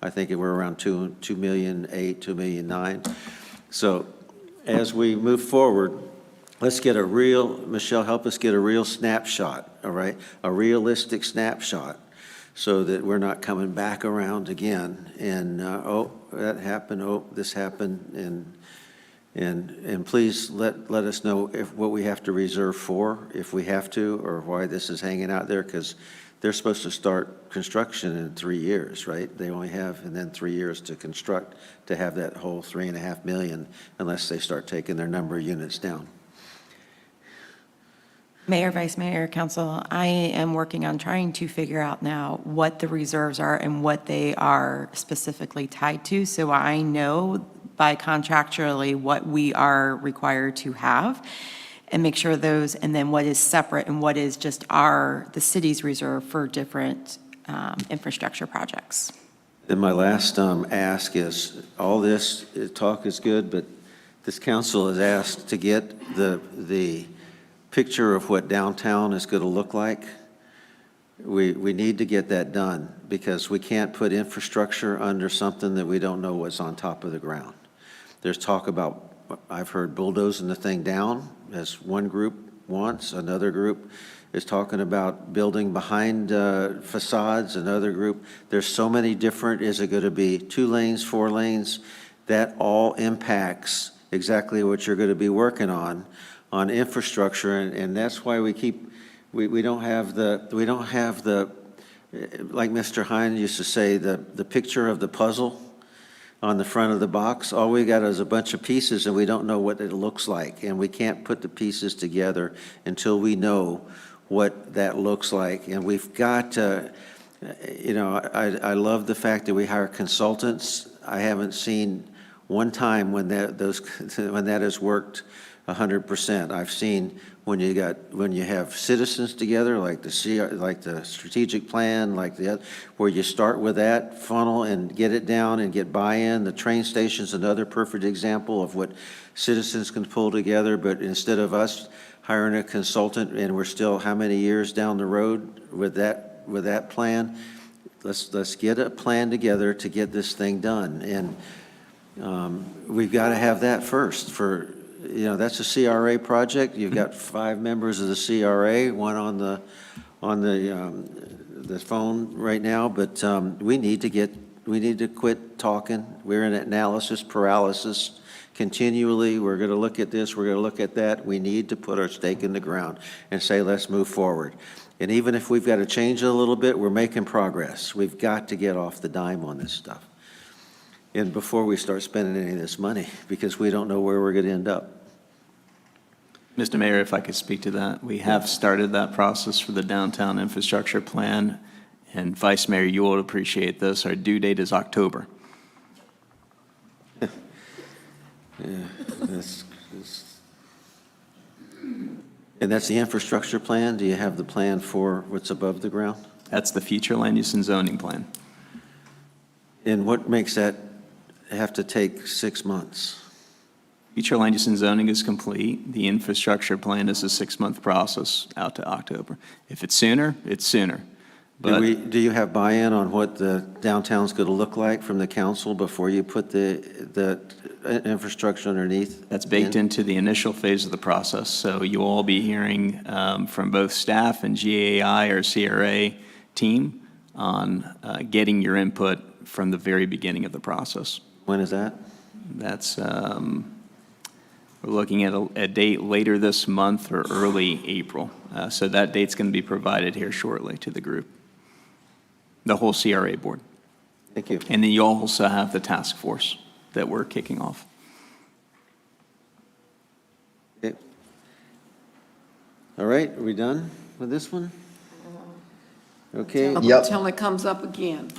I think we're around $2.8 million, $2.9 million. So as we move forward, let's get Michelle, help us get a real snapshot, all right? A realistic snapshot, so that we're not coming back around again and, oh, that happened, oh, this happened, and please let us know what we have to reserve for, if we have to, or why this is hanging out there, because they're supposed to start construction in 3 years, right? They only have, and then 3 years to construct, to have that whole $3.5 million, unless they start taking their number of units down. Mayor, Vice Mayor, Council, I am working on trying to figure out now what the reserves are and what they are specifically tied to, so I know by contractually what we are required to have, and make sure those, and then what is separate and what is just the city's reserve for different infrastructure projects. Then my last ask is, all this talk is good, but this council is asked to get the picture of what downtown is going to look like We need to get that done because we can't put infrastructure under something that we don't know what's on top of the ground. There's talk about, I've heard bulldozing the thing down, as one group wants. Another group is talking about building behind facades. Another group, there's so many different, is it going to be 2 lanes, 4 lanes? That all impacts exactly what you're going to be working on infrastructure, and that's why we don't have the, like Mr. Hine used to say, the picture of the puzzle on the front of the box. All we got is a bunch of pieces and we don't know what it looks like, and we can't put the pieces together until we know what that looks like. And we've got to, I love the fact that we hire consultants. I haven't seen one time when that has worked 100%. I've seen when you have citizens together, like the strategic plan, where you start with that funnel and get it down and get buy-in. The train station's another perfect example of what citizens can pull together. But instead of us hiring a consultant, and we're still how many years down the road with that plan, let's get a plan together to get this thing done. And we've got to have that first. That's a CRA project. You've got 5 members of the CRA, one on the phone right now, but we need to quit talking. We're in analysis paralysis continually. We're going to look at this, we're going to look at that. We need to put our stake in the ground and say, let's move forward. And even if we've got to change it a little bit, we're making progress. We've got to get off the dime on this stuff. And before we start spending any of this money, because we don't know where we're going to end up. Mr. Mayor, if I could speak to that. We have started that process for the downtown infrastructure plan, and Vice Mayor, you will appreciate this. Our due date is October. And that's the infrastructure plan? Do you have the plan for what's above the ground? That's the future land use and zoning plan. And what makes that have to take 6 months? Future land use and zoning is complete. The infrastructure plan is a 6-month process out to October. If it's sooner, it's sooner. But Do you have buy-in on what the downtown's going to look like from the council before you put the infrastructure underneath? that's baked into the initial phase of the process. So you'll all be hearing from both staff and GAI or CRA team on getting your input from the very beginning of the process. When is that? That's, we're looking at a date later this month or early April. So that date's going to be provided here shortly to the group, the whole CRA board. Thank you. And then you also have the task force that we're kicking off. Okay. All right, are we done with this one? Okay. Yep. Until it comes up again.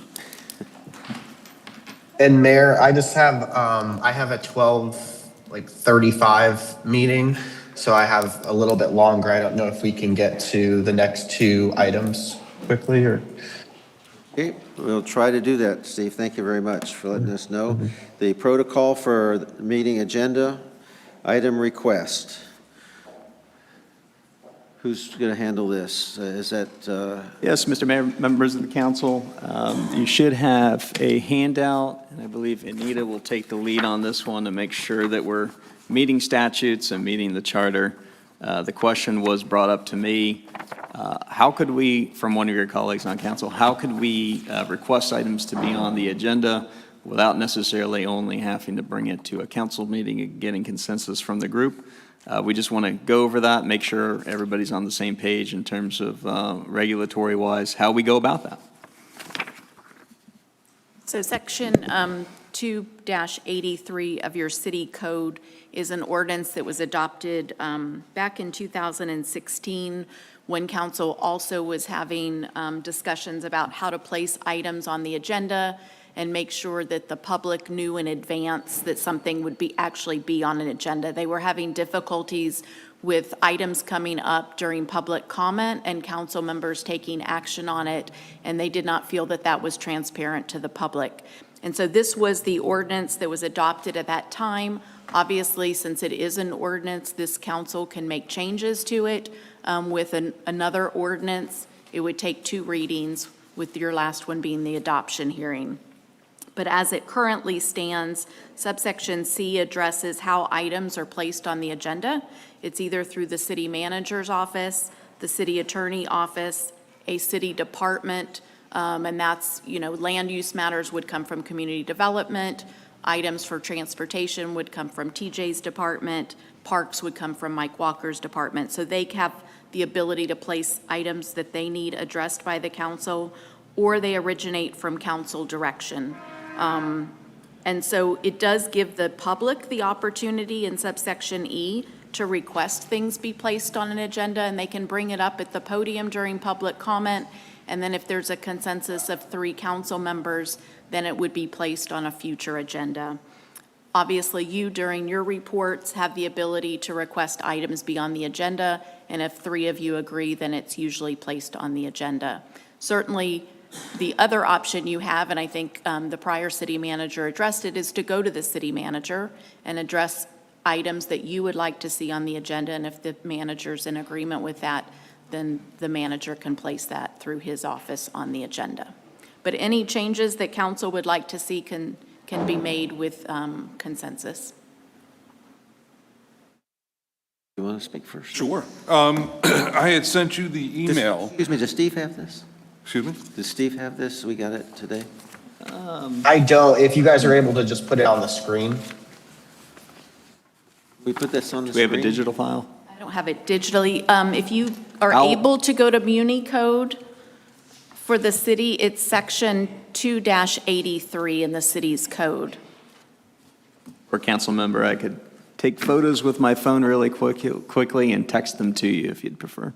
And Mayor, I just have, I have a 12:35 meeting, so I have a little bit longer. I don't know if we can get to the next 2 items quickly, or? Okay, we'll try to do that, Steve. Thank you very much for letting us know. The protocol for the meeting agenda, item request. Who's going to handle this? Is that, Yes, Mr. Mayor, members of the council, you should have a handout, and I believe Anita will take the lead on this one to make sure that we're meeting statutes and meeting the charter. The question was brought up to me, how could we, from one of your colleagues on council, how could we request items to be on the agenda without necessarily only having to bring it to a council meeting and getting consensus from the group? We just want to go over that, make sure everybody's on the same page in terms of regulatory-wise, how we go about that. So section 2-83 of your city code is an ordinance that was adopted back in 2016 when council also was having discussions about how to place items on the agenda and make sure that the public knew in advance that something would actually be on an agenda. They were having difficulties with items coming up during public comment and council members taking action on it, and they did not feel that that was transparent to the public. And so this was the ordinance that was adopted at that time. Obviously, since it is an ordinance, this council can make changes to it with another ordinance. it would take 2 readings, with your last one being the adoption hearing. But as it currently stands, subsection C addresses how items are placed on the agenda. It's either through the city manager's office, the city attorney office, a city department, and that's, land use matters would come from community development, items for transportation would come from TJ's department, parks would come from Mike Walker's department. So they have the ability to place items that they need addressed by the council, or they originate from council direction. And so it does give the public the opportunity in subsection E to request things be placed on an agenda, and they can bring it up at the podium during public comment. And then if there's a consensus of 3 council members, then it would be placed on a future agenda. Obviously, you, during your reports, have the ability to request items be on the agenda, and if 3 of you agree, then it's usually placed on the agenda. Certainly, the other option you have, and I think the prior city manager addressed it, is to go to the city manager and address items that you would like to see on the agenda, and if the manager's in agreement with that, then the manager can place that through his office on the agenda. But any changes that council would like to see can be made with consensus. You want to speak first? Sure. I had sent you the email. Excuse me, does Steve have this? Excuse me? Does Steve have this? We got it today? I don't, if you guys are able to just put it on the screen. We put this on the Do we screen? have a digital file? I don't have it digitally. If you are I'll- able to go to Muni Code for the city, it's section 2-83 in the city's code. Or council member, I could take photos with my phone really quickly and text them to you if you'd prefer.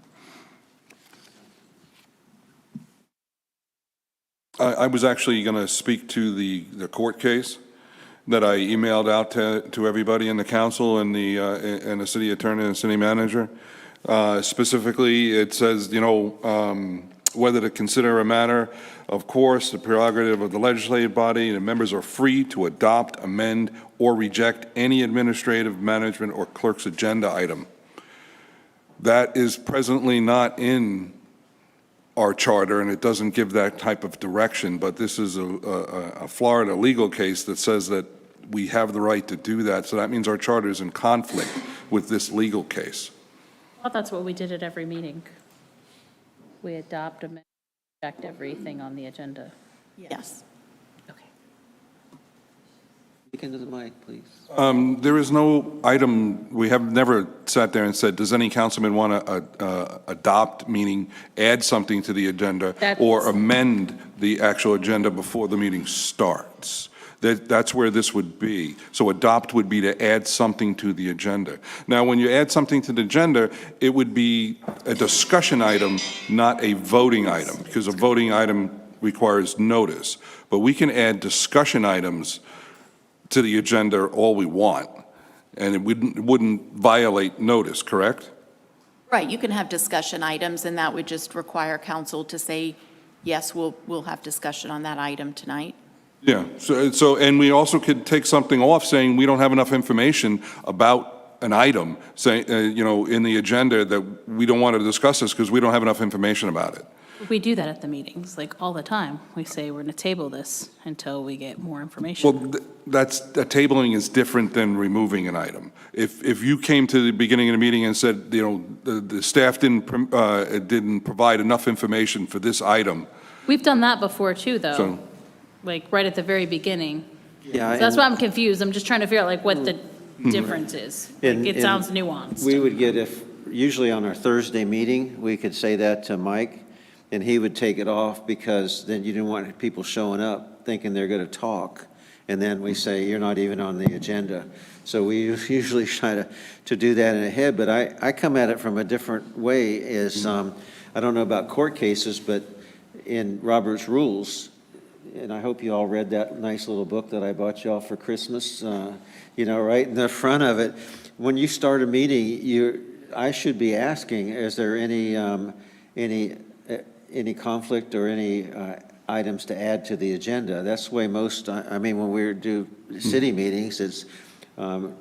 I was actually going to speak to the court case that I emailed out to everybody in the council and the city attorney and city manager. Specifically, it says, whether to consider a matter, of course, the prerogative of the legislative body, and members are free to adopt, amend, or reject any administrative, management, or clerk's agenda item. That is presently not in our charter, and it doesn't give that type of direction, but this is a Florida legal case that says that we have the right to do that, so that means our charter is in conflict with this legal case. I thought that's what we did at every meeting. We adopt and reject everything on the agenda. Yes. Okay. Speak into the mic, please. There is no item, we have never sat there and said, does any councilman want to adopt, meaning add something to the agenda, or amend the actual agenda before the meeting starts? That's where this would be. So adopt would be to add something to the agenda. Now, when you add something to the agenda, it would be a discussion item, not a voting item, because a voting item requires notice. But we can add discussion items to the agenda all we want, and it wouldn't violate notice, correct? Right, you can have discussion items, and that would just require council to say, yes, we'll have discussion on that item tonight. Yeah, so and we also could take something off saying we don't have enough information about an item, saying, in the agenda that we don't want to discuss this because we don't have enough information about it. We do that at the meetings, like all the time. We say we're going to table this until we get more information. Well, tabling is different than removing an item. If you came to the beginning of the meeting and said, the staff didn't provide enough information for this item. We've done that before too, though. So, Like right at the very beginning. Yeah, So that's why I'm confused. I'm just trying to figure out like what the difference is. Like, And- it and sounds nuanced. We would get, usually on our Thursday meeting, we could say that to Mike, and he would take it off because then you didn't want people showing up thinking they're going to talk. And then we say, you're not even on the agenda. So we usually try to do that in a head, but I come at it from a different way is, I don't know about court cases, but in Robert's Rules, and I hope you all read that nice little book that I bought y'all for Christmas, right in the front of it. When you start a meeting, I should be asking, is there any conflict or any items to add to the agenda? That's the way when we do city meetings, it's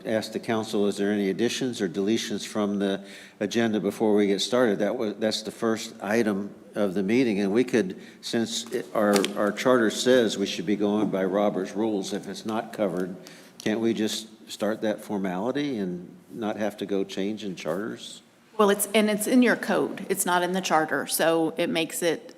ask the council, is there any additions or deletions from the agenda before we get started? That's the first item of the meeting, and we could, since our charter says we should be going by Robert's rules, if it's not covered, can't we just start that formality and not have to go change in charters? Well, it's in your code. It's not in the charter, so it makes it,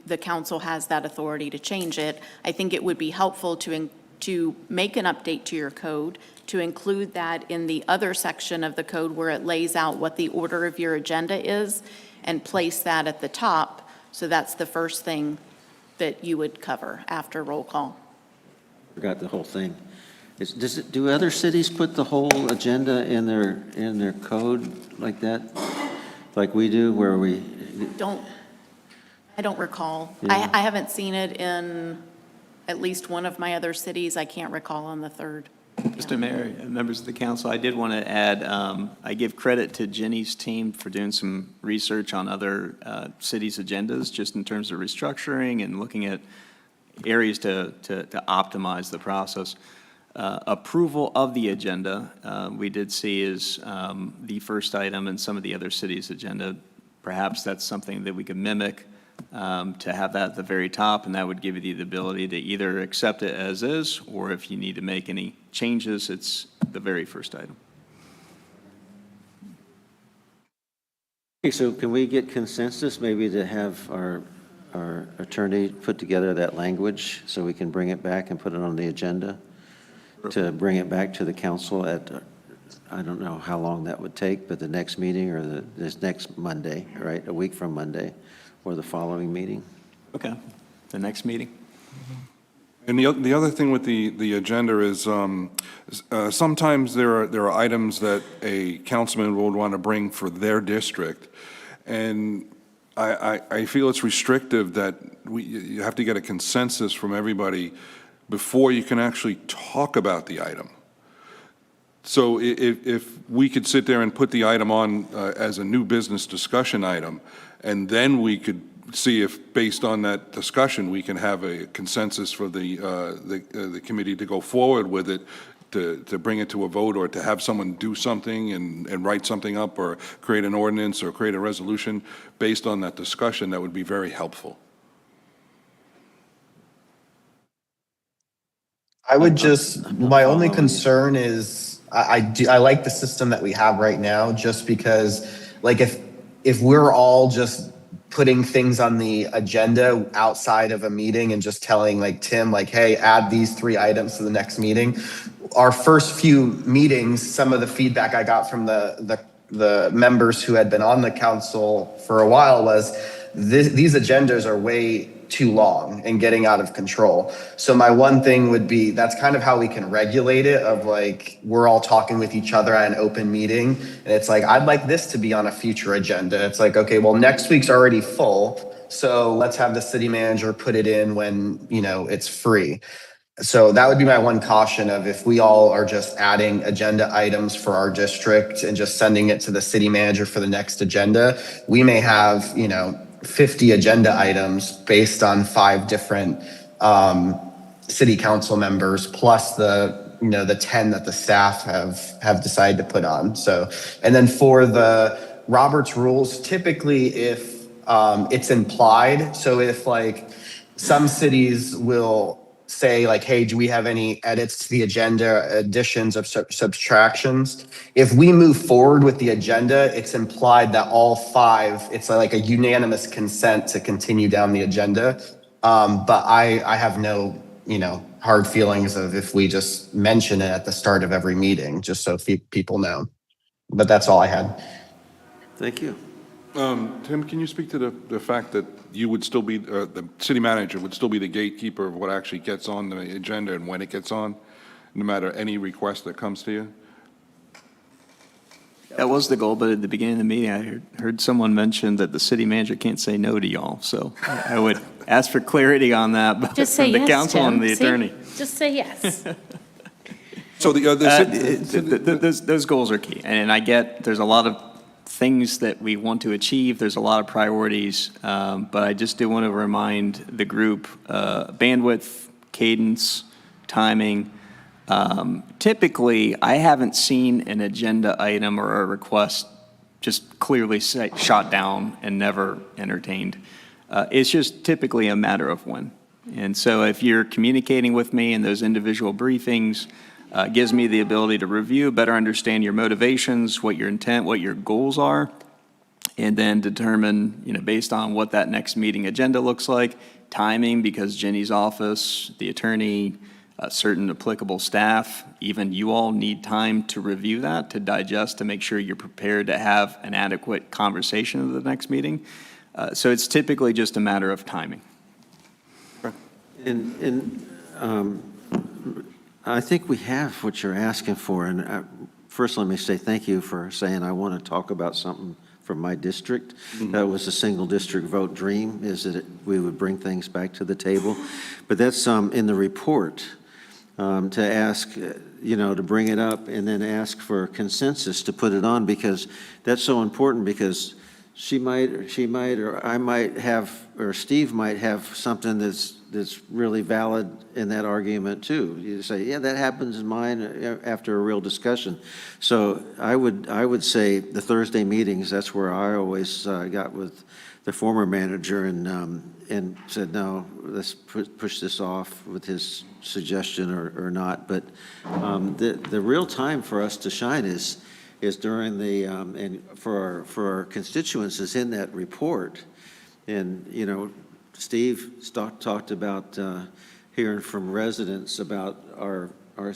the council has that authority to change it. I think it would be helpful to make an update to your code, to include that in the other section of the code where it lays out what the order of your agenda is, and place that at the top, so that's the first thing that you would cover after roll call. Forgot the whole thing. Do other cities put the whole agenda in their code like that, like we do, where we? I don't recall. Yeah. I haven't seen it in at least one of my other cities. I can't recall on the third. Mr. Mayor, members of the council, I did want to add, I give credit to Jenny's team for doing some research on other cities' agendas, just in terms of restructuring and looking at areas to optimize the process. Approval of the agenda, we did see is the first item in some of the other cities' agenda. Perhaps that's something that we could mimic, to have that at the very top, and that would give you the ability to either accept it as is, or if you need to make any changes, it's the very first item. Okay, so can we get consensus maybe to have our attorney put together that language so we can bring it back and put it on the agenda? To bring it back to the council at, I don't know how long that would take, but the next meeting or this next Monday, right? A week from Monday, or the following meeting? Okay, the next meeting. And the other thing with the agenda is sometimes there are items that a councilman would want to bring for their district, and I feel it's restrictive that you have to get a consensus from everybody before you can actually talk about the item. So if we could sit there and put the item on as a new business discussion item, and then we could see if, based on that discussion, we can have a consensus for the committee to go forward with it, to bring it to a vote, or to have someone do something and write something up, or create an ordinance, or create a resolution based on that discussion, that would be very helpful. I would just, my only concern is, I like the system that we have right now, just because, like, if we're all just putting things on the agenda outside of a meeting and just telling like Tim, like, hey, add these 3 items to the next meeting. Our first few meetings, some of the feedback I got from the members who had been on the council for a while was these agendas are way too long and getting out of control. So my one thing would be, that's kind of how we can regulate it, of like, we're all talking with each other at an open meeting. And it's like, I'd like this to be on a future agenda. It's like, okay, well, next week's already full, so let's have the city manager put it in when, it's free. So that would be my one caution of, if we all are just adding agenda items for our district and just sending it to the city manager for the next agenda, we may have, 50 agenda items based on 5 different city council members, plus the 10 that the staff have decided to put on. So, and then for the Robert's rules, typically if it's implied, so if like some cities will say like, hey, do we have any edits to the agenda, additions or subtractions? If we move forward with the agenda, it's implied that all 5, it's like a unanimous consent to continue down the agenda. But I have no, hard feelings of if we just mention it at the start of every meeting, just so people know. But that's all I had. Thank you. Tim, can you speak to the fact that you would still be, the city manager would still be the gatekeeper of what actually gets on the agenda and when it gets on, no matter any request that comes to you? That was the goal, but at the beginning of the meeting, I heard someone mention that the city manager can't say no to y'all. So I would ask for clarity on that, but Just say from the yes, council Tim. and the See? attorney. Just say yes. So Those goals are key, and I get there's a lot of things that we want to achieve. There's a lot of priorities, but I just do want to remind the group, bandwidth, cadence, timing, Typically, I haven't seen an agenda item or a request just clearly shot down and never entertained. It's just typically a matter of when. And so if you're communicating with me in those individual briefings, gives me the ability to review, better understand your motivations, what your intent, what your goals are, and then determine, based on what that next meeting agenda looks like, timing, because Jenny's office, the attorney, certain applicable staff, even you all need time to review that, to digest, to make sure you're prepared to have an adequate conversation at the next meeting. So it's typically just a matter of timing. I think we have what you're asking for, and first let me say thank you for saying I want to talk about something from my district. That was a single district vote dream, is that we would bring things back to the table. But that's in the report, to ask, to bring it up and then ask for consensus to put it on, because that's so important, because she might, or I might have, or Steve might have something that's really valid in that argument too. You say, yeah, that happens in mine after a real discussion. So I would say the Thursday meetings, that's where I always got with the former manager and said, no, let's push this off with his suggestion or not. But the real time for us to shine is during the, and for our constituents is in that report. And, Steve talked about hearing from residents about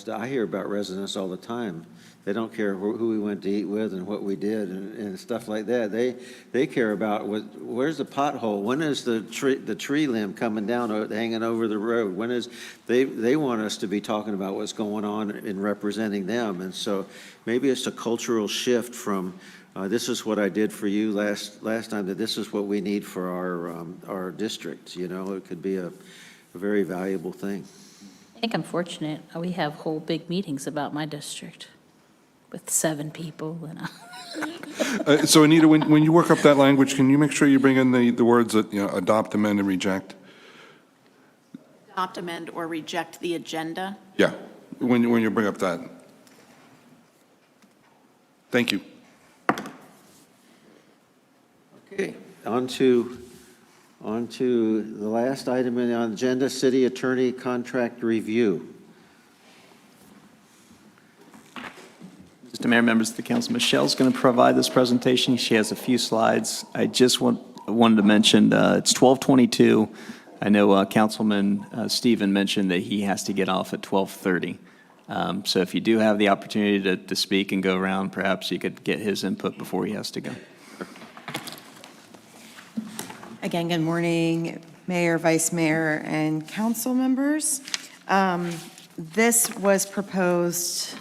I hear about residents all the time. They don't care who we went to eat with and what we did and stuff like that. They care about where's the pothole? When is the tree limb coming down, hanging over the road? When is they want us to be talking about what's going on and representing them. And so maybe it's a cultural shift from this is what I did for you last time, that this is what we need for our district. It could be a very valuable thing. I think I'm fortunate. We have whole big meetings about my district with 7 people. So Anita, when you work up that language, can you make sure you bring in the words that, adopt, amend, and reject? Adopt, amend, or reject the agenda? Yeah, when you bring up that. Thank you. Okay, on to the last item on the agenda, city attorney contract review. Mr. Mayor, members of the council, Michelle's going to provide this presentation. She has a few slides. I just wanted to mention it's 12:22. I know Councilman Stephen mentioned that he has to get off at 12:30. So if you do have the opportunity to speak and go around, perhaps you could get his input before he has to go. Again, good morning, Mayor, Vice Mayor, and council members. This was proposed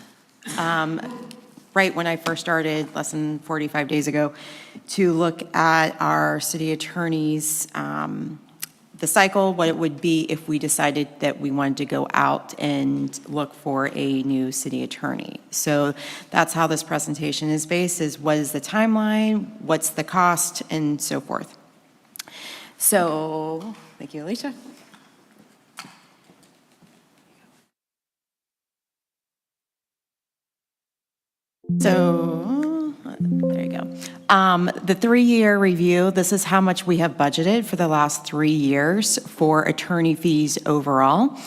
right when I first started, less than 45 days ago, to look at our city attorneys, the cycle, what it would be if we decided that we wanted to go out and look for a new city attorney. So that's how this presentation is based, is what is the timeline, what's the cost, and so forth. So, thank you, Alicia. So, there you go. The 3-year review, this is how much we have budgeted for the last 3 years for attorney fees overall.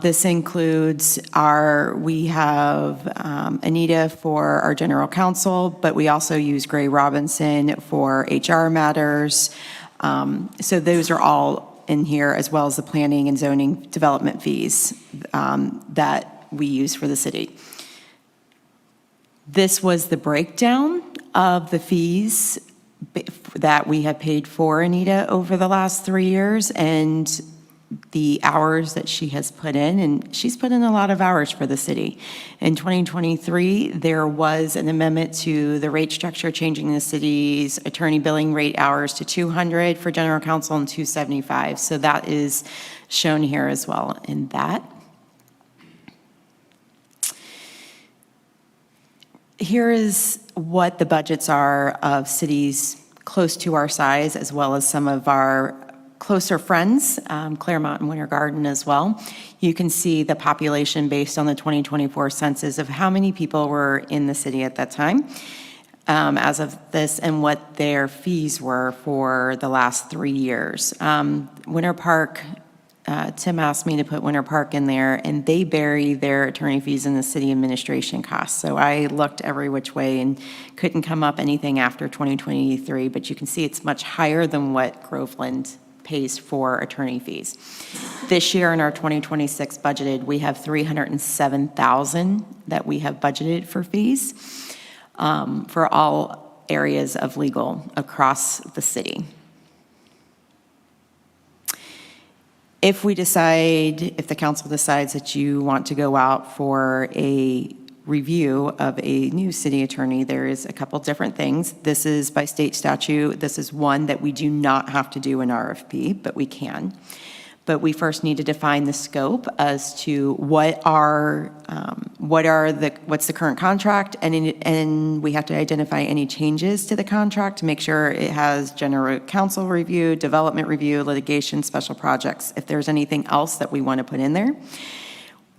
This includes we have Anita for our general counsel, but we also use Gray Robinson for HR matters. So those are all in here, as well as the planning and zoning development fees that we use for the city. This was the breakdown of the fees that we have paid for Anita over the last 3 years, and the hours that she has put in, and she's put in a lot of hours for the city. In 2023, there was an amendment to the rate structure, changing the city's attorney billing rate hours to 200 for general counsel and 275. So that is shown here as well in that. Here is what the budgets are of cities close to our size, as well as some of our closer friends, Claremont and Winter Garden as well, you can see the population based on the 2024 census of how many people were in the city at that time as of this and what their fees were for the last 3 years. Winter Park, Tim asked me to put Winter Park in there, and they bury their attorney fees in the city administration costs. So I looked every which way and couldn't come up anything after 2023, but you can see it's much higher than what Groveland pays for attorney fees. This year in our 2026 budgeted, we have $307,000 that we have budgeted for fees for all areas of legal across the city. If the council decides that you want to go out for a review of a new city attorney, there is a couple different things. This is by state statute. This is one that we do not have to do an RFP, but we can. But we first need to define the scope as to what's the current contract, and we have to identify any changes to the contract to make sure it has general counsel review, development review, litigation, special projects, if there's anything else that we want to put in there.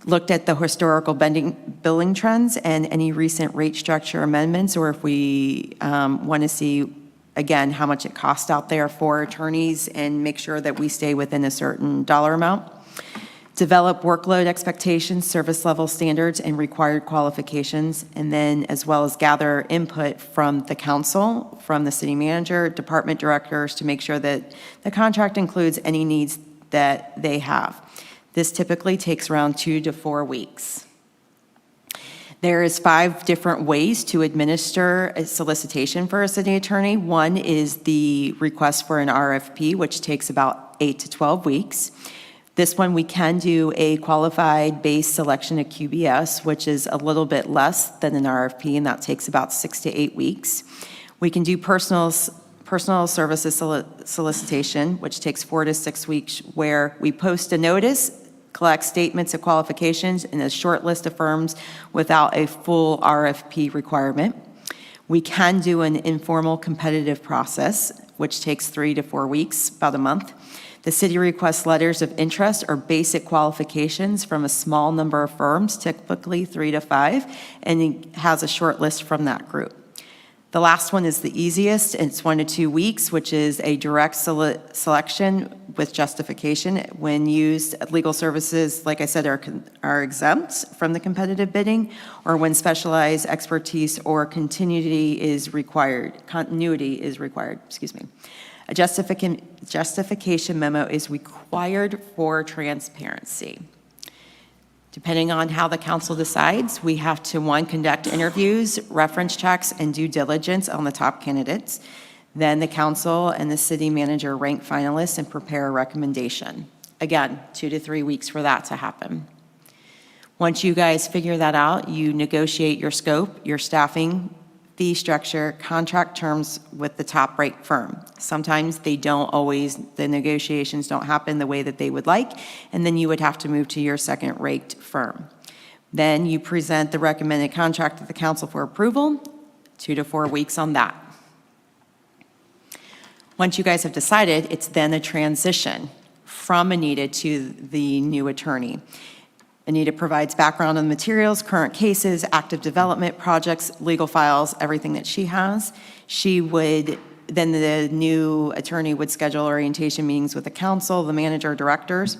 Looked at the historical billing trends and any recent rate structure amendments, or if we want to see, again, how much it costs out there for attorneys and make sure that we stay within a certain dollar amount. Develop workload expectations, service level standards, and required qualifications, and then as well as gather input from the council, from the city manager, department directors to make sure that the contract includes any needs that they have. This typically takes around 2 to 4 weeks. There is 5 different ways to administer a solicitation for a city attorney. One is the request for an RFP, which takes about 8 to 12 weeks. This one, we can do a qualified base selection of QBS, which is a little bit less than an RFP, and that takes about 6 to 8 weeks. We can do personal services solicitation, which takes 4 to 6 weeks, where we post a notice, collect statements of qualifications and a short list of firms without a full RFP requirement. We can do an informal competitive process, which takes 3 to 4 weeks, about a month. The city requests letters of interest or basic qualifications from a small number of firms, typically 3 to 5, and it has a short list from that group. The last one is the easiest. It's 1 to 2 weeks, which is a direct selection with justification. When used, legal services, like I said, are exempt from the competitive bidding, or when specialized expertise or continuity is required. A justification memo is required for transparency. Depending on how the council decides, we have to, 1, conduct interviews, reference checks, and due diligence on the top candidates. Then the council and the city manager rank finalists and prepare a recommendation. Again, 2 to 3 weeks for that to happen. Once you guys figure that out, you negotiate your scope, your staffing, fee structure, contract terms with the top rate firm. Sometimes the negotiations don't happen the way that they would like, and then you would have to move to your second rate firm. Then you present the recommended contract to the council for approval, 2 to 4 weeks on that. Once you guys have decided, it's then a transition from Anita to the new attorney. Anita provides background on the materials, current cases, active development projects, legal files, everything that she has. Then the new attorney would schedule orientation meetings with the council, the manager, directors,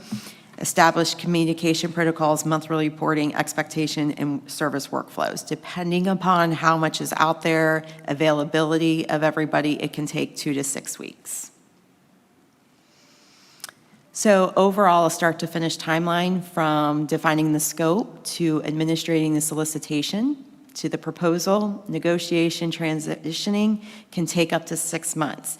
establish communication protocols, monthly reporting, expectation, and service workflows. Depending upon how much is out there, availability of everybody, it can take 2 to 6 weeks. So overall, a start to finish timeline from defining the scope to administrating the solicitation to the proposal, negotiation, transitioning can take up to 6 months.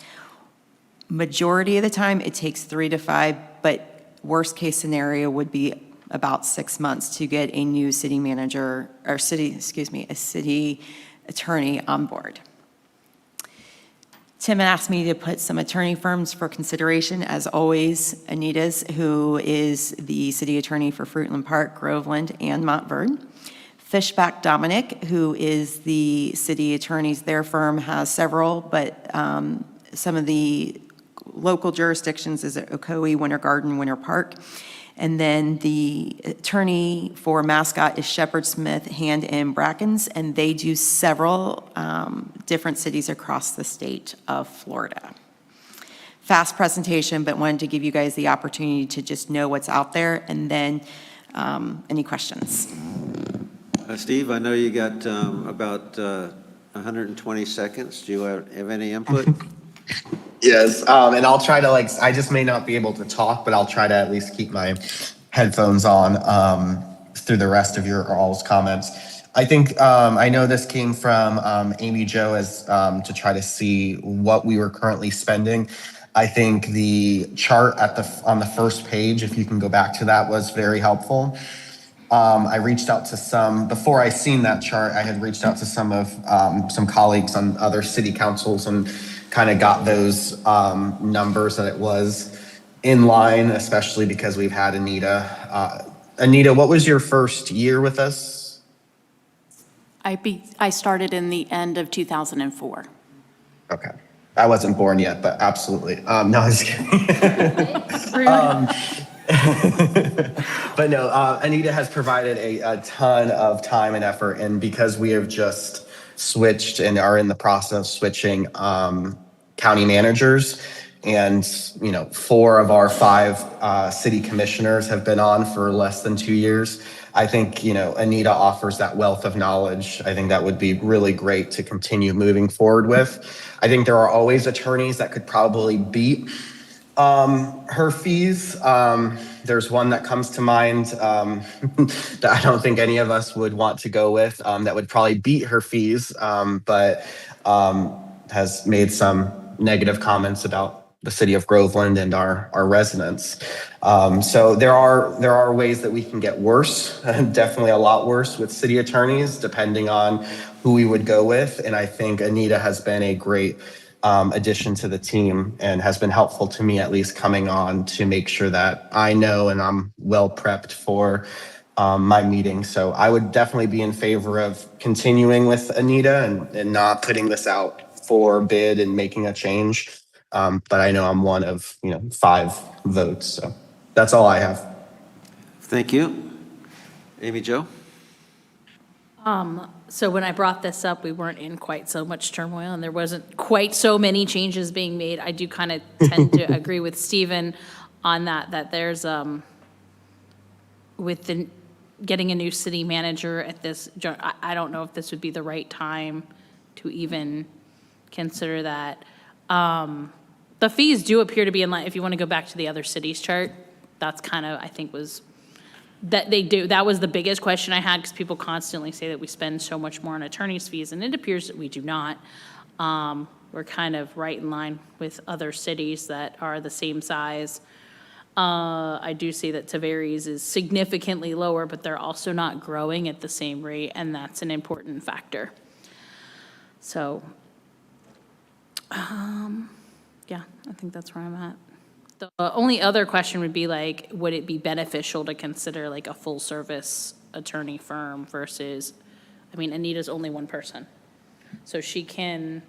Majority of the time, it takes 3 to 5, but worst case scenario would be about 6 months to get a new city manager, or a city attorney on board. Tim asked me to put some attorney firms for consideration. As always, Anita's, who is the city attorney for Fruitland Park, Groveland, and Montverde. Fishback Dominic, who is the city attorneys. Their firm has several, but some of the local jurisdictions is Ocoee, Winter Garden, Winter Park. And then the attorney for Mascot is Shepherd Smith, Hand, and Brackens, and they do several different cities across the state of Florida. Fast presentation, but wanted to give you guys the opportunity to just know what's out there, and then any questions? Steve, I know you got about 120 seconds. Do you have any input? Yes, and I'll try to I just may not be able to talk, but I'll try to at least keep my headphones on through the rest of your all's comments. I think, I know this came from Amy Jo as to try to see what we were currently spending. I think the chart on the first page, if you can go back to that, was very helpful. I reached out to before I seen that chart, I had reached out to some colleagues on other city councils and kind of got those numbers that it was in line, especially because we've had Anita. Anita, what was your first year with us? I started in the end of 2004. Okay. I wasn't born yet, but absolutely. No, I was kidding. But no, Anita has provided a ton of time and effort, and because we have just switched and are in the process of switching county managers, and 4 of our 5 city commissioners have been on for less than 2 years. I think Anita offers that wealth of knowledge. I think that would be really great to continue moving forward with. I think there are always attorneys that could probably beat her fees. There's one that comes to mind that I don't think any of us would want to go with, that would probably beat her fees, but has made some negative comments about the city of Groveland and our residents. So there are ways that we can get worse, definitely a lot worse with city attorneys, depending on who we would go with. And I think Anita has been a great addition to the team and has been helpful to me, at least coming on, to make sure that I know and I'm well prepped for my meeting. So I would definitely be in favor of continuing with Anita and not putting this out for bid and making a change. But I know I'm one of 5 votes. So that's all I have. Thank you. Amy Jo? So when I brought this up, we weren't in quite so much turmoil, and there wasn't quite so many changes being made. I do kind of tend to agree with Stephen on that there's, with getting a new city manager at this, I don't know if this would be the right time to even consider that. The fees do appear to be in line. If you want to go back to the other cities chart, that's kind of, I think, was that they do. That was the biggest question I had, because people constantly say that we spend so much more on attorney's fees, and it appears that we do not. We're kind of right in line with other cities that are the same size. I do see that Tavares is significantly lower, but they're also not growing at the same rate, and that's an important factor. So, yeah, I think that's where I'm at. The only other question would be would it be beneficial to consider a full service attorney firm versus, Anita's only one person. So she can,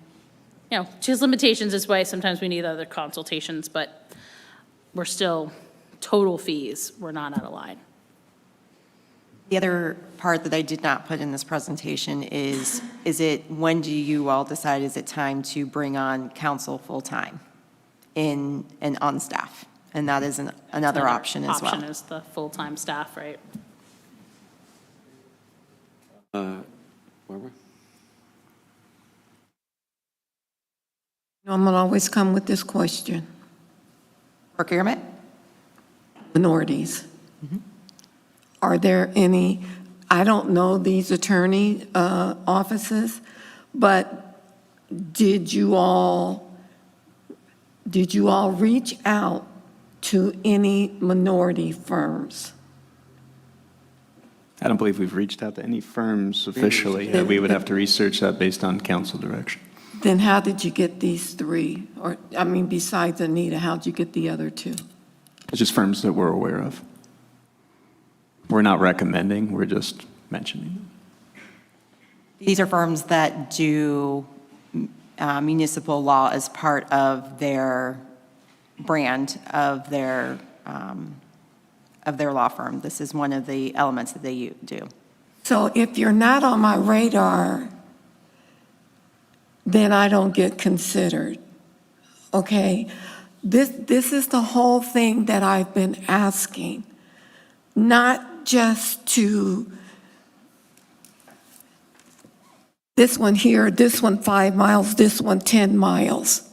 she has limitations this way. Sometimes we need other consultations, but we're still, total fees, we're not out of line. The other part that I did not put in this presentation is when do you all decide, is it time to bring on counsel full-time and on staff? And that is another option as well. Option is the full-time staff, right? Barbara? I'm going to always come with this question. Procurement? Minorities. Are there any, I don't know these attorney offices, but did you all reach out to any minority firms? I don't believe we've reached out to any firms officially. We would have to research that based on council direction. Then how did you get these 3? Or, besides Anita, how'd you get the other 2? It's just firms that we're aware of. We're not recommending, we're just mentioning. These are firms that do municipal law as part of their brand of their law firm. This is one of the elements that they do. So if you're not on my radar, then I don't get considered, okay? This is the whole thing that I've been asking, not just to this one here, this one 5 miles, this one 10 miles.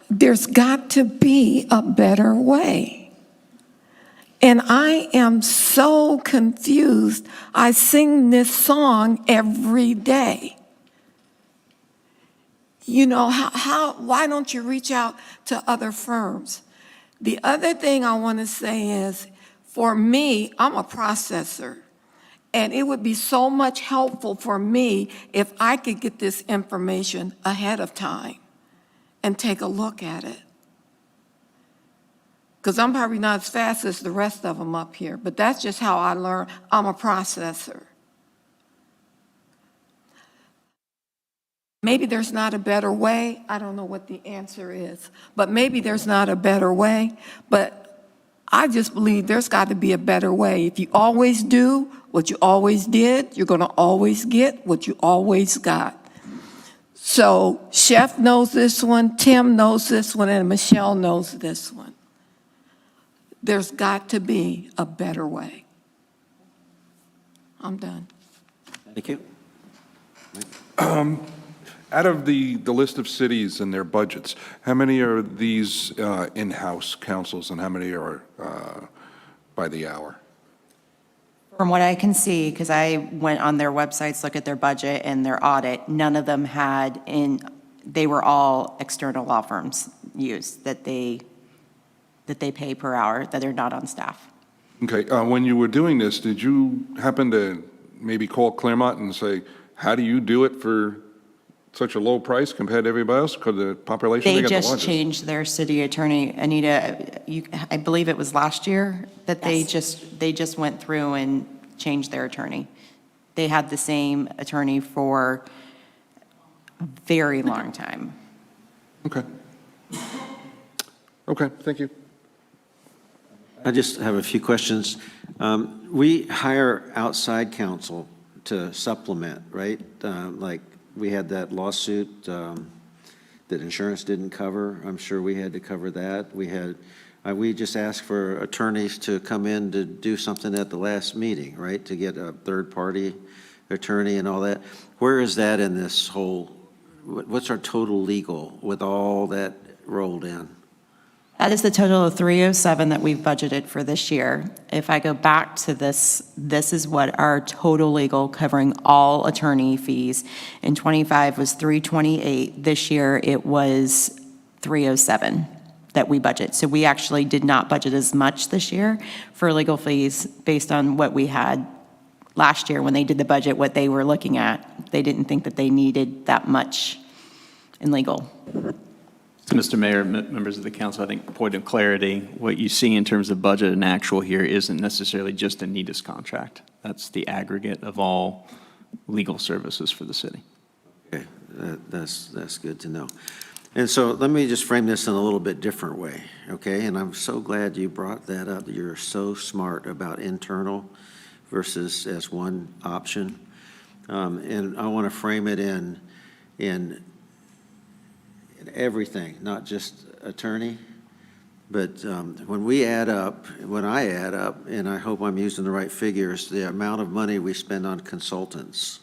There's got to be a better way. And I am so confused. I sing this song every day. You know, why don't you reach out to other firms? The other thing I want to say is, for me, I'm a processor. And it would be so much helpful for me if I could get this information ahead of time and take a look at it. Because I'm probably not as fast as the rest of them up here, but that's just how I learn. I'm a processor. Maybe there's not a better way. I don't know what the answer is, but maybe there's not a better way. But I just believe there's got to be a better way. If you always do what you always did, you're going to always get what you always got. So Chef knows this one, Tim knows this one, and Michelle knows this one. There's got to be a better way. I'm done. Thank you. Out of the list of cities and their budgets, how many are these in-house councils and how many are by the hour? From what I can see, because I went on their websites, look at their budget and their audit, none of them had they were all external law firms used that they pay per hour, that are not on staff. Okay, when you were doing this, did you happen to maybe call Claremont and say, how do you do it for such a low price compared to everybody else? Because the population, They got the just largest. changed their city attorney, Anita, I believe it was last year that they just went through and changed their attorney. They had the same attorney for a very long time. Okay. Okay, thank you. I just have a few questions. We hire outside counsel to supplement, right? Like we had that lawsuit that insurance didn't cover. I'm sure we had to cover that. We just asked for attorneys to come in to do something at the last meeting, right? To get a third-party attorney and all that. Where is that in this whole, what's our total legal with all that rolled in? That is the total of 307 that we've budgeted for this year. If I go back to this is what our total legal covering all attorney fees in '25 was 328. This year it was 307 that we budget. So we actually did not budget as much this year for legal fees based on what we had last year when they did the budget, what they were looking at. They didn't think that they needed that much in legal. So, Mr. Mayor, members of the council, I think point of clarity, what you see in terms of budget and actual here isn't necessarily just Anita's contract. That's the aggregate of all legal services for the city. Okay, that's good to know. And so let me just frame this in a little bit different way, okay? And I'm so glad you brought that up. You're so smart about internal versus as one option. And I want to frame it in everything, not just attorney, but when I add up, and I hope I'm using the right figures, the amount of money we spend on consultants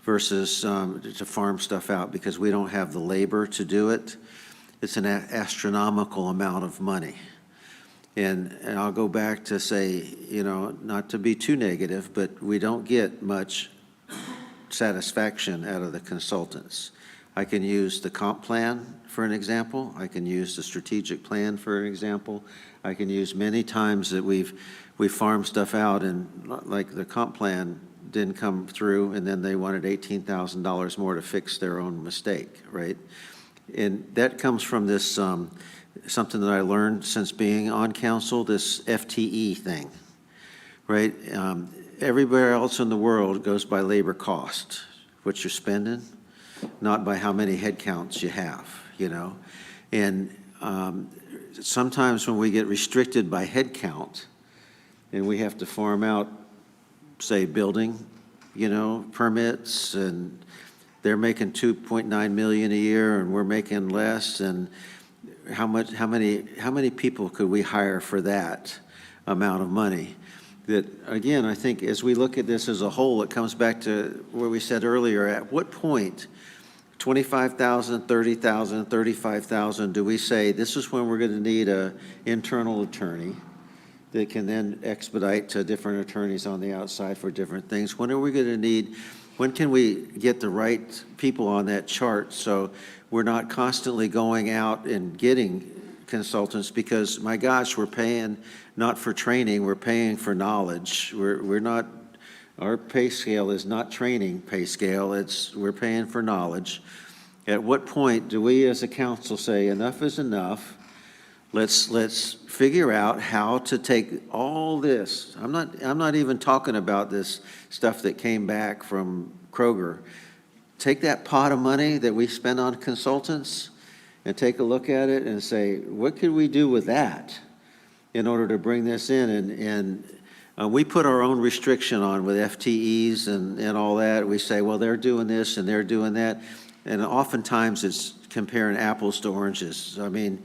versus to farm stuff out because we don't have the labor to do it, it's an astronomical amount of money. And I'll go back to say, you know, not to be too negative, but we don't get much satisfaction out of the consultants. I can use the comp plan for an example. I can use the strategic plan for an example. I can use many times that we farmed stuff out and like the comp plan didn't come through and then they wanted $18,000 more to fix their own mistake, right? And that comes from this, something that I learned since being on council, this FTE thing, right? Everywhere else in the world goes by labor cost, what you're spending, not by how many head counts you have. you know? And sometimes when we get restricted by head count and we have to farm out, say, building, you know, permits, and they're making 2.9 million a year and we're making less, and how many people could we hire for that amount of money? That, again, I think as we look at this as a whole, it comes back to where we said earlier, at what point, 25,000, 30,000, 35,000, do we say this is when we're going to need an internal attorney that can then expedite to different attorneys on the outside for different things? When are we going to need, when can we get the right people on that chart so we're not constantly going out and getting consultants? Because, my gosh, we're paying not for training, we're paying for knowledge. We're not, our pay scale is not training pay scale, we're paying for knowledge. At what point do we as a council say enough is enough? Let's figure out how to take all this. I'm not even talking about this stuff that came back from Kroger. Take that pot of money that we spend on consultants and take a look at it and say, what could we do with that in order to bring this in? And we put our own restriction on with FTEs and all that. We say, well, they're doing this and they're doing that. And oftentimes it's comparing apples to oranges. I mean,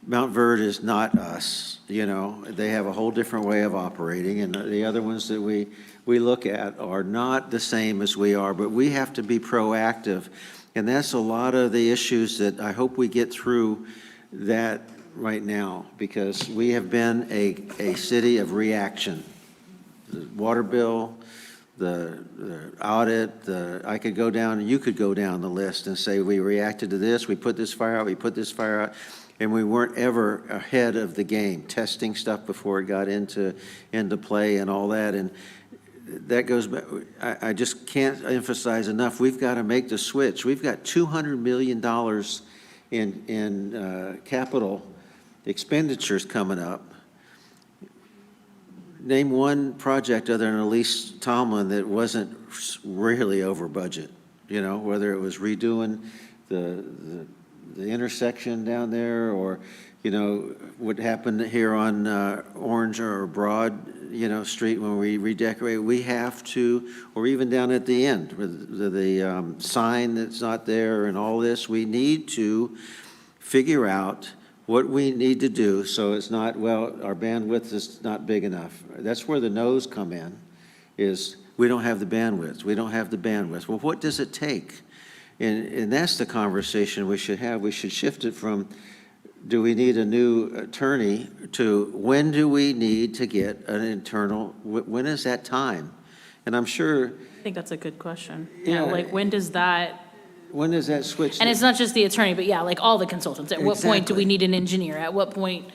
Mount Verde is not us, you know. They have a whole different way of operating, and the other ones that we look at are not the same as we are, but we have to be proactive. And that's a lot of the issues that I hope we get through that right now, because we have been a city of reaction. The water bill, the audit, I could go down, and you could go down the list and say, we reacted to this, we put this fire out, we put this fire out, and we weren't ever ahead of the game, testing stuff before it got into play and all that. And that goes back, I just can't emphasize enough, we've got to make the switch. We've got $200 million in capital expenditures coming up. Name one project other than Elise Tomlin that wasn't really over budget, you know, whether it was redoing the intersection down there, or, you know, what happened here on Orange or Broad, you know, Street when we redecorate. We have to, or even down at the end with the sign that's not there and all this, we need to figure out what we need to do so it's not, well, our bandwidth is not big enough. That's where the no's come in, is we don't have the bandwidth. We don't have the bandwidth. Well, what does it take? And that's the conversation we should have. We should shift it from, do we need a new attorney, to when do we need to get an internal, when is that time? And I'm sure. I think that's a good question. Yeah, like when does that switch? And it's not just the attorney, but yeah, like all the consultants. At what point do we need an engineer? At what point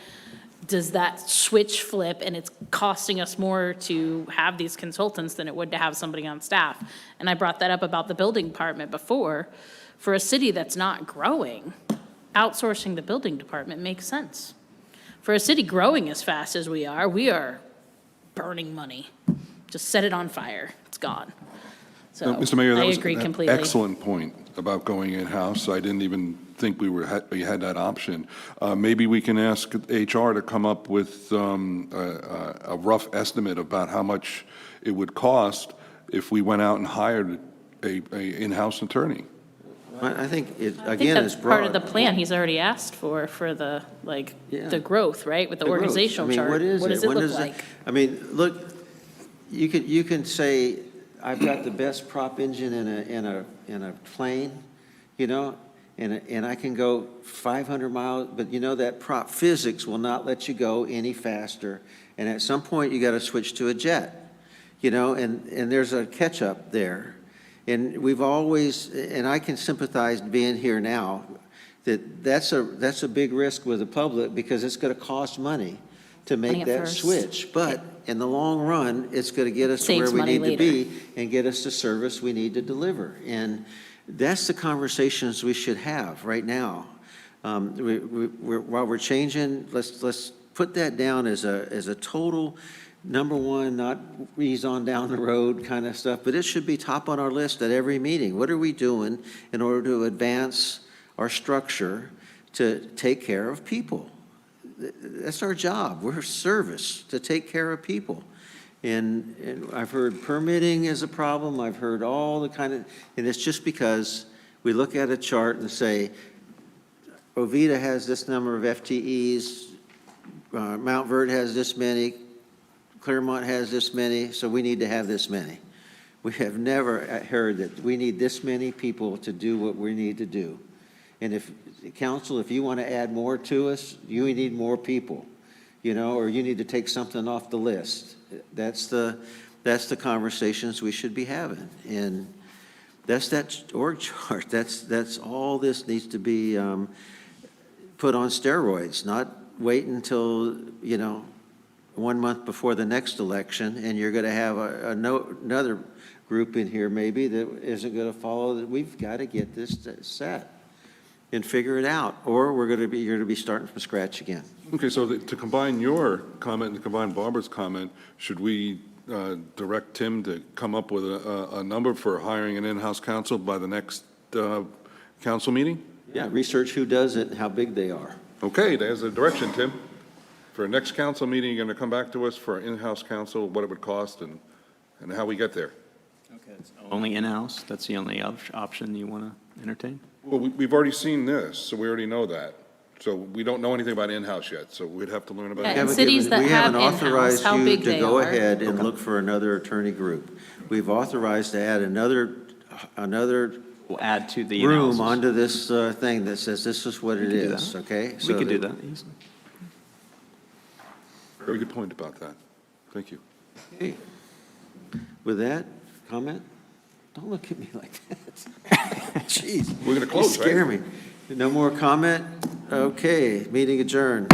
does that switch flip and it's costing us more to have these consultants than it would to have somebody on staff? And I brought that up about the building department before. For a city that's not growing, outsourcing the building department makes sense. For a city growing as fast as we are burning money. Just set it on fire, it's gone. So Mr. Mayor, that I was agree an completely. excellent point about going in-house. I didn't even think we had that option. Maybe we can ask HR to come up with a rough estimate about how much it would cost if we went out and hired a in-house attorney. I think it, I think again, that's is broad. part of the plan he's already asked for the, like, the growth, right? With the growth. organizational I mean, chart. what is What it? does it When look does it- like? I mean, look, you can say, I've got the best prop engine in a plane, you know, and I can go 500 miles, but you know that prop physics will not let you go any faster. And at some point, you got to switch to a jet, you know, and there's a catch up there. And we've always, and I can sympathize being here now, that's a big risk with the public, because it's going to cost money to make Money at that first. switch. But in the long run, it's going to get us to Saves where we money need to later. be and get us the service we need to deliver. And that's the conversations we should have right now. While we're changing, let's put that down as a total number one, not ease on down the road kind of stuff, but it should be top on our list at every meeting. What are we doing in order to advance our structure to take care of people. That's our job. We're service, to take care of people. And I've heard permitting is a problem. I've heard all the kind of, and it's just because we look at a chart and say, Oviedo has this number of FTEs, Mount Verde has this many, Claremont has this many, so we need to have this many. We have never heard that we need this many people to do what we need to do. And if, council, if you want to add more to us, you need more people, you know, or you need to take something off the list. That's the conversations we should be having. And that's that org chart. That's all this needs to be put on steroids, not wait until, you know, 1 month before the next election, and you're going to have another group in here maybe that isn't going to follow. That we've got to get this set and figure it out, or you're going to be starting from scratch again. Okay, so to combine your comment and to combine Barbara's comment, should we direct Tim to come up with a number for hiring an in-house counsel by the next council meeting? Yeah, research who does it and how big they are. Okay, there's a direction, Tim. For next council meeting, you're going to come back to us for in-house counsel, what it would cost and how we get there. Okay. Only in-house? That's the only option you want to entertain? Well, we've already seen this, so we already know that. So we don't know anything about in-house yet, so we'd have to learn about Yeah, it. and cities that We have haven't in-house, authorized how you big to they go are. ahead and look for another attorney group. We've authorized to add another We'll add to the room analysis. onto this thing that says this is what it We can do is, that. okay? We So could do that easily. Very good point about that. Thank you. Okay. With that, comment? Don't look at me like that. Jeez. We're going to close, You right? scare me. No more comment? Okay, meeting adjourned.